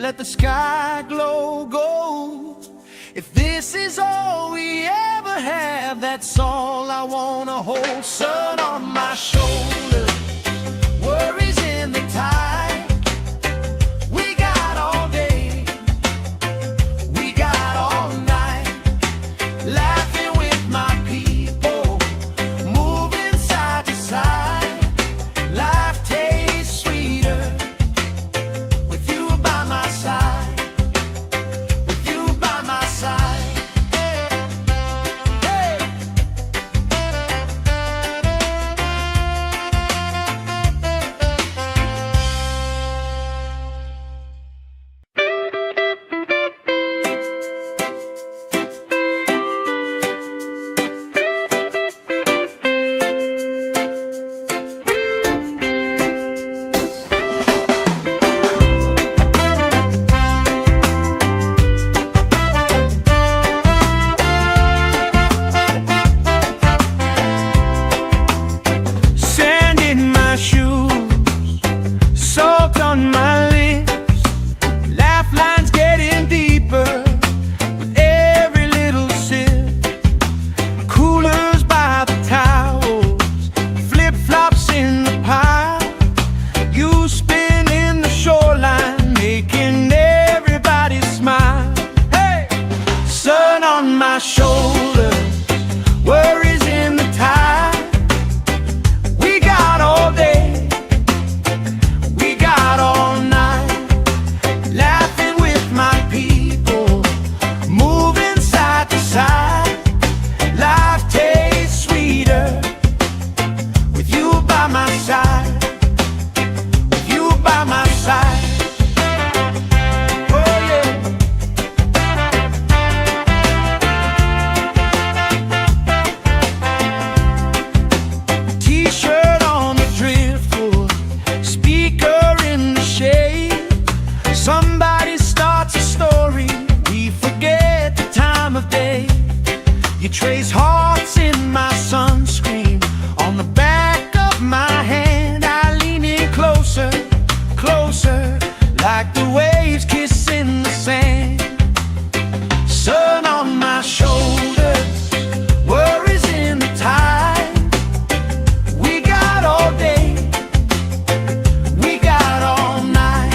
let the sky glow gold. If this is all we ever have, that's all I wanna hold. Sun on my shoulder, worries in the tide. We got all day, we got all night, laughing with my people, moving side to side. Life tastes sweeter with you by my side, with you by my side. Hey. Sand in my shoes, salt on my lips, laugh lines getting deeper with every little sip. Coolers by the towels, flip-flops in the pile. You spin in the shoreline, making everybody smile. Hey! Sun on my shoulders, worries in the tide. We got all day, we got all night, laughing with my people, moving side to side. Life tastes sweeter with you by my side, with you by my side. Oh yeah. T-shirt on the driftwood, speaker in the shade. Somebody starts a story, we forget the time of day. You trace hearts in my sunscreen, on the back of my hand. I lean in closer, closer, like the waves kissing the sand. Sun on my shoulders, worries in the tide. We got all day, we got all night,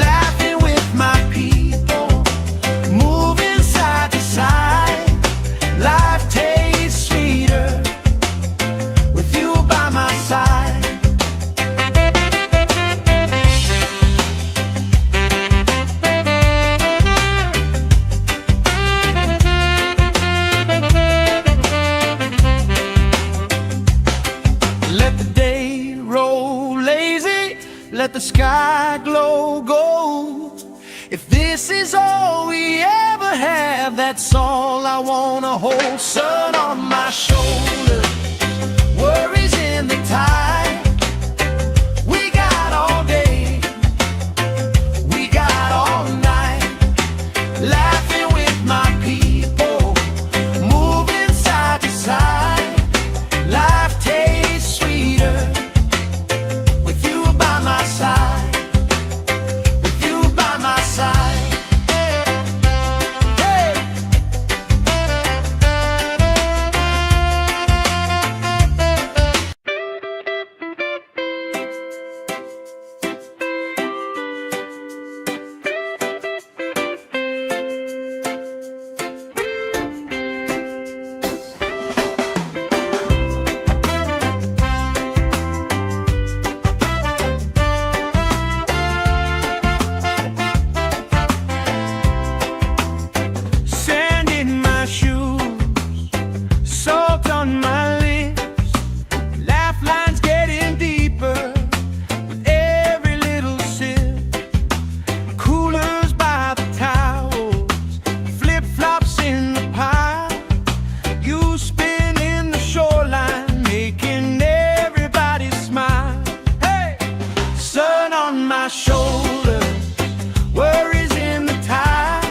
laughing with my people, moving side to side. Life tastes sweeter with you by my side. Let the day roll lazy, let the sky glow gold. If this is all we ever have, that's all I wanna hold. Sun on my shoulder, worries in the tide. We got all day, we got all night, laughing with my people, moving side to side. Life tastes sweeter with you by my side, with you by my side. Hey. Sand in my shoes, salt on my lips, laugh lines getting deeper with every little sip. Coolers by the towels, flip-flops in the pile. You spin in the shoreline, making everybody smile. Hey! Sun on my shoulders, worries in the tide.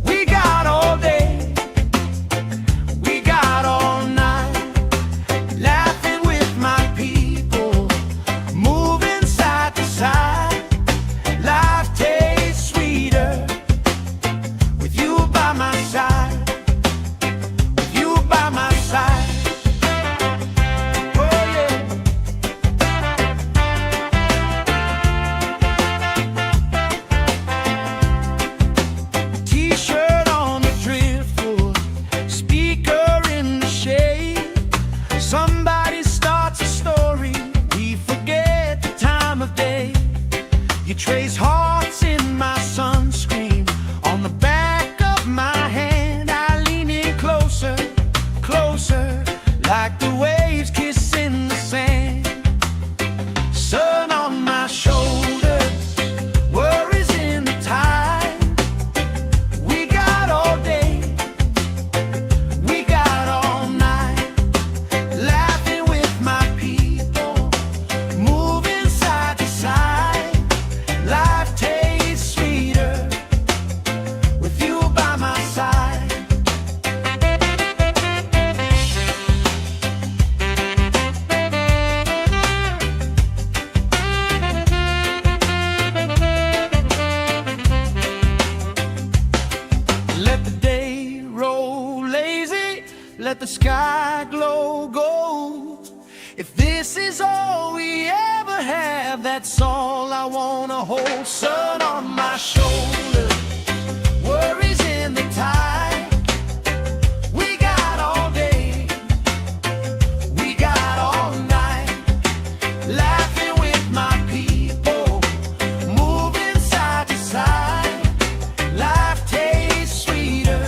We got all day, we got all night, laughing with my people, moving side to side. Life You trace hearts in my sunscreen on the back of my hand. I lean in closer, closer, like the waves kissing the sand. Sun on my shoulders, worries in the tide. We got all day, we got all night, laughing with my people, moving side to side. Life tastes sweeter with you by my side. Let the day roll lazy, let the sky glow gold. If this is all we ever have, that's all I wanna hold. Sun on my shoulders, worries in the tide. We got all day, we got all night, laughing with my people, moving side to side. Life tastes sweeter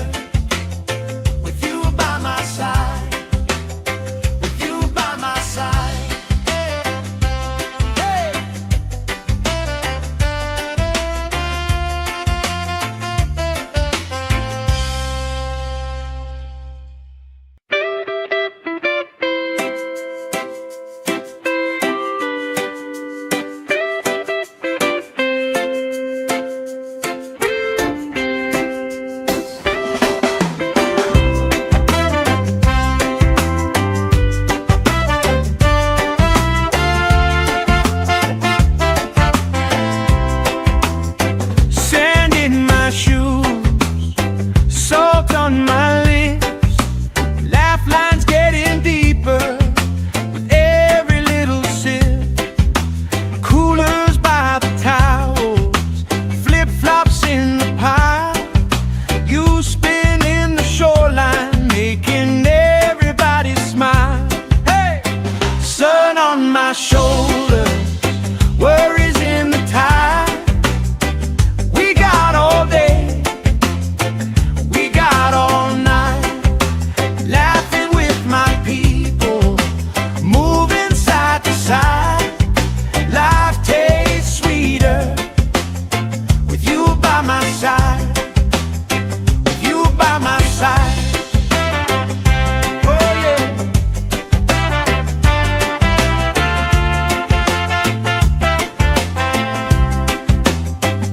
with you by my side, with you by my side. Hey. Sand in my shoes, salt on my lips, laugh lines getting deeper with every little sip. Coolers by the towels, flip-flops in the pile. You spinning the shoreline, making everybody smile. Hey! Sun on my shoulders, worries in the tide. We got all day, we got all night, laughing with my people, moving side to side. Life tastes sweeter with you by my side, with you by my side. Oh yeah.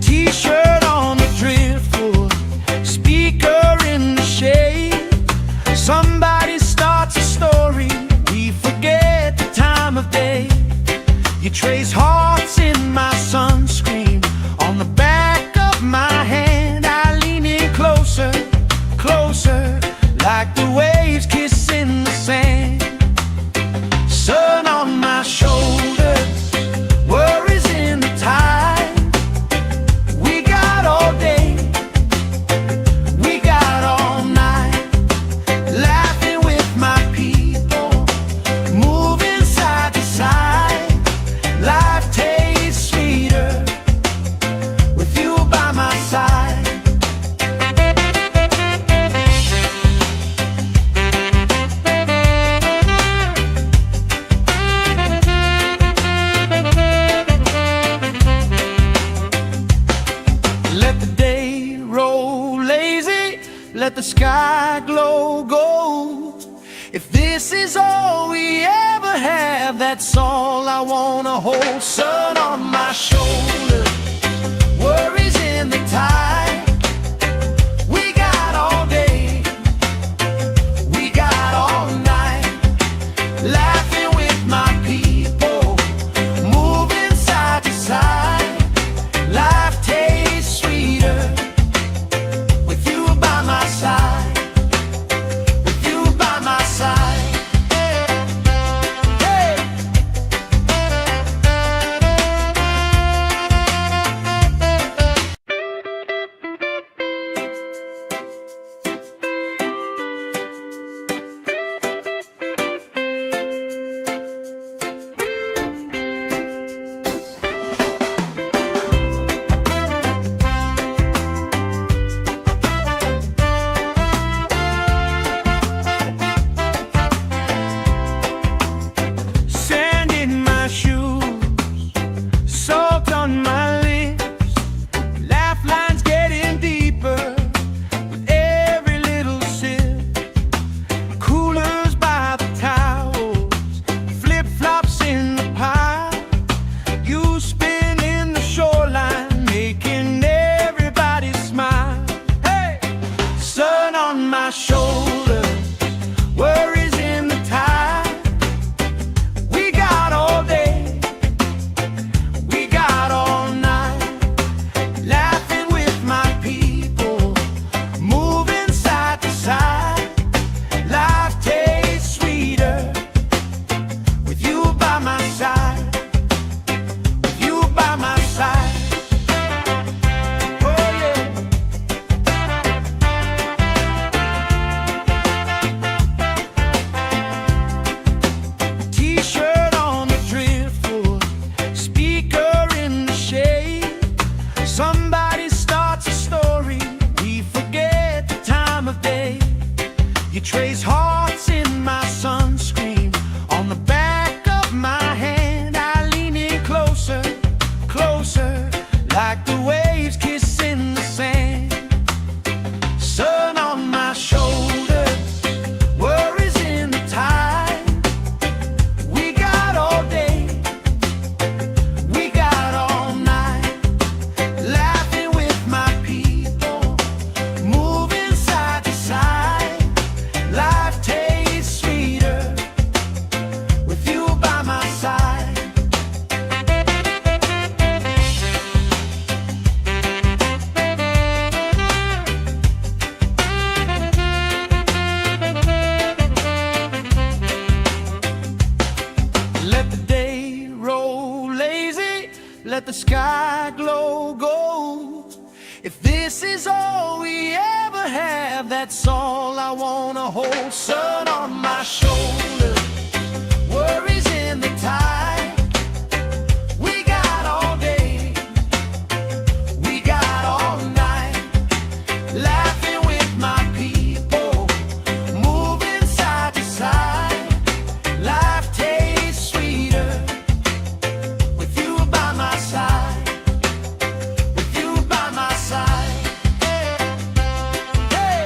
T-shirt on the driftwood, speaker in the shade. Somebody starts a story, we forget the time of day. You trace hearts in my sunscreen on the back of my hand. I lean in closer, closer, like the waves kissing the sand. Sun on my shoulders, worries in the tide. We got all day, we got all night, laughing with my people, moving side to side. Life tastes sweeter with you by my side. Let the day roll lazy, let the sky glow gold. If this is all we ever have, that's all I wanna hold. Sun on my shoulders, worries in the tide. We got all day, we got all night, laughing with my people, moving side to side. Life tastes sweeter with you by my side, with you by my side. Hey. Salt on my lips, laugh lines getting deeper with every little sip. Coolers by the towels, flip-flops in the pile. You spin in the shoreline, making everybody smile. Hey! Sun on my shoulders, worries in the tide. We got all day, we got all night, laughing with my people, moving side to side. Life tastes sweeter with you by my side, with you by my side. Oh yeah. T-shirt on the driftwood, speaker in the shade. Somebody starts a story, we forget the time of day. You trace hearts in my sunscreen, on the back of my hand. I lean in closer, closer, like the waves kissing the sand. Sun on my shoulders, worries in the tide. We got all day, we got all night, laughing with my people, moving side to side. Life tastes sweeter with you by my side. Let the day roll lazy, let the sky glow gold. If this is all we ever have, that's all I wanna hold. Sun on my shoulders, worries in the tide. We got all day, we got all night, laughing with my people, moving side to side. Life tastes sweeter with you by my side, with you by my side. Hey!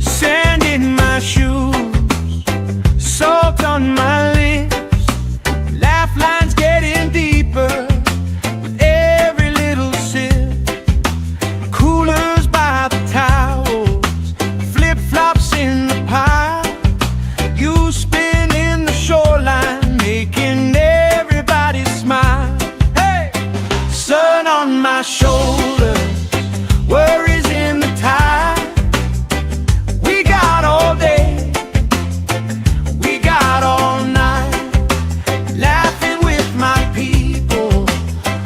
Sand in my shoes, salt on my lips, laugh lines getting deeper with every little sip. Coolers by the towels, flip-flops in the pile. You spin in the shoreline, making everybody smile. Hey! Sun on my shoulders, worries in the tide. We got all day, we got all night, laughing with my people,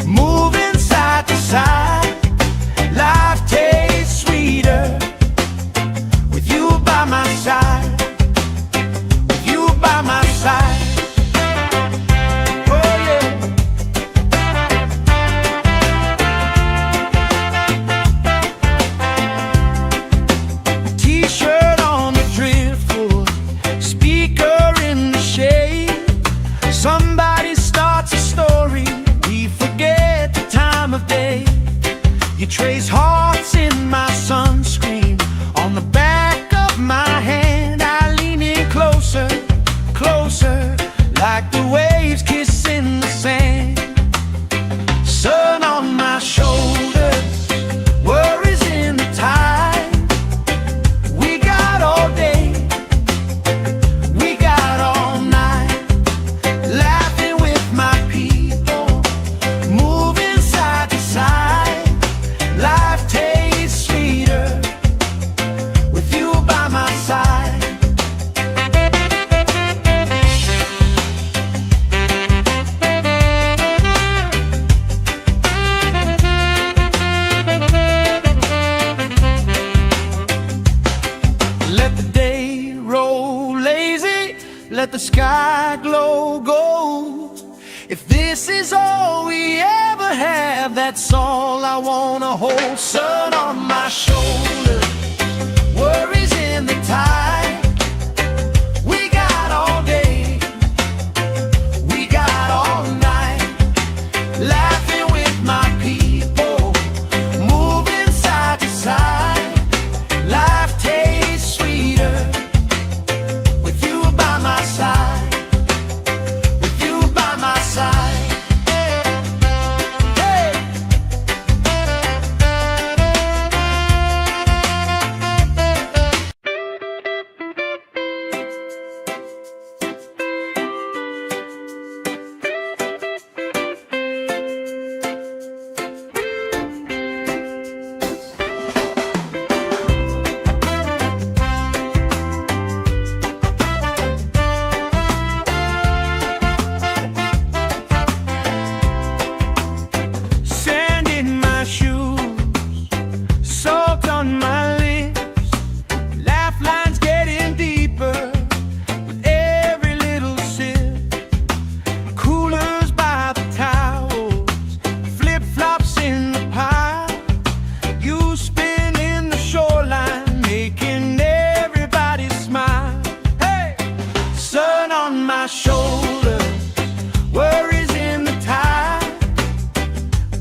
moving side to side. Life tastes sweeter with you by my side, with you by my side. Oh yeah. T-shirt on the driftwood, speaker in the shade. Somebody starts a story, we forget the time of day. You trace hearts in my sunscreen, on the back of my hand. I lean in closer, closer, like the waves kissing the sand. Sun on my shoulders, worries in the tide. We got all day, we got all night, laughing with my people, moving side to side. Life tastes sweeter with you by my side. If this is all we ever have, that's all I wanna hold. Sun on my shoulder, worries in the tide. We got all day, we got all night, laughing with my people, moving side to side. Life tastes sweeter with you by my side. Shoulder, worries in the tide.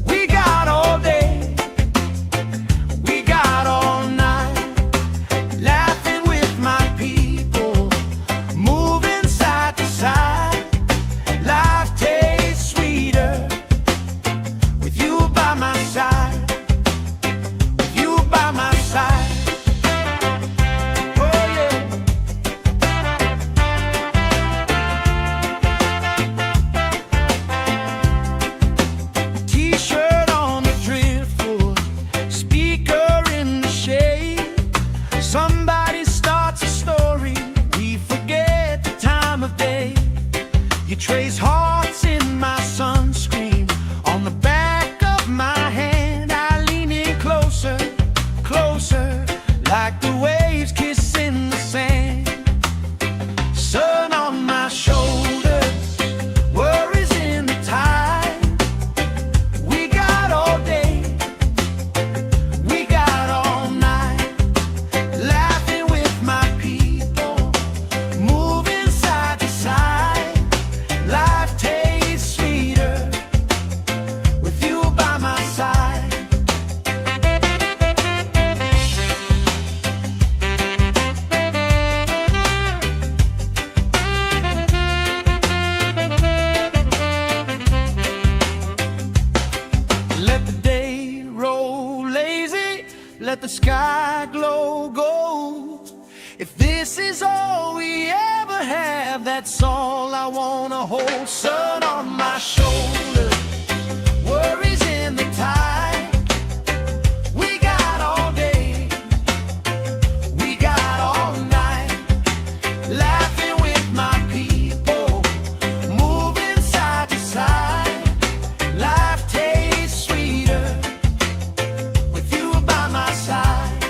We got all day, we got all night, laughing with my people, moving side to side. Life tastes sweeter with you by my side, with you by my side. Somebody starts a story, we forget the time of day. You trace hearts in my sunscreen, on the back of my hand. I lean in closer, closer, like the waves kissing the sand. Sun on my shoulders, worries in the tide. We got all day, we got all night, laughing with my people, moving side to side. Life tastes sweeter with you by my side. Let the day roll lazy, let the sky glow gold. If this is all we ever have, that's all I wanna hold. Sun on my shoulder, worries in the tide. We got all day, we got all night, laughing with my people, moving side to side. Life tastes sweeter with you by my side,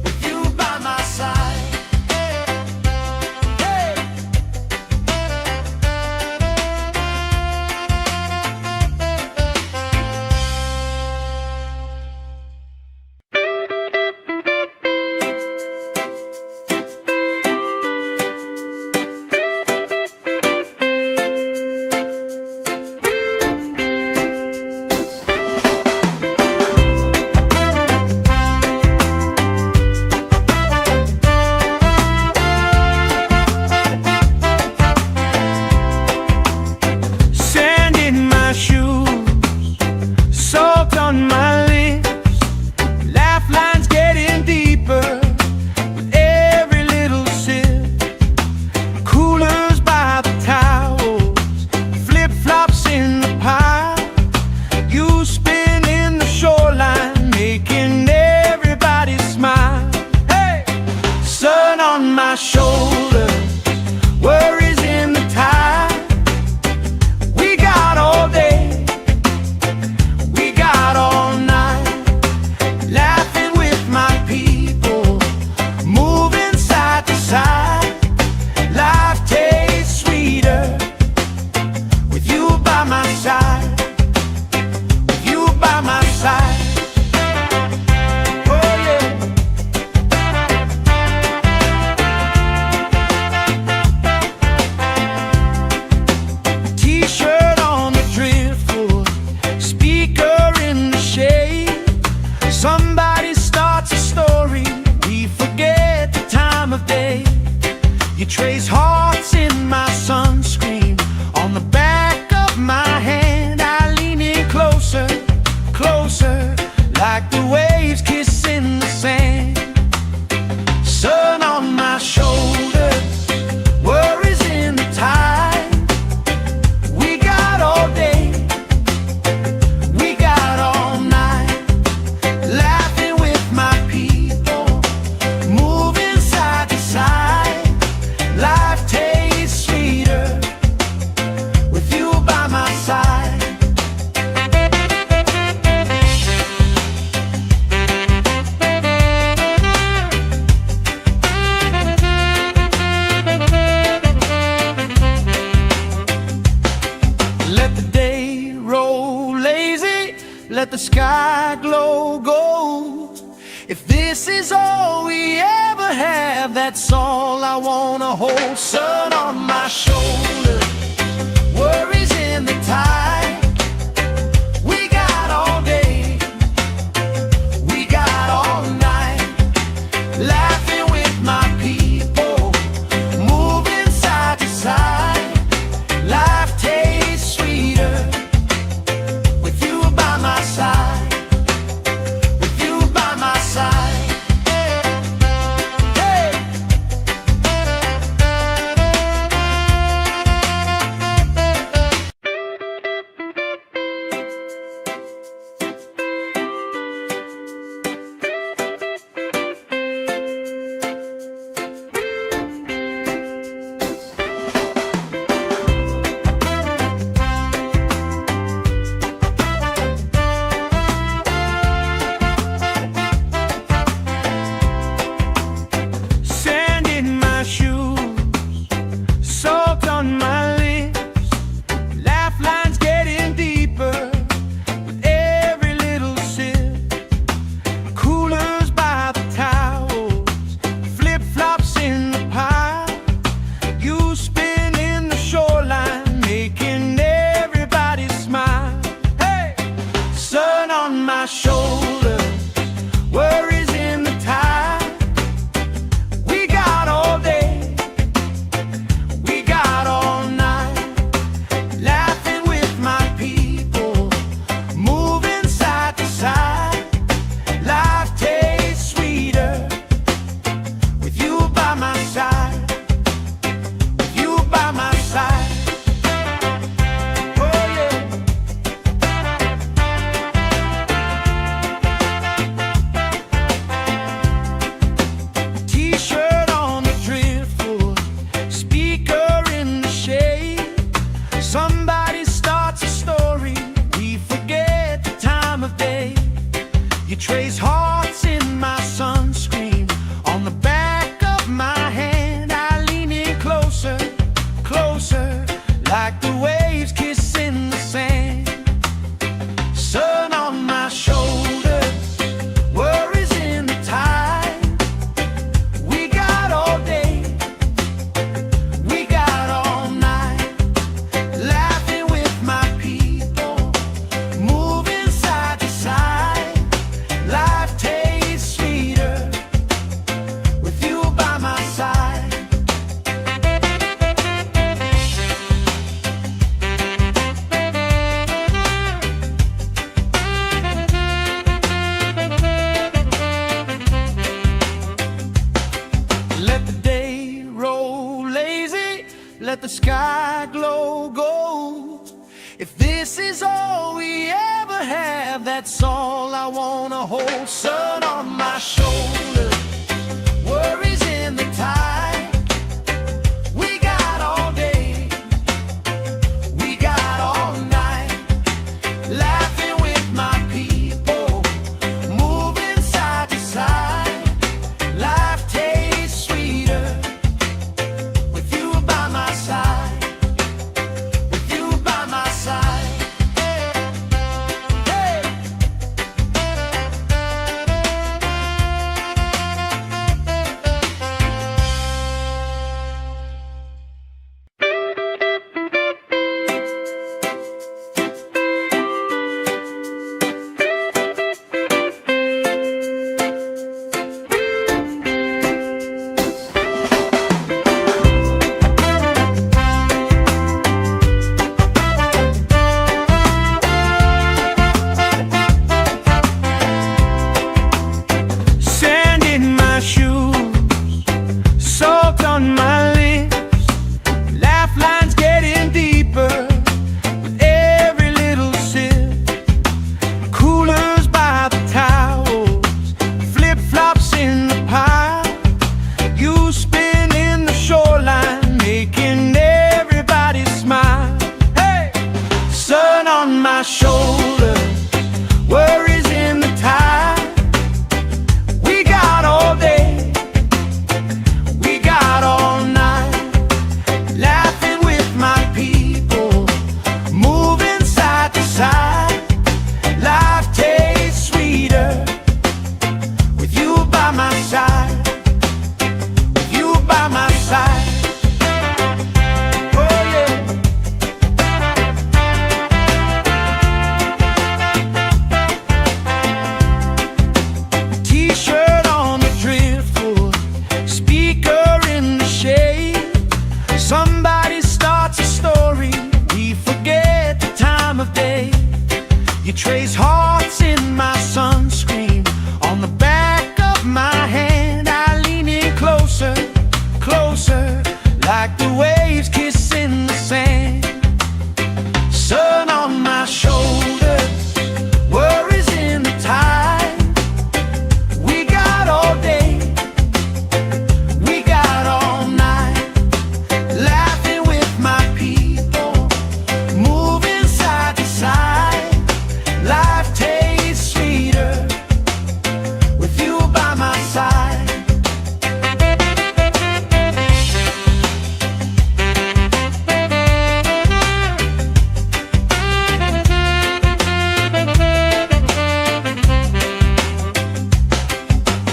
with you by my side. Hey. by my side, with you by my side. Oh yeah. T-shirt on the driftwood, speaker in the shade. Somebody starts a story, we forget the time of day. You trace hearts in my sunscreen, on the back of my hand. I lean in closer, closer, like the waves kissing the sand. Sun on my shoulders, worries in the tide. We got all day, we got all night, laughing with my people, moving side to side. Life tastes sweeter with you by my side. Let the day roll lazy, let the sky glow gold. If this is all we ever have, that's all I wanna hold. Sun on my shoulders, worries in the tide. We got all day, we got all night, laughing with my people, moving side to side. Life tastes sweeter with you by my side, with you by my side. Hey. Sand in my shoes, salt on my lips, laugh lines getting deeper with every little sip. Coolers by the towels, flip-flops in the pile. You spin in the shoreline, making everybody smile. Hey! Sun on my shoulders, worries in the tide. We got all day, we got all night, laughing with my people, moving side to side. Life tastes sweeter with you by my side, with you by my side. Oh yeah. T-shirt on the driftwood, speaker in the shade. Somebody starts a story, we forget the time of day. You trace hearts in my sunscreen, on the back of my hand. I lean in closer, closer, like the waves kissing the sand. Sun on my shoulders, worries in the tide. We got all day, we got all night, laughing with my people, moving side to side. Life tastes sweeter with you by my side. Let the day roll lazy, let the sky glow gold. If this is all we ever have, that's all I wanna hold. Sun on my shoulders, worries in the tide. We got all day, we got all night, laughing with my people, moving side to side. Life tastes sweeter with you by my side, with you by my side. on my shoulders, worries in the tide. We got all day, we got all night, laughing with my people, moving side to side. Life tastes sweeter with you by my side, with you by my side. Somebody starts a story, we forget the time of day. You trace hearts in my sunscreen, on the back of my hand. I lean in closer, closer, like the waves kissing the sand. Sun on my shoulders, worries in the tide. We got all day, we got all night, laughing with my people, moving side to side. Life tastes sweeter with you by my side.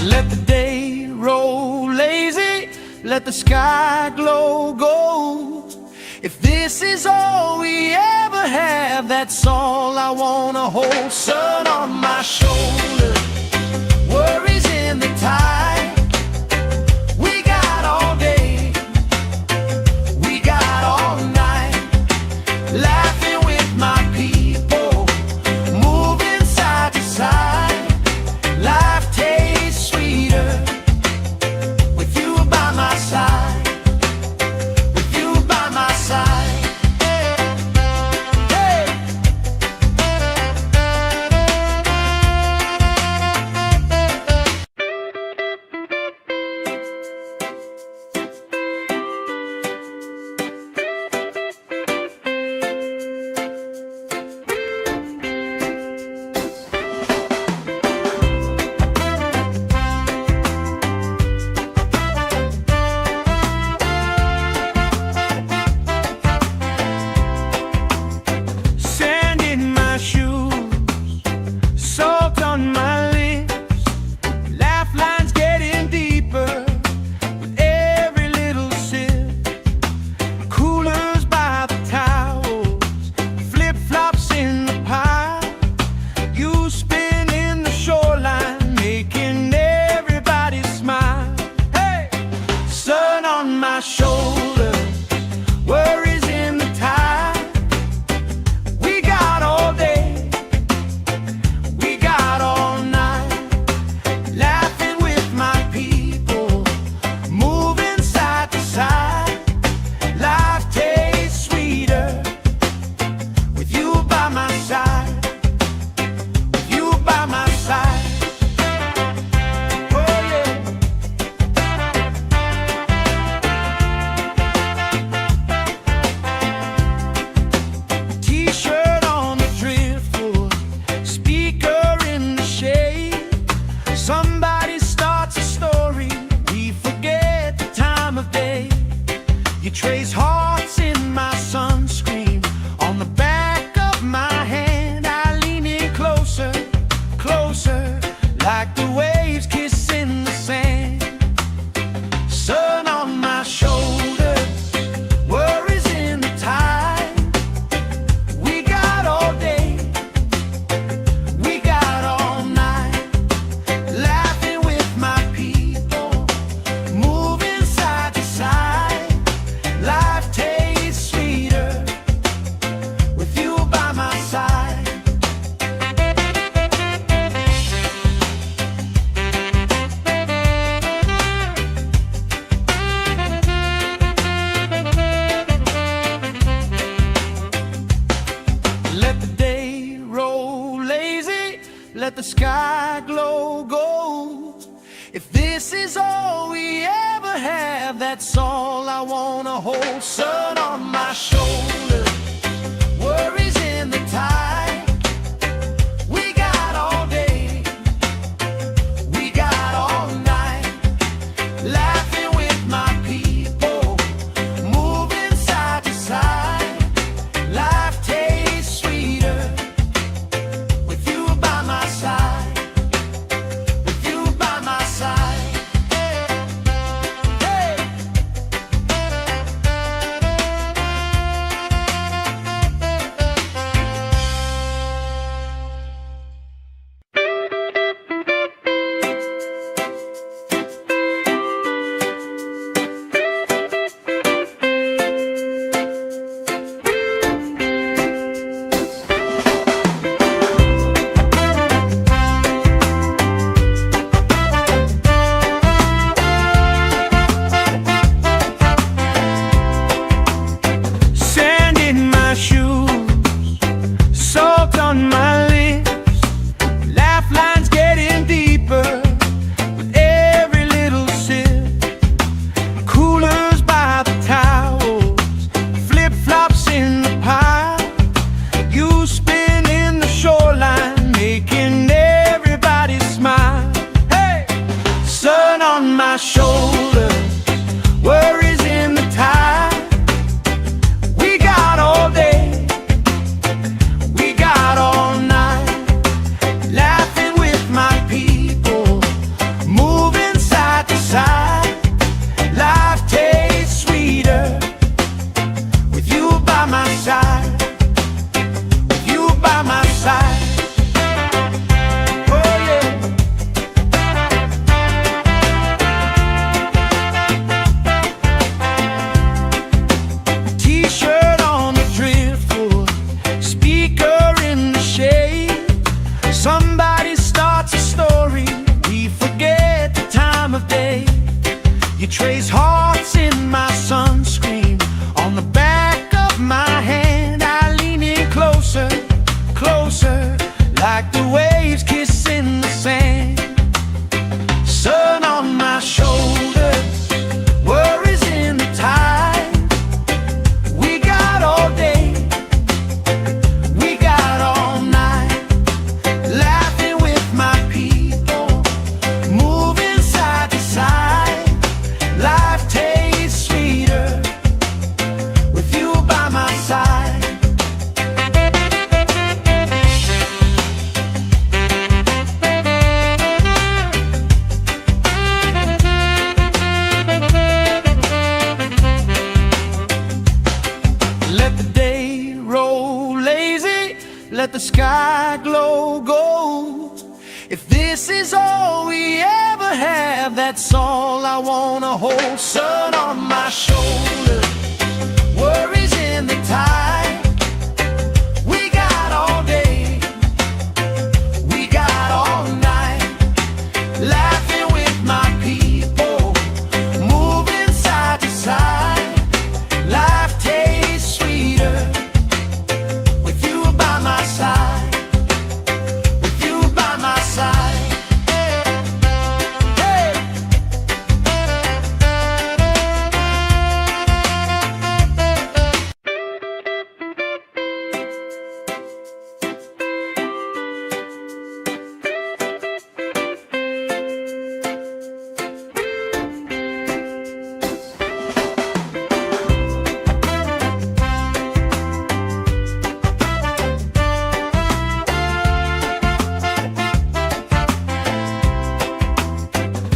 Let the day roll lazy, let the sky glow gold. If this is all we ever have, that's all I wanna hold. Sun on my shoulders, worries in the tide. We got all day, we got all night, laughing with my people, moving side to side. Life tastes sweeter with you by my side, with you by my side. Hey. Sand in my shoes, salt on my lips, laugh lines getting deeper with every little sip. Coolers by the towels, flip-flops in the pile. You spin in the shoreline, making everybody smile. Hey! Sun on my shoulders, worries in the tide. We got all day, we got all night, laughing with my people, moving side to side. Life tastes sweeter with you by my side, with you by my side. Oh yeah. T-shirt on the driftwood, speaker in the shade. Somebody starts a story, we forget the time of day. You trace hearts in my sunscreen, on the back of my hand. I lean in closer, closer, like the waves kissing the sand. Sun on my shoulders, worries in the tide. We got all day, we got all night, laughing with my people, moving side to side. Life tastes sweeter with you by my side. Let the day roll lazy, let the sky glow gold. If this is all we ever have, that's all I wanna hold. Sun on my shoulders, worries in the tide. trace hearts in my sunscreen. On the back of my hand I lean in closer, closer, like the waves kissing the sand. Sun on my shoulders, worries in the tide. We got all day, we got all night, laughing with my people, moving side to side. Life tastes sweeter with you by my side. Let the day roll lazy, let the sky glow gold. If this is all we ever have, that's all I wanna hold. Sun on my shoulders, worries in the tide. We got all day, we got all night, laughing with my people, moving side to side. Life tastes sweeter with you by my side, with you by my side. Hey.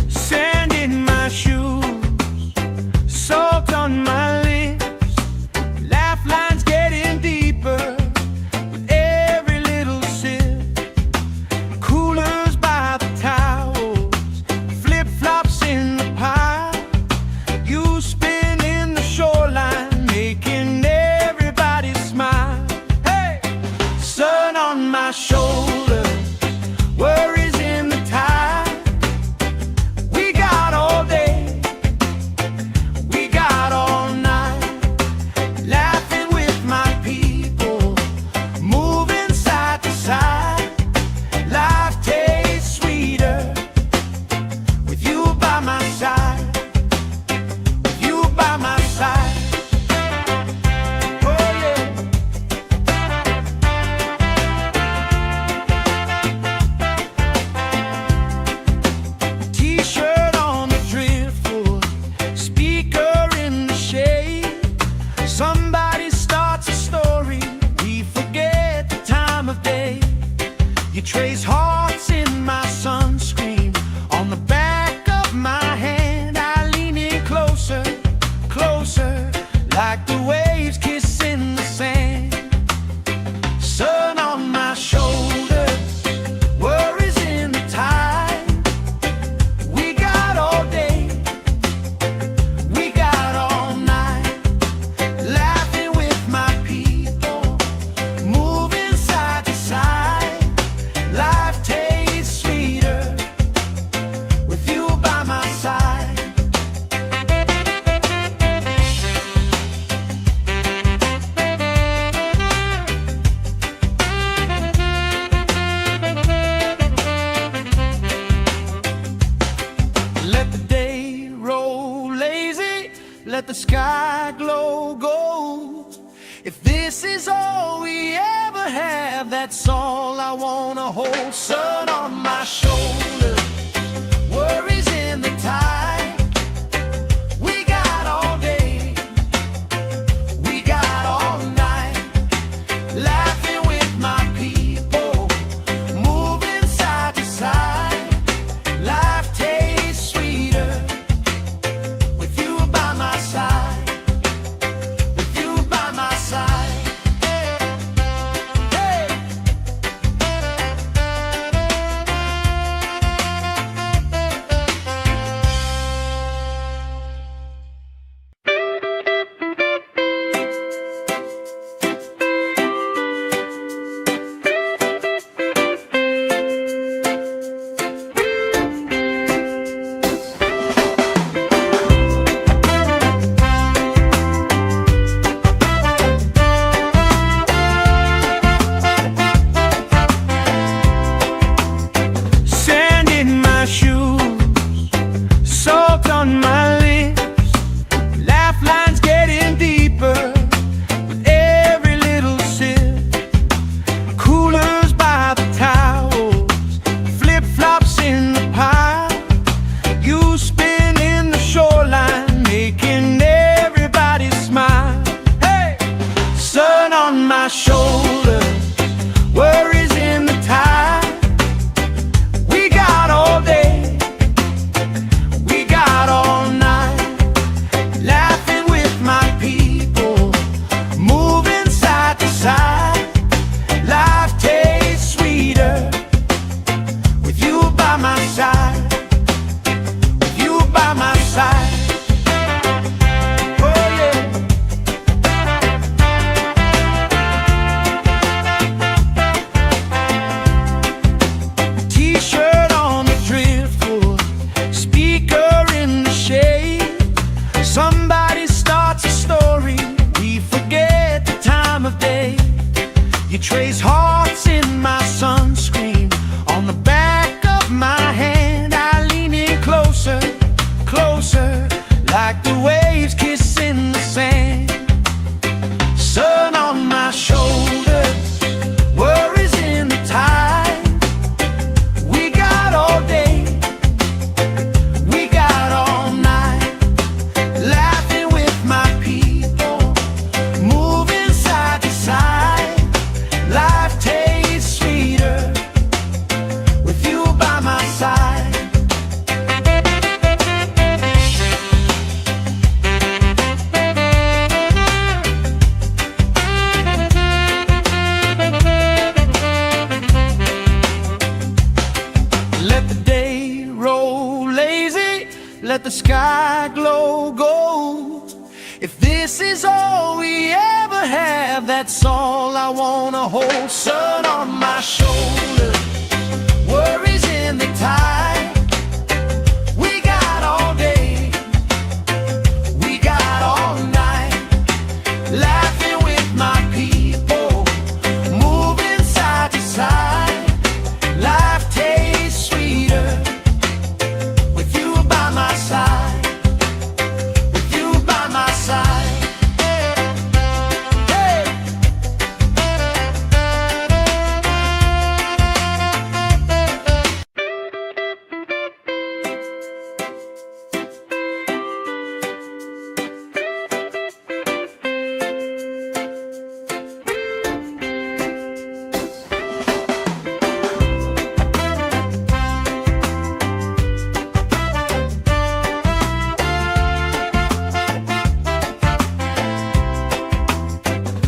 Sand in my shoes, salt on my lips, laugh lines getting deeper with every little sip. Coolers by the towels, flip-flops in the pile. You spinning the shoreline, making everybody smile. Hey! Sun on my shoulders, worries in the tide. We got all day, we got all night, laughing with my people, moving side to side. Life tastes sweeter with you by my side, with you by my side. Oh yeah. T-shirt on the driftwood, speaker in the shade. Somebody starts a story, we forget the time of day. You trace hearts in my sunscreen. On the back of my hand I lean in closer, closer, like the waves kissing the sand. Sun on my shoulders, worries in the tide. We got all day, we got all night, laughing with my people, moving side to side. Life tastes sweeter with you by my side. Let the day roll lazy, let the sky glow gold. If this is all we ever have, that's all I wanna hold. Sun on my shoulders, worries in the tide. We got all day, we got all night, laughing with my people, moving side to side. Life tastes sweeter with you by my side, with you by my side. Hey. You trace hearts in my sunscreen on the back of my hand. I lean in closer, closer, like the waves kissing the sand. Sun on my shoulders, worries in the tide. We got all day, we got all night, laughing with my people, moving side to side. Life tastes sweeter with you by my side. Let the day roll lazy, let the sky glow gold. If this is all we ever have, that's all I wanna hold. Sun on my shoulders, worries in the tide. We got all day, we got all night, laughing with my people, moving side to side. Life tastes sweeter with you by my side, with you by my side. Hey!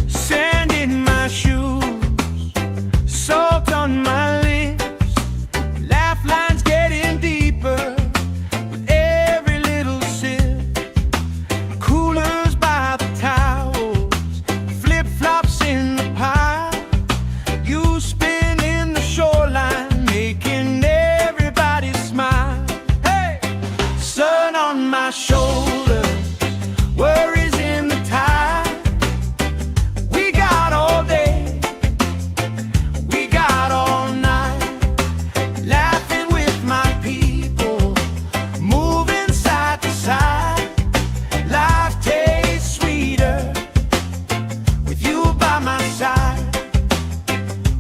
Sand in my shoes, salt on my lips, laugh lines getting deeper with every little sip. Coolers by the towels, flip-flops in the pile. You spin in the shoreline, making everybody smile. Hey! Sun on my shoulders, worries in the tide. We got all day, we got all night, laughing with my people, moving side to side. Life tastes sweeter with you by my side,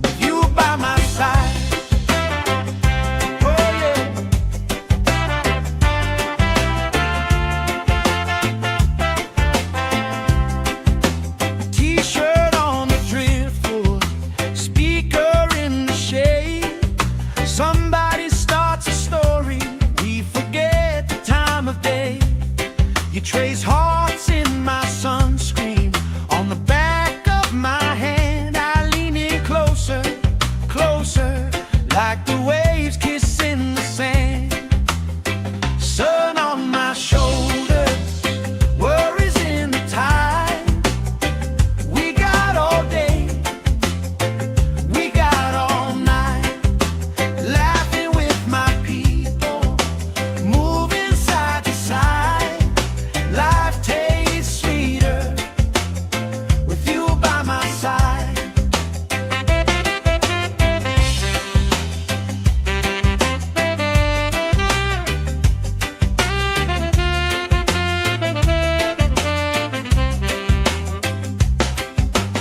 with you by my side. Oh yeah. T-shirt on the driftwood, speaker in the shade. Somebody starts a story, we forget the time of day. You trace hearts in my sunscreen on the back of my hand. I lean in closer, closer, like the waves kissing the sand. Sun on my shoulders, worries in the tide. We got all day, we got all night, laughing with my people, moving side to side. Life tastes sweeter with you by my side.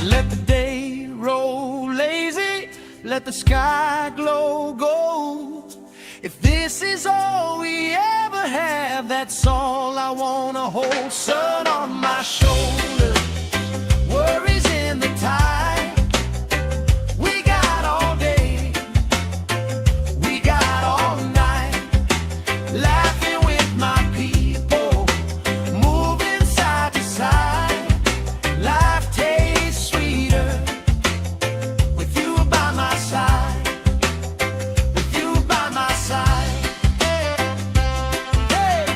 Let the day roll lazy, let the sky glow gold. If this is all we ever have, that's all I wanna hold. Sun on my shoulders, worries in the tide. We got all day, we got all night, laughing with my people, moving side to side. Life tastes sweeter with you by my side, with you by my side. Hey!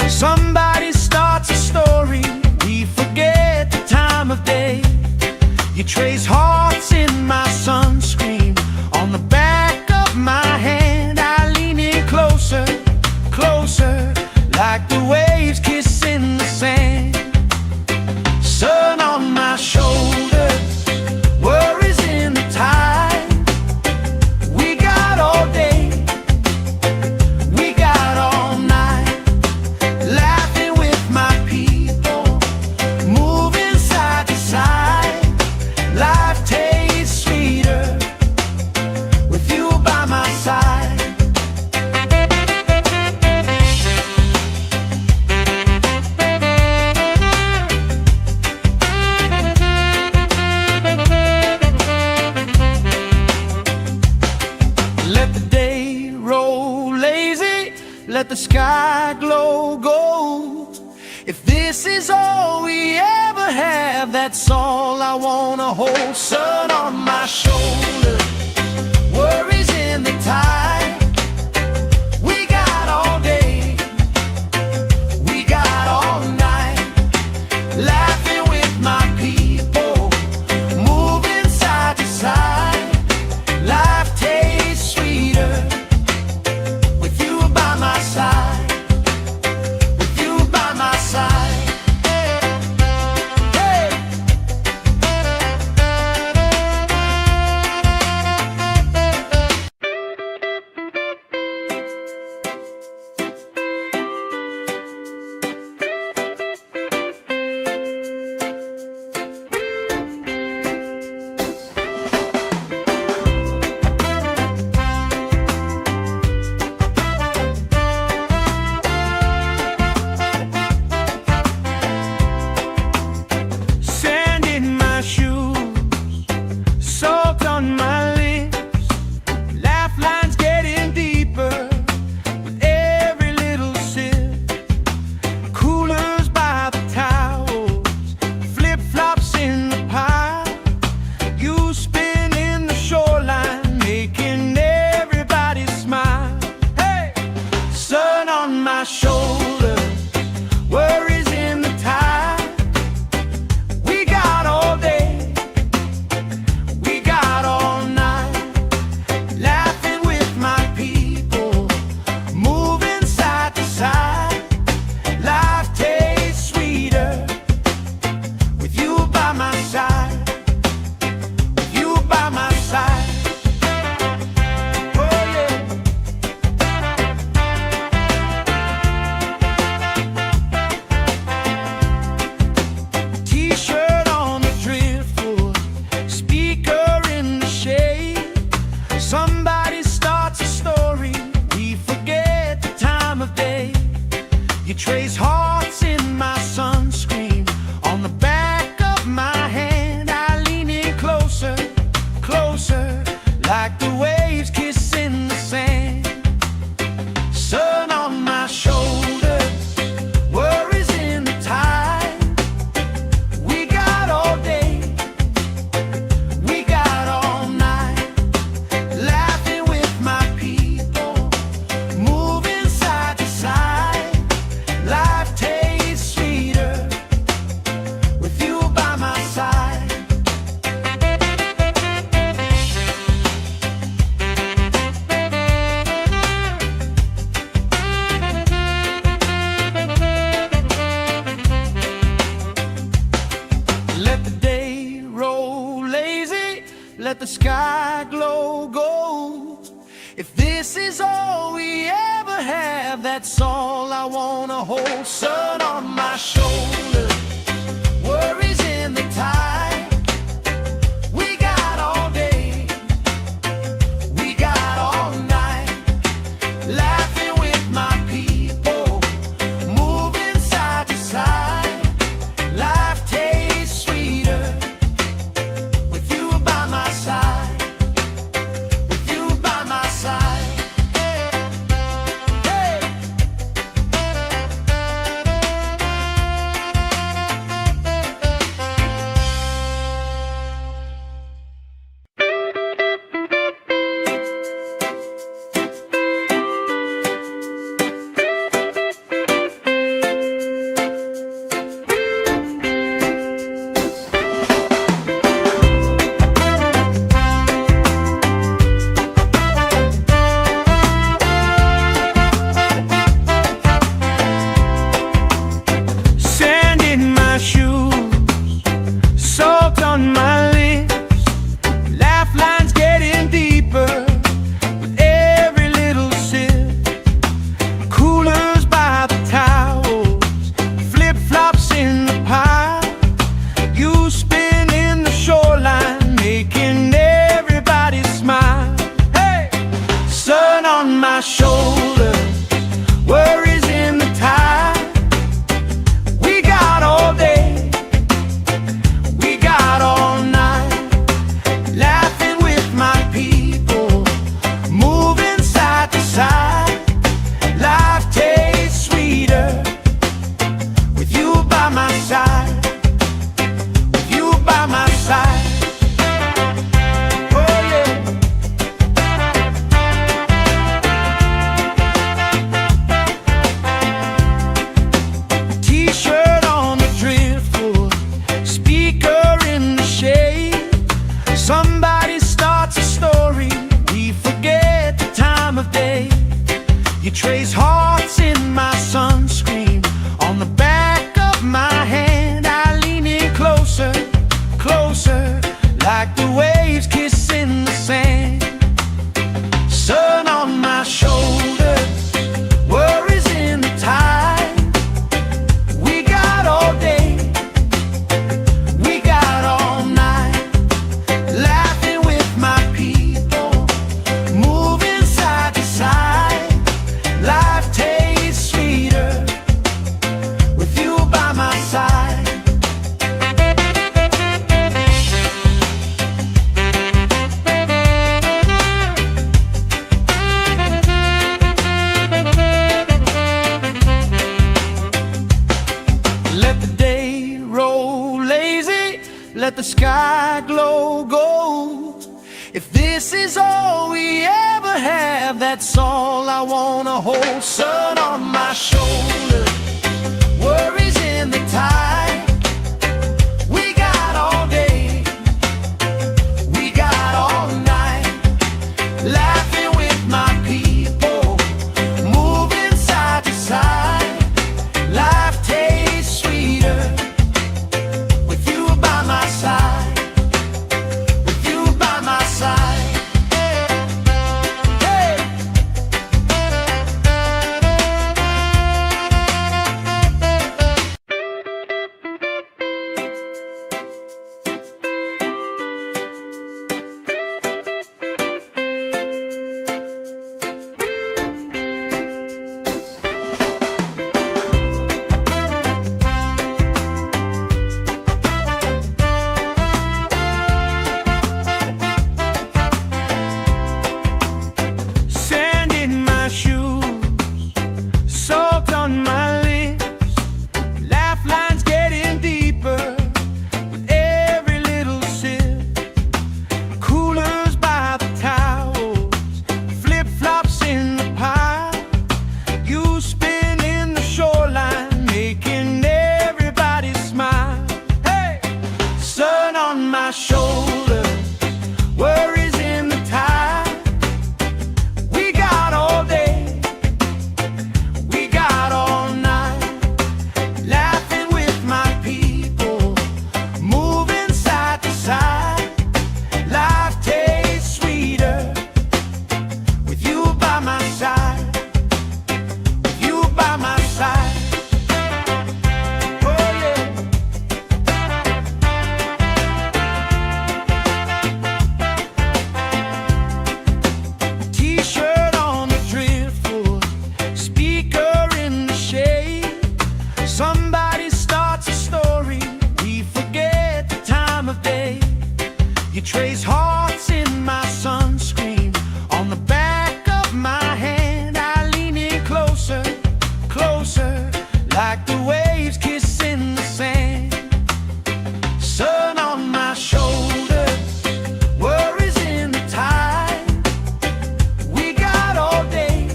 Somebody starts a story, we forget the time of day. You trace hearts in my sunscreen on the back of my hand. I lean in closer, closer, like the waves kissing the sand. Sun on my shoulders, worries in the tide. We got all day, we got all night, laughing with my people, moving side to side. Life tastes sweeter with you by my side. Let the day roll lazy, let the sky glow gold. If this is all we ever have, that's all I wanna hold. Sun on my shoulders, worries in the tide. We got all day, we got all night, laughing with my people, moving side to side. Life tastes sweeter with you by my side, with you by my side. Hey. Sand in my shoes, salt on my lips, laugh lines getting deeper with every little sip. Coolers by the towels, flip-flops in the pile. You spin in the shoreline, making everybody smile. Hey! Sun on my shoulders, worries in the tide. We got all day, we got all night, laughing with my people, moving side to side. Life tastes sweeter with you by my side, with you by my side. Oh yeah. T-shirt on the driftwood, speaker in the shade. Somebody starts a story, we forget the time of day. You trace hearts in my sunscreen on the back of my hand. I lean in closer, closer, like the waves kissing the sand. Sun on my shoulders, worries in the tide. We got all day, we got all night, laughing with my people, moving side to side. Life tastes sweeter with you by my side. Let the day roll lazy, let the sky glow gold. If this is all we ever have, that's all I wanna hold. Sun on my shoulders, worries in the tide. We got all day, we got all night, laughing with my people, moving side to side. Life tastes sweeter with you by my side, with you by my side. Hey. let the sky glow gold. If this is all we ever have, that's all I wanna hold. Sun on my shoulder, worries in the tide. We got all day, we got all night, laughing with my people, moving side to side. Life tastes sweeter with you by my side, with you by my side. Hey! Sand in my shoes, salt on my lips, laugh lines getting deeper with every little sip. Coolers by the towels, flip-flops in the pile. You spin in the shoreline, making everybody smile. Hey! Sun on my shoulders, worries in the tide. We got all day, we got all night, laughing with my people, moving side to side. Life tastes sweeter with you by my side, with you by my side. Oh yeah. T-shirt on the driftwood, speaker in the shade. Somebody starts a story, we forget the time of day. You trace hearts in my sunscreen, on the back of my hand. I lean in closer, closer, like the waves kissing the sand. Sun on my shoulders, worries in the tide. We got all day,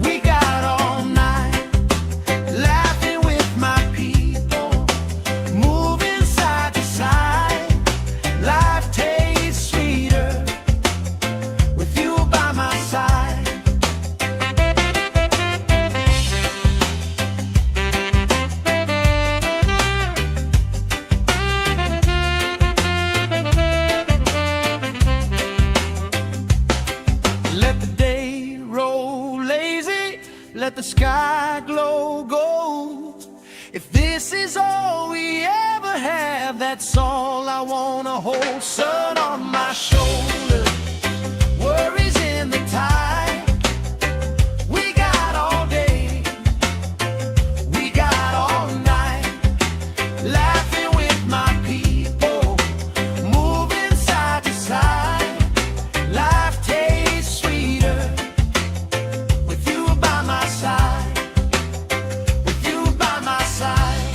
we got all night, laughing with my people, moving side to side. Life tastes sweeter with you by my side. Let the day roll lazy, let the sky glow gold. If this is all we ever have, that's all I wanna hold. Sun on my shoulder, worries in the tide. We got all day, we got all night, laughing with my people, moving side to side. Life tastes sweeter with you by my side, with you by my side.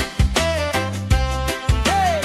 Hey!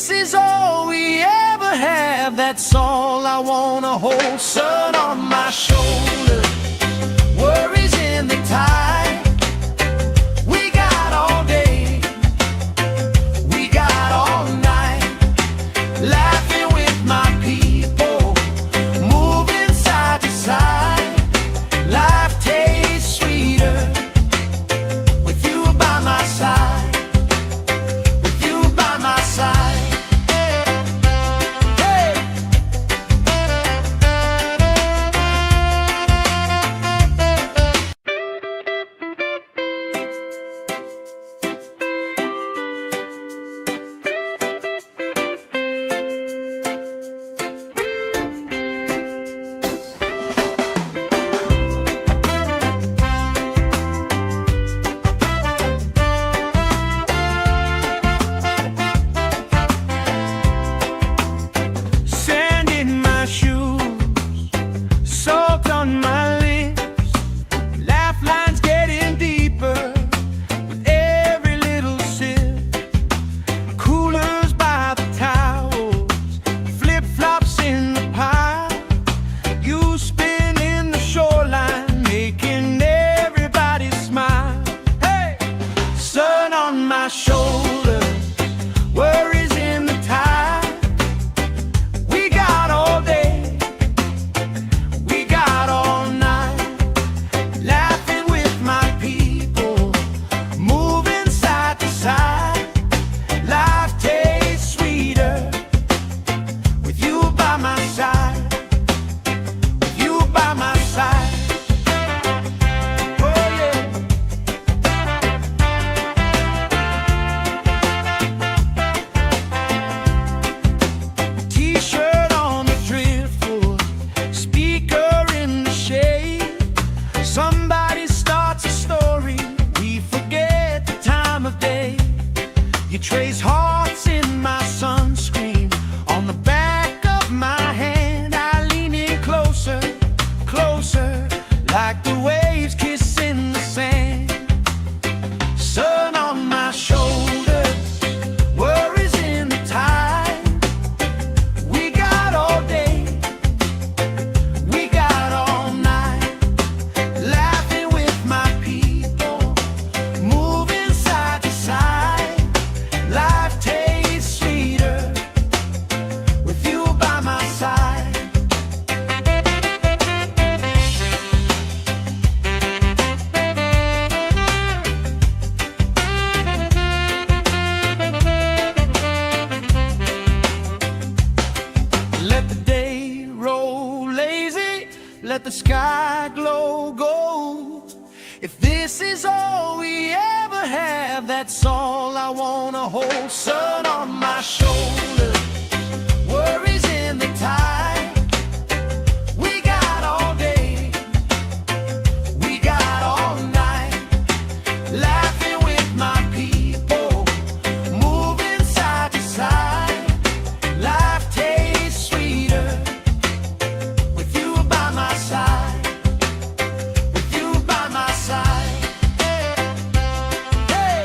this is all we ever have, that's all I wanna hold. Sun on my shoulder, worries in the tide. We got all day, we got all night, laughing with my people, moving side to side. Life tastes sweeter with you by my side, with you by my side. Shoulder, worries in the tide. We got all day, we got all night, laughing with my people, moving side to side. Life tastes sweeter with you by my side, with you by my side. Somebody starts a story, we forget the time of day. You trace hearts in my sunscreen, on the back of my hand. I lean in closer, closer, like the waves kissing the sand. Sun on my shoulders, worries in the tide. We got all day, we got all night, laughing with my people, moving side to side. Life tastes sweeter with you by my side. Let the day roll lazy, let the sky glow gold. If this is all we ever have, that's all I wanna hold. Sun on my shoulder, worries in the tide. We got all day, we got all night, laughing with my people, moving side to side. Life tastes sweeter with you by my side, with you by my side. Hey.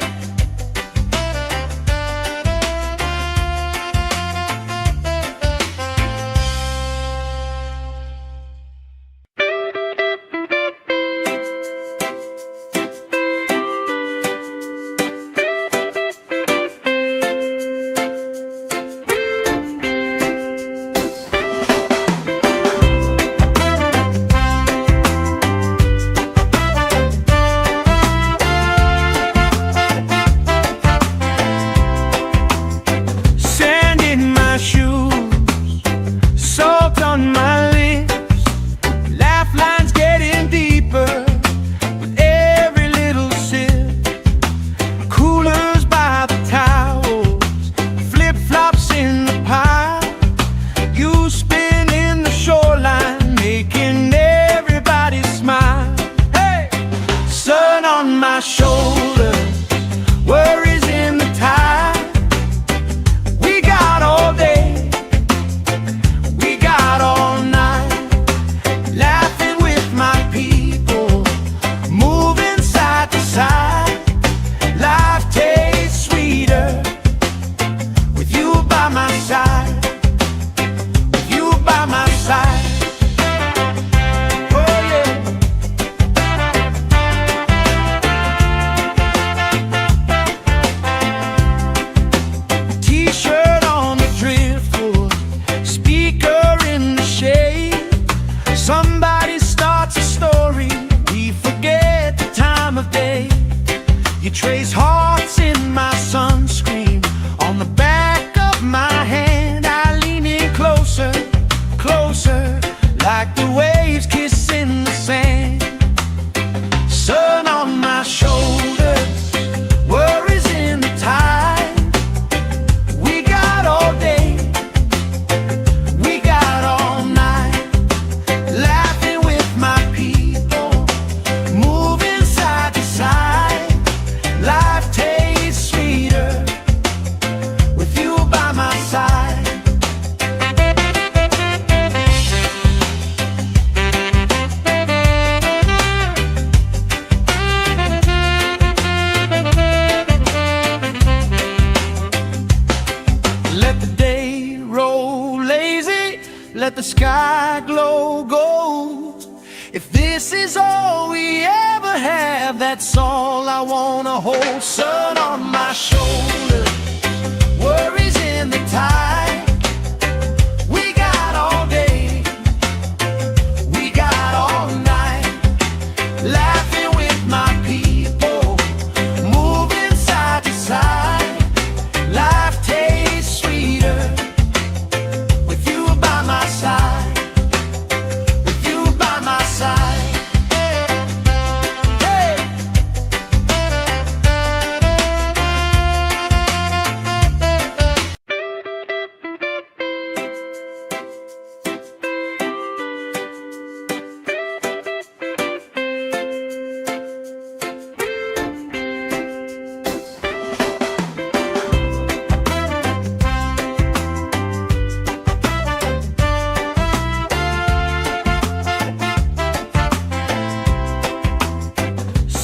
my side, with you by my side. Oh yeah. T-shirt on the driftwood, speaker in the shade. Somebody starts a story, we forget the time of day. You trace hearts in my sunscreen, on the back of my hand. I lean in closer, closer, like the waves kissing the sand. Sun on my shoulders, worries in the tide. We got all day, we got all night, laughing with my people, moving side to side. Life tastes sweeter with you by my side. Let the day roll lazy, let the sky glow gold. If this is all we ever have, that's all I wanna hold. Sun on my shoulders, worries in the tide. We got all day, we got all night, laughing with my people, moving side to side. Life tastes sweeter with you by my side, with you by my side. Hey.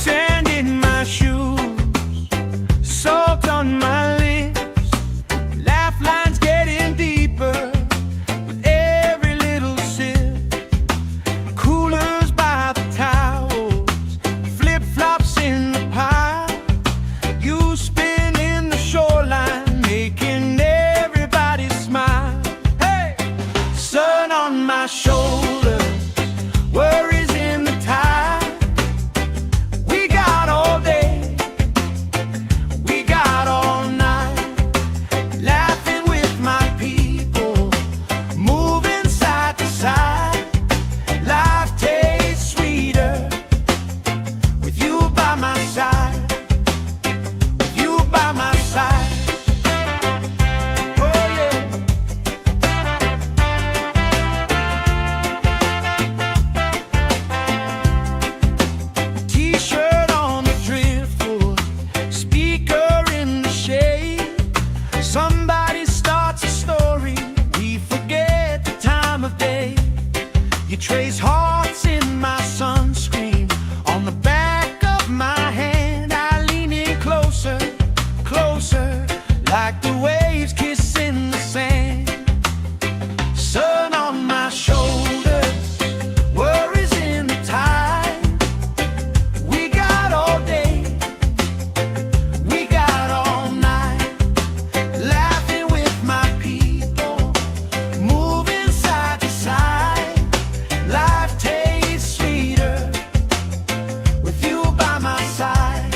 Sand in my shoes, salt on my lips, laugh lines getting deeper with every little sip. Coolers by the towels, flip-flops in the pile. You spin in the shoreline, making everybody smile. Hey! Sun on my shoulders, worries in the tide. We got all day, we got all night, laughing with my people, moving side to side. Life tastes sweeter with you by my side, with you by my side. Oh yeah. T-shirt on the driftwood, speaker in the shade. Somebody starts a story, we forget the time of day. You trace hearts in my sunscreen, on the back of my hand. I lean in closer, closer, like the waves kissing the sand. Sun on my shoulders, worries in the tide. We got all day, we got all night, laughing with my people, moving side to side. Life tastes sweeter with you by my side.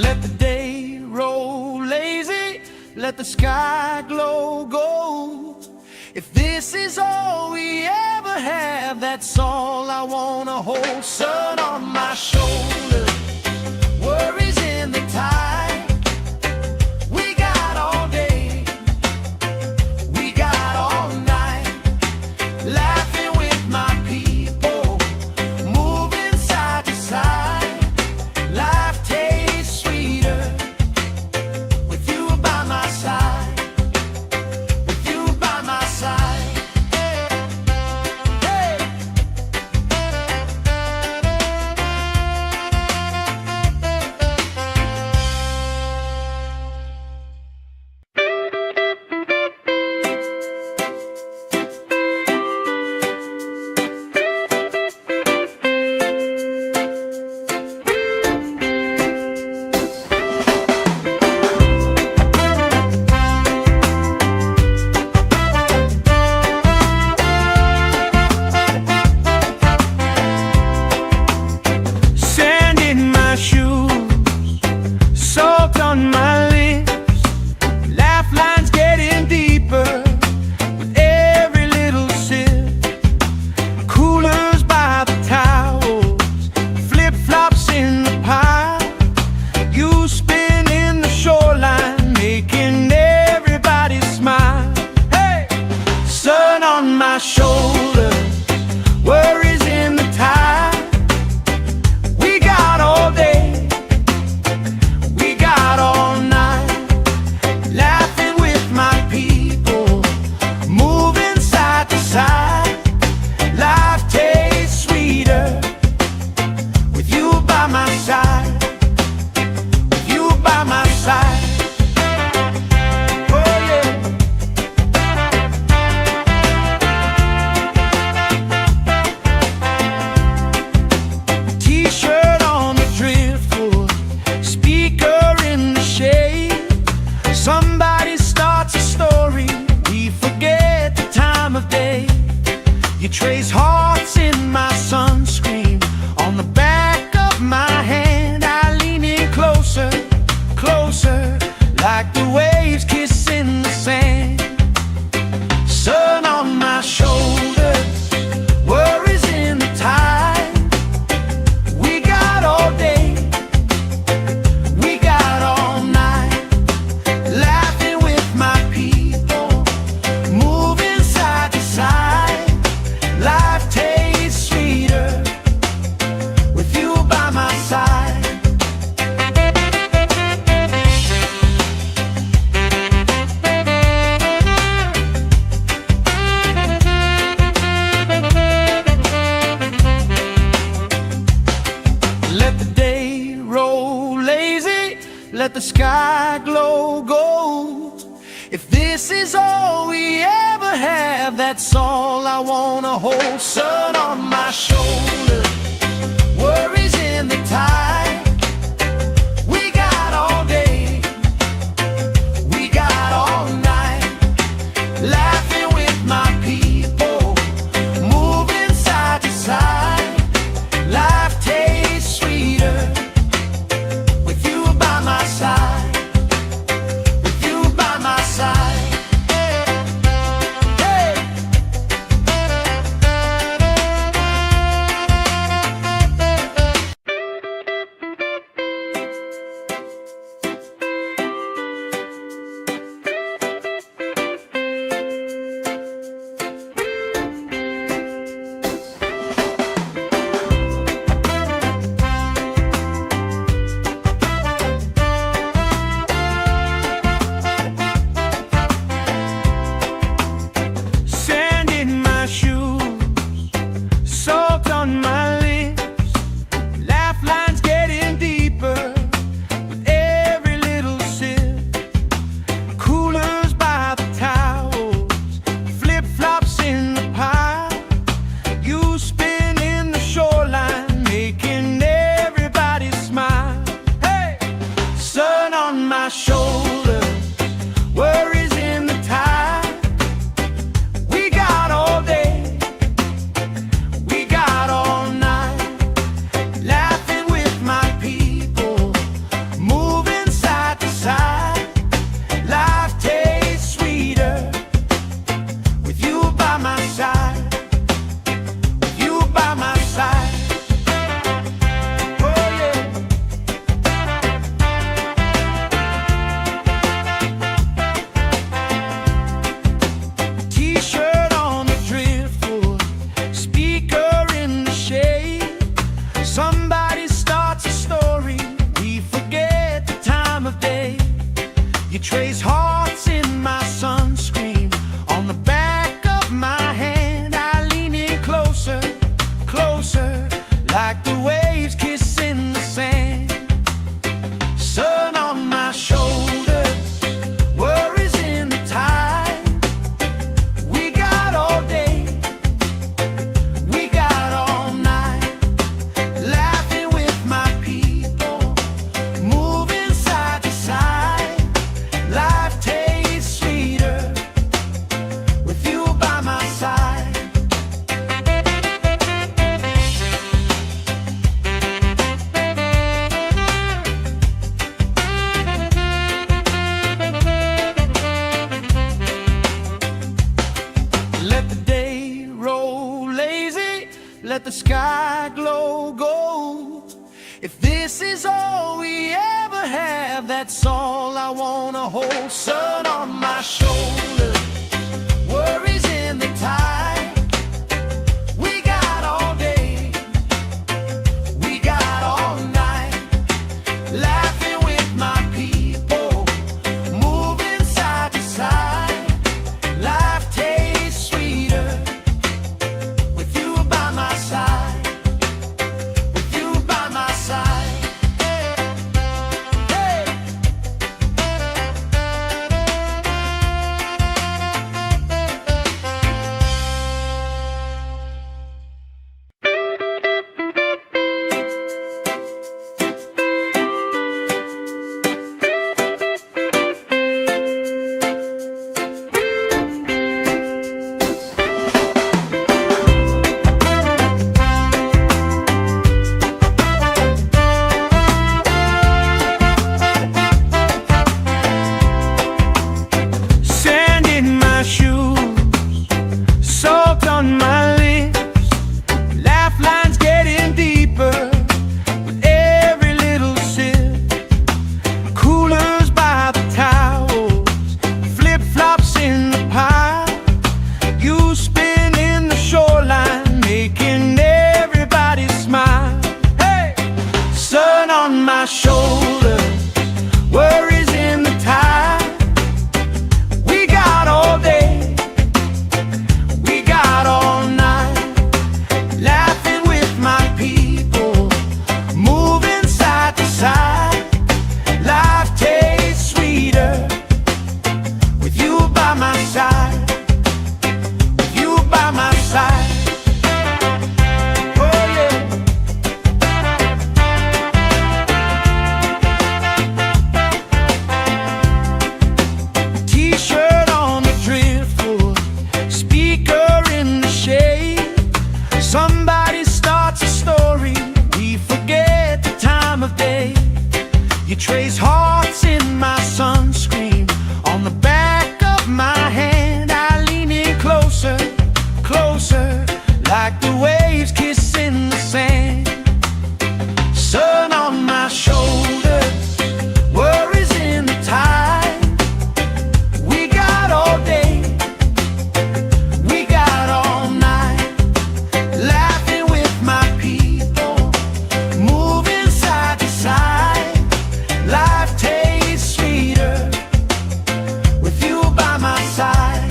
Let the day roll lazy, let the sky glow gold. If this is all we ever have, that's all I wanna hold. Sun on my shoulders, worries in the tide. We got all day, we got all night, laughing with my people, moving side to side. Life tastes sweeter with you by my side, with you by my side. on my shoulders, worries in the tide. We got all day, we got all night, laughing with my people, moving side to side. Life tastes sweeter with you by my side, with you by my side. Somebody starts a story, we forget the time of day. You trace hearts in my sunscreen, on the back of my hand. I lean in closer, closer, like the waves kissing the sand. Sun on my shoulders, worries in the tide. We got all day, we got all night, laughing with my people, moving side to side. Life tastes sweeter with you by my side. Let the day roll lazy, let the sky glow gold. If this is all we ever have, that's all I wanna hold. Sun on my shoulders, worries in the tide. We got all day, we got all night, laughing with my people, moving side to side. Life tastes sweeter with you by my side, with you by my side. Hey. Sand in my shoes, salt on my lips, laugh lines getting deeper with every little sip. Coolers by the towels, flip-flops in the pile. You spin in the shoreline, making everybody smile. Hey! Sun on my shoulders, worries in the tide. We got all day, we got all night, laughing with my people, moving side to side. Life tastes sweeter with you by my side, with you by my side. Oh yeah. T-shirt on the driftwood, speaker in the shade. Somebody starts a story, we forget the time of day. You trace hearts in my sunscreen, on the back of my hand. I lean in closer, closer, like the waves kissing the sand. Sun on my shoulders, worries in the tide. We got all day, we got all night, laughing with my people, moving side to side. Life tastes sweeter with you by my side. Let the day roll lazy, let the sky glow gold. If this is all we ever have, that's all I wanna hold. Sun on my shoulders, worries in the tide. Salt on my lips, laugh lines getting deeper with every little sip. Coolers by the towels, flip-flops in the pile. You spin in the shoreline, making everybody smile. Hey! Sun on my shoulders, worries in the tide. We got all day, we got all night, laughing with my people, moving side to side. Life tastes sweeter with you by my side, with you by my side. Oh yeah. T-shirt on the driftwood, speaker in the shade. Somebody starts a story, we forget the time of day. You trace hearts in my sunscreen, on the back of my hand. I lean in closer, closer, like the waves kissing the sand. Sun on my shoulders, worries in the tide. We got all day, we got all night, laughing with my people, moving side to side. Life tastes sweeter with you by my side.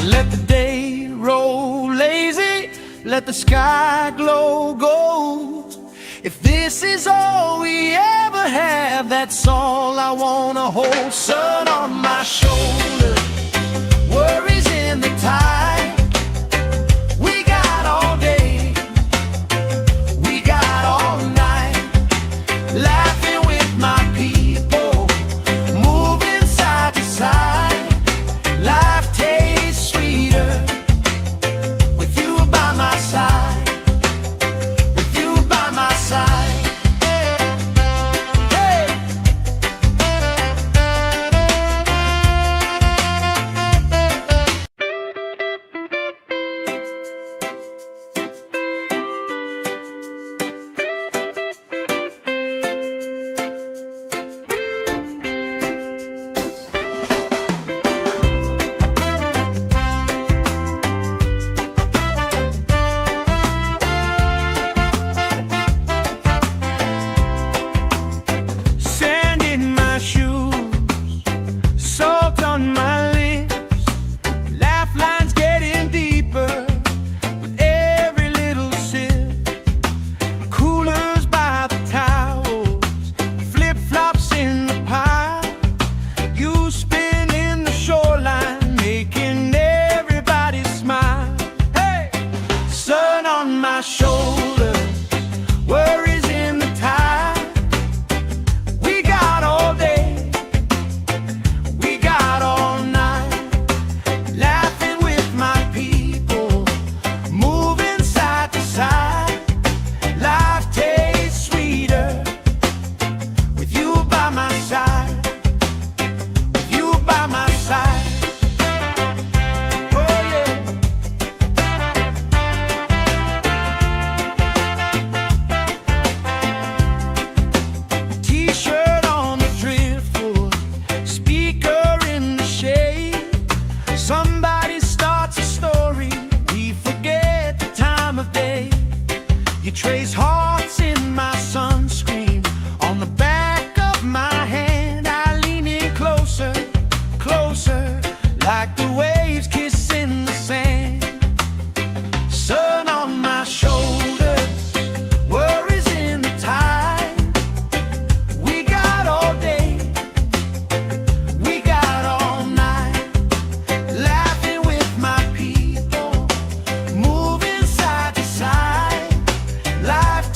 Let the day roll lazy, let the sky glow gold. If this is all we ever have, that's all I wanna hold. Sun on my shoulder, worries in the tide. We got all day, we got all night, laughing with my people, moving side to side. Life tastes sweeter with you by my side, with you by my side. Hey! Sand in my shoes, salt on my lips, laugh lines getting deeper with every little sip. Coolers by the towels, flip-flops in the pile. You spin in the shoreline, making everybody smile. Hey! Sun on my shoulders, worries in the tide. We got all day, we got all night, laughing with my people, moving side to side. Life tastes sweeter with you by my side, with you by my side. Oh yeah. T-shirt on the driftwood, speaker in the shade. Somebody starts a story, we forget the time of day. You trace hearts in my sunscreen, on the back of my hand. I lean in closer, closer, like the waves kissing the sand. Sun on my shoulders, worries in the tide. We got all day, we got all night, laughing with my people, moving side to side. Life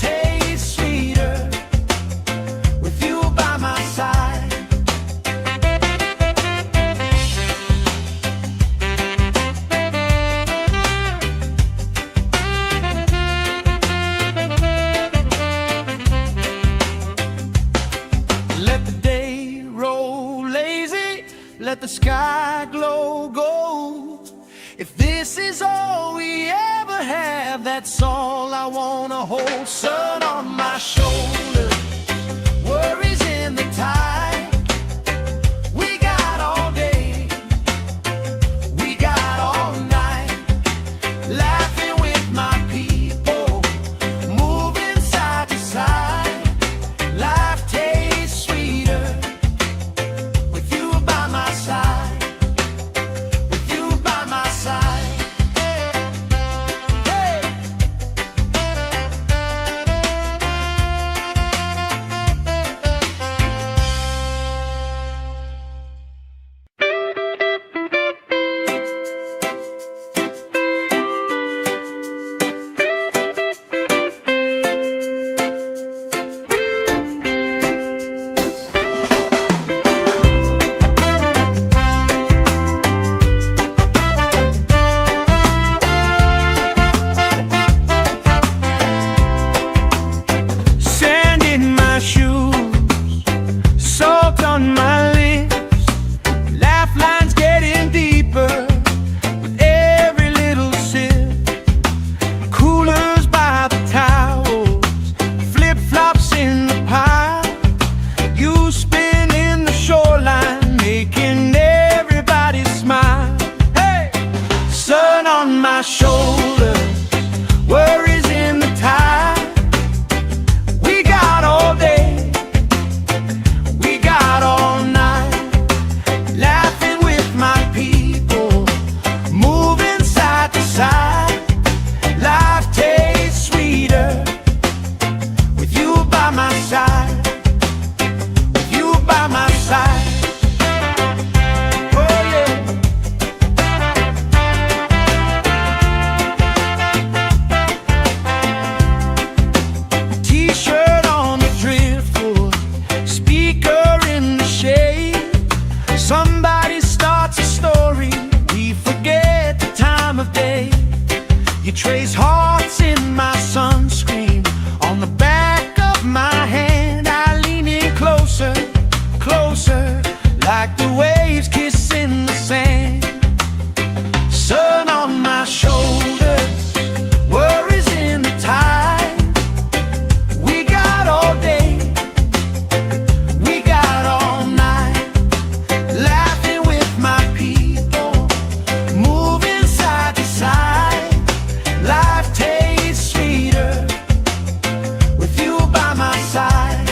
this is all we ever have, that's all I wanna hold. Sun on my shoulder, worries in the tide. We got all day, we got all night, laughing with my people, moving side to side. Life tastes sweeter with you by my side, with you by my side. Hey. Sand in my shoes, salt on my lips, laugh lines getting deeper with every little sip. Coolers by the towels, flip-flops in the pile, you spinning the shoreline, making everybody smile. Hey! Sun on my shoulder, worries in the tide. We got all day, we got all night, laughing with my people, moving side to side. Life tastes sweeter with you by my side, with you by my side. Oh yeah. T-shirt on the driftwood, speaker in the shade. Somebody starts a story, we forget the time of day. You trace hearts in my sunscreen, on the back of my hand. I lean in closer, closer, like the waves kissing the sand. Sun on my shoulders, worries in the tide. We got all day, we got all night, laughing with my people, moving side to side. Life tastes sweeter with you by my side.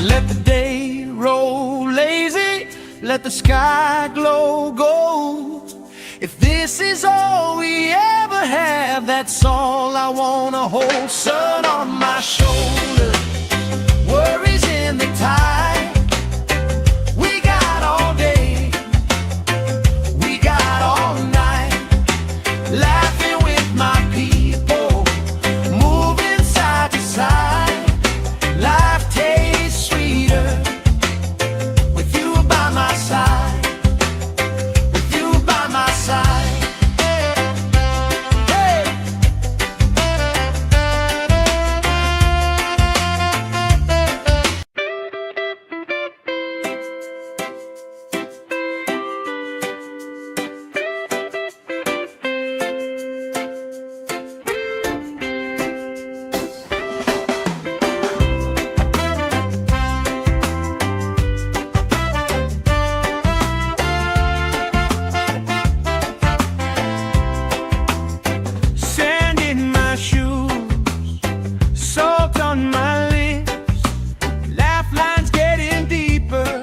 Let the day roll lazy, let the sky glow gold. If this is all we ever have, that's all I wanna hold. Sun on my shoulder, worries in the tide. We got all day, we got all night, laughing with my people, moving side to side. Life tastes sweeter with you by my side, with you by my side. Hey. Sand in my shoes, salt on my lips, laugh lines getting deeper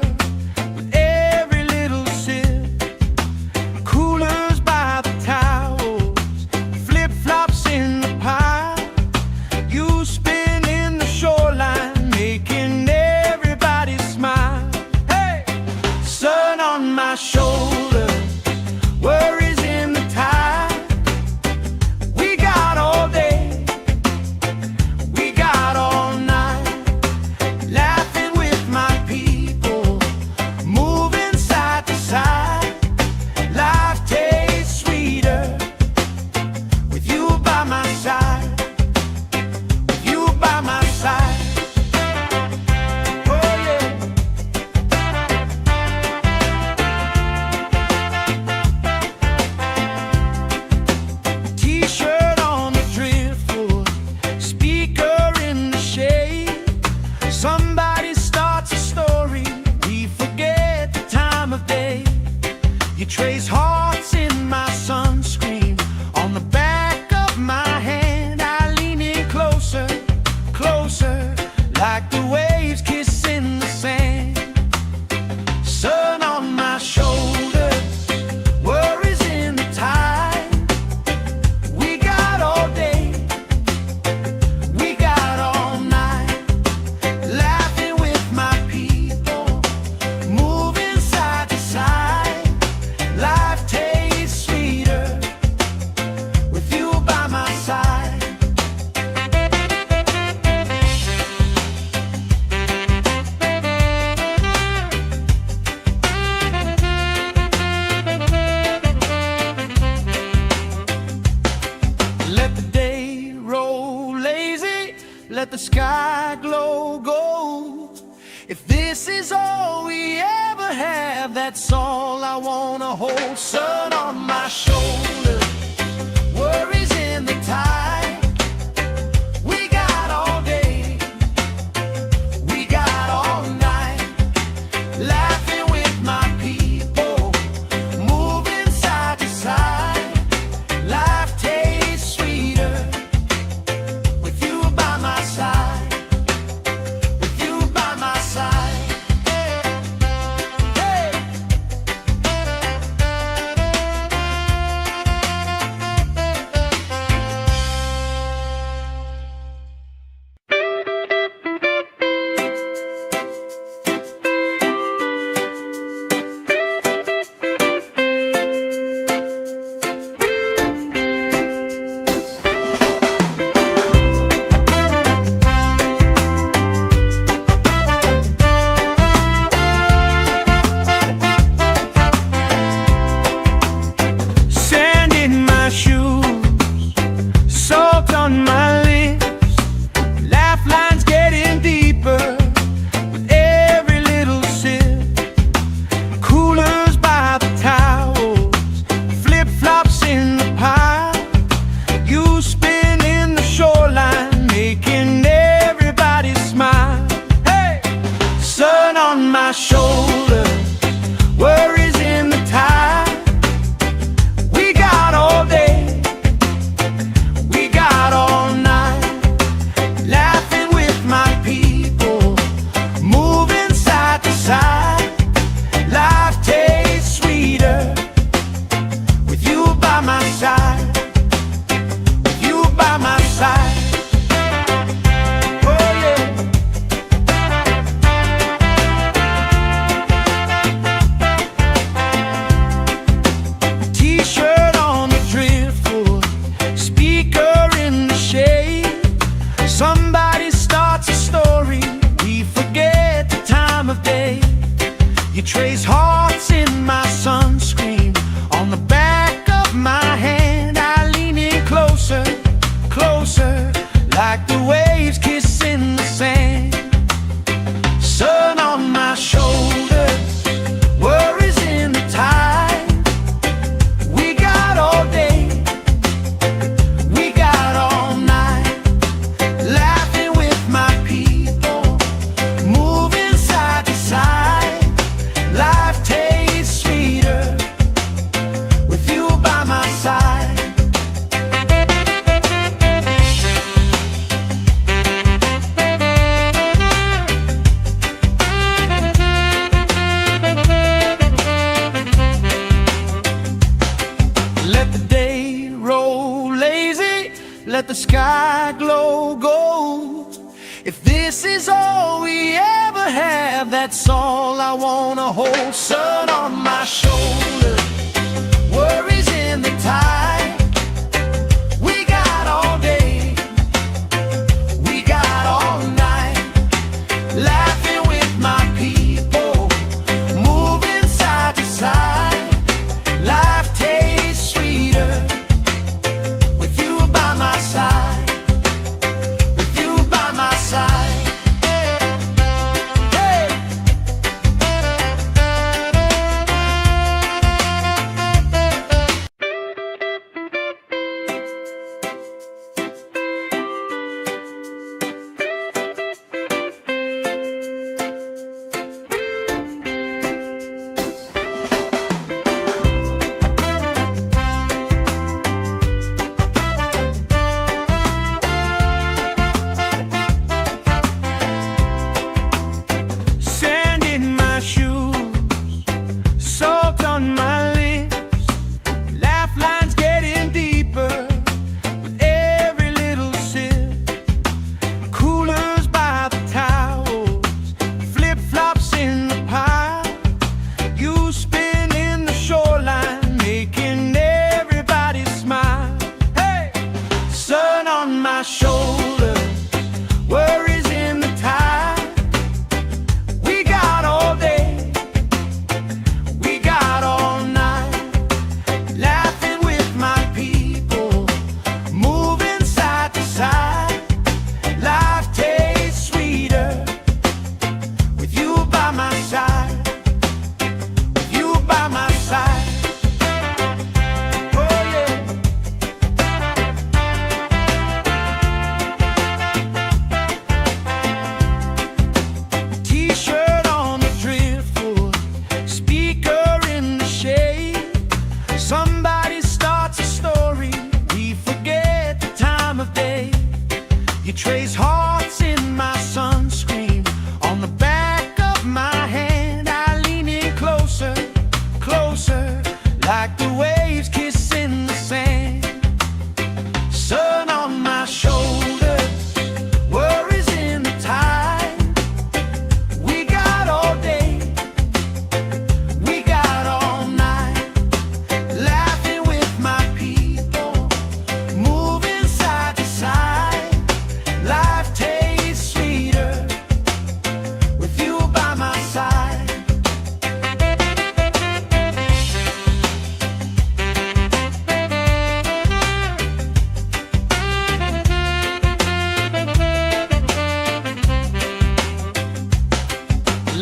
with every little sip. Coolers by the towels, flip-flops in the pile, you spinning the shoreline, making everybody smile. Hey! Sun on my shoulder, worries in the tide. We got all day, we got all night, laughing with my people, moving side to side. Life tastes sweeter with you by my the sky glow gold. If this is all we ever have, that's all I wanna hold. Sun on my shoulder, worries in the tide. We got all day, we got all night, laughing with my people, moving side to side. Life tastes sweeter with you by my side, with you by my side. Hey. Sand in my shoes, salt on my lips, laugh lines getting deeper with every little sip. Coolers by the towels, flip-flops in the pile. You spin in the shoreline, making everybody smile. Hey! Sun on my shoulder, worries in the tide. We got all day, we got all night, laughing with my people, moving side to side. Life tastes sweeter with you by my side, with you by my side. Oh yeah. T-shirt on the driftwood, speaker in the shade. Somebody starts a story, we forget the time of day. You trace hearts in my sunscreen, on the back of my hand. I lean in closer, closer, like the waves kissing the sand. Sun on my shoulders, worries in the tide. We got all day, we got all night, laughing with my people, moving side to side. Life tastes sweeter with you by my side. Let the day roll lazy, let the sky glow gold. If this is all we ever have, that's all I wanna hold. Sun on my shoulder, worries in the tide. We got all day, we got all night, laughing with my people, moving side to side. Life tastes sweeter with you by my side, with you by my side. Hey. hearts in my sunscreen. On the back of my hand, I lean in closer, closer, like the waves kissing the sand. Sun on my shoulders, worries in the tide. We got all day, we got all night, laughing with my people, moving side to side. Life tastes sweeter with you by my side.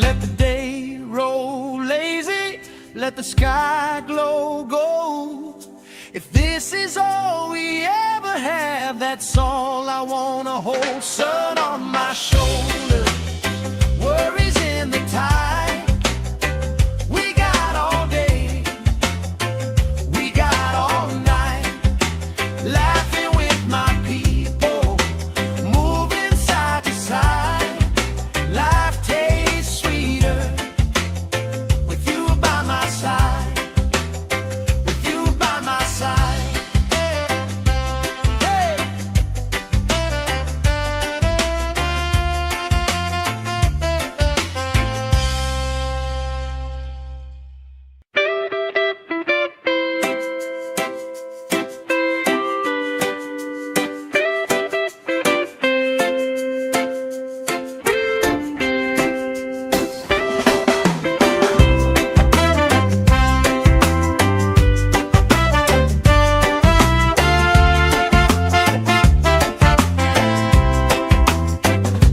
Let the day roll lazy, let the sky glow gold. If this is all we ever have, that's all I wanna hold. Sun on my shoulders, worries in the tide. We got all day, we got all night, laughing with my people, moving side to side. Life tastes sweeter with you by my side, with you by my side. Hey!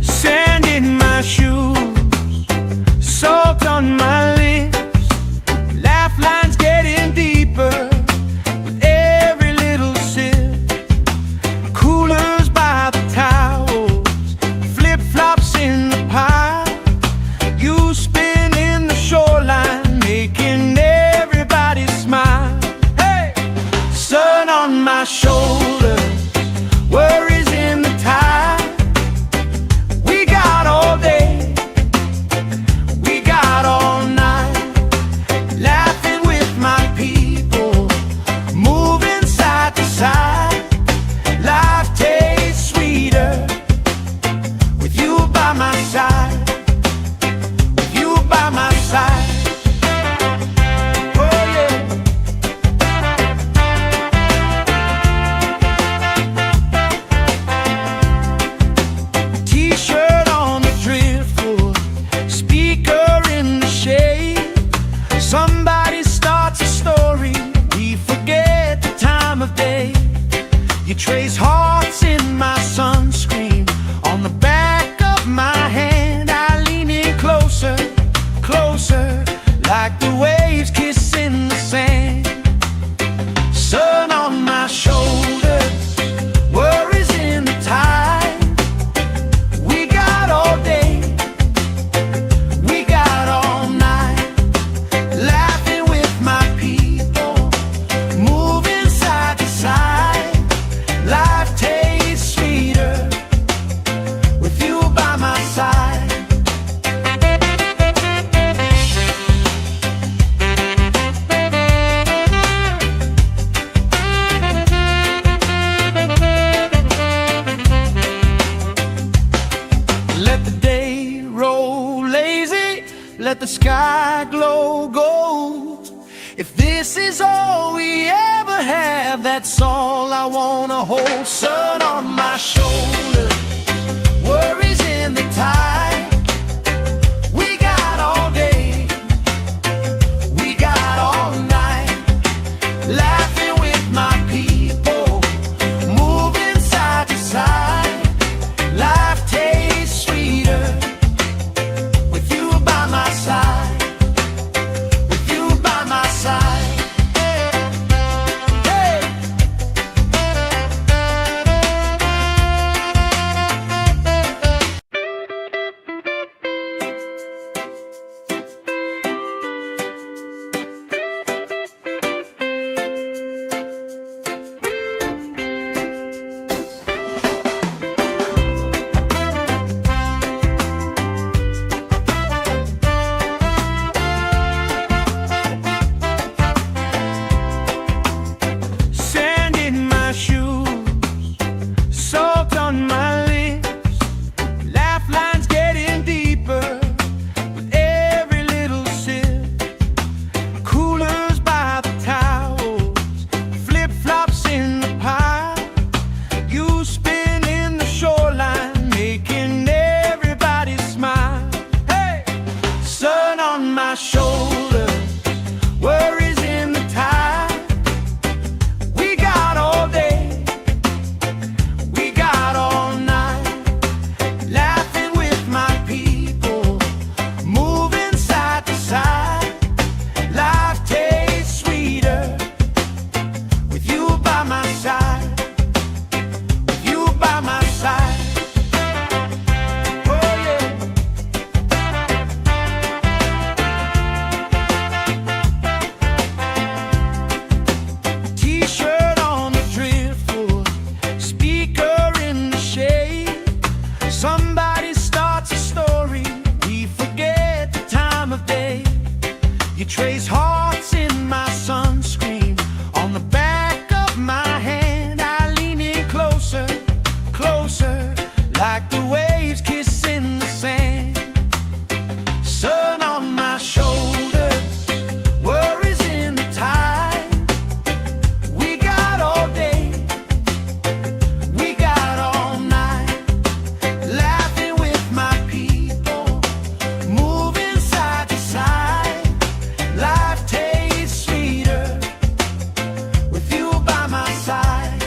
Sand in my shoes, salt on my lips, laugh lines getting deeper with every little sip. Coolers by the towels, flip-flops in the pile. You spin in the shoreline, making everybody smile. Hey! Sun on my shoulders, worries in the tide. We got all day, we got all night, laughing with my people, moving side to side. Life tastes sweeter with you by my side, with you by my side. Oh yeah. T-shirt on the driftwood, speaker in the shade. Somebody starts a story, we forget the time of day. You trace hearts in my sunscreen. On the back of my hand, I lean in closer, closer, like the waves kissing the sand. Sun on my shoulders, worries in the tide. We got all day, we got all night, laughing with my people, moving side to side. Life tastes sweeter with you by my side. Let the day roll lazy, let the sky glow gold. If this is all we ever have, that's all I wanna hold. Sun on my shoulders, worries in the tide. We got all day, we got all night, laughing with my people, moving side to side. Life tastes sweeter with you by my side, with you by my side. Hey! You trace hearts in my sunscreen on the back of my hand. I lean in closer, closer, like the waves kissing the sand. Sun on my shoulders, worries in the tide. We got all day, we got all night, laughing with my people, moving side to side. Life tastes sweeter with you by my side.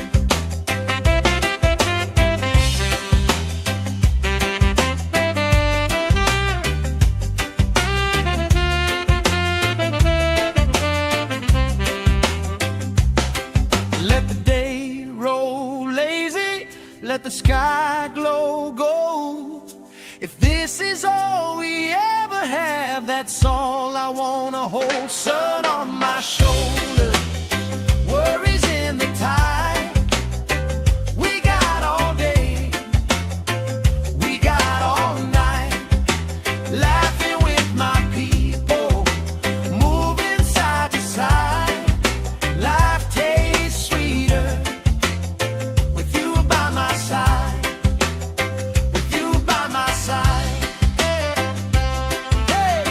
Let the day roll lazy, let the sky glow gold. If this is all we ever have, that's all I wanna hold. Sun on my shoulders, worries in the tide. We got all day, we got all night, laughing with my people, moving side to side. Life tastes sweeter with you by my side, with you by my side. Hey.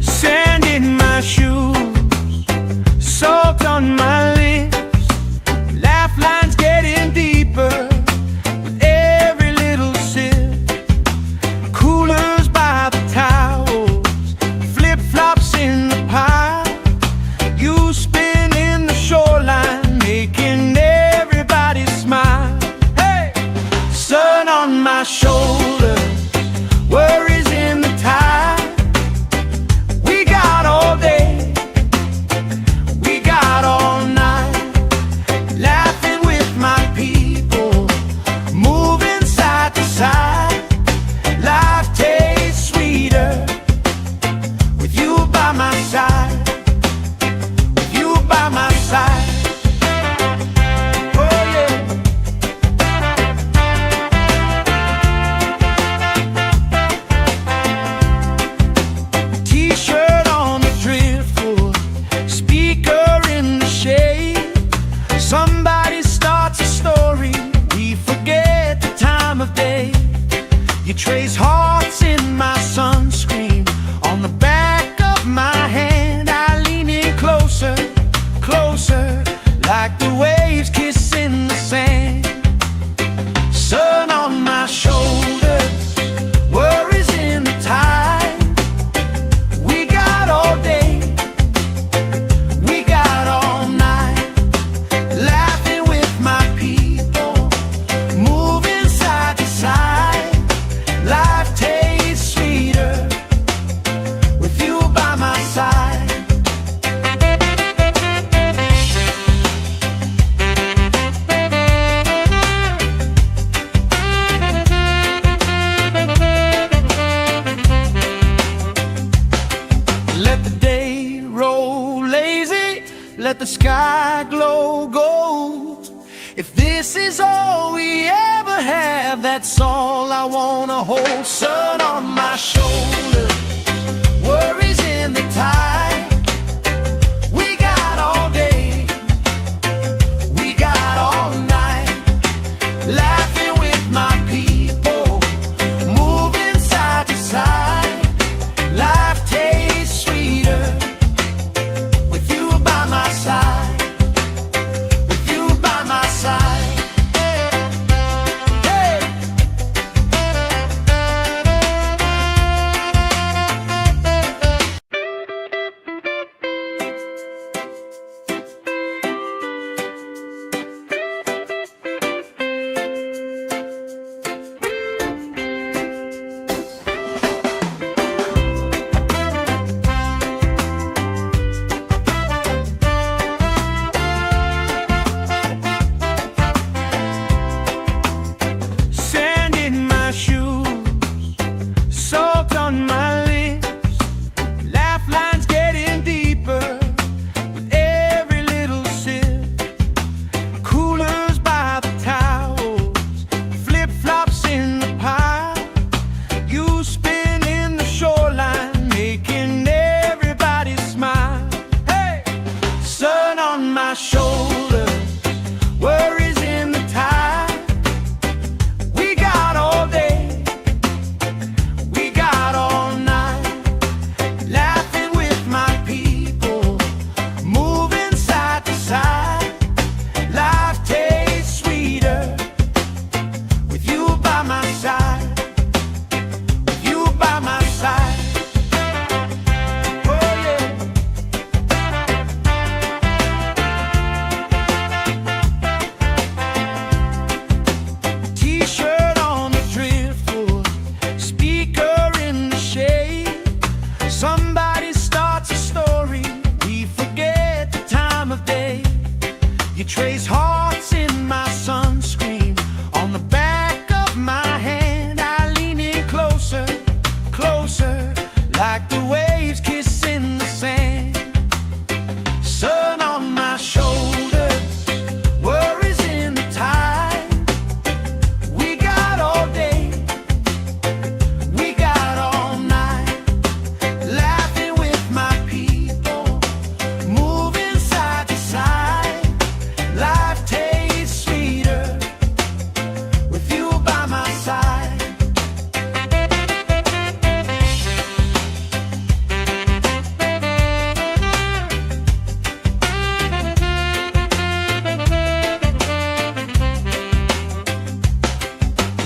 Sand in my shoes, salt on my lips, laugh lines getting deeper with every little sip. Coolers by the towels, flip-flops in the pile. You spinning the shoreline, making everybody smile. Hey! Sun on my shoulders, worries in the tide. We got all day, we got all night, laughing with my people, moving side to side. Life tastes sweeter with you by my side, with you by my side. Oh yeah. T-shirt on the driftwood, speaker in the shade. Somebody starts a story, we forget the time of day. You trace hearts in my sunscreen on the back of my hand. I lean in closer, closer, like the waves kissing the sand. Sun on my shoulders, worries in the tide. We got all day, we got all night, laughing with my people, moving side to side. Life tastes sweeter with you by my side. Let the day roll lazy, let the sky glow gold. If this is all we ever have, that's all I wanna hold. Sun on my shoulders, worries in the tide. We got all day, we got all night, laughing with my people, moving side to side. Life tastes sweeter with you by my side, with you by my side. Hey.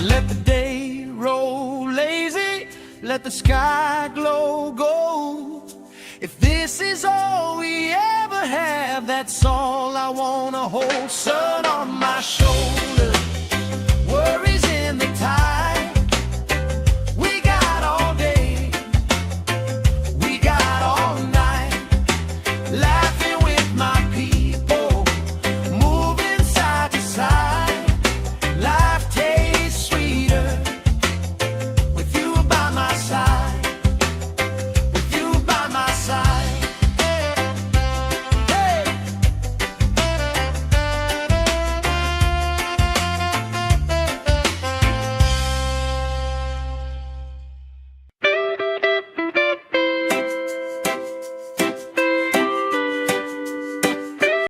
Let the day roll lazy, let the sky glow gold. If this is all we ever have, that's all I wanna hold. Sun on my shoulders.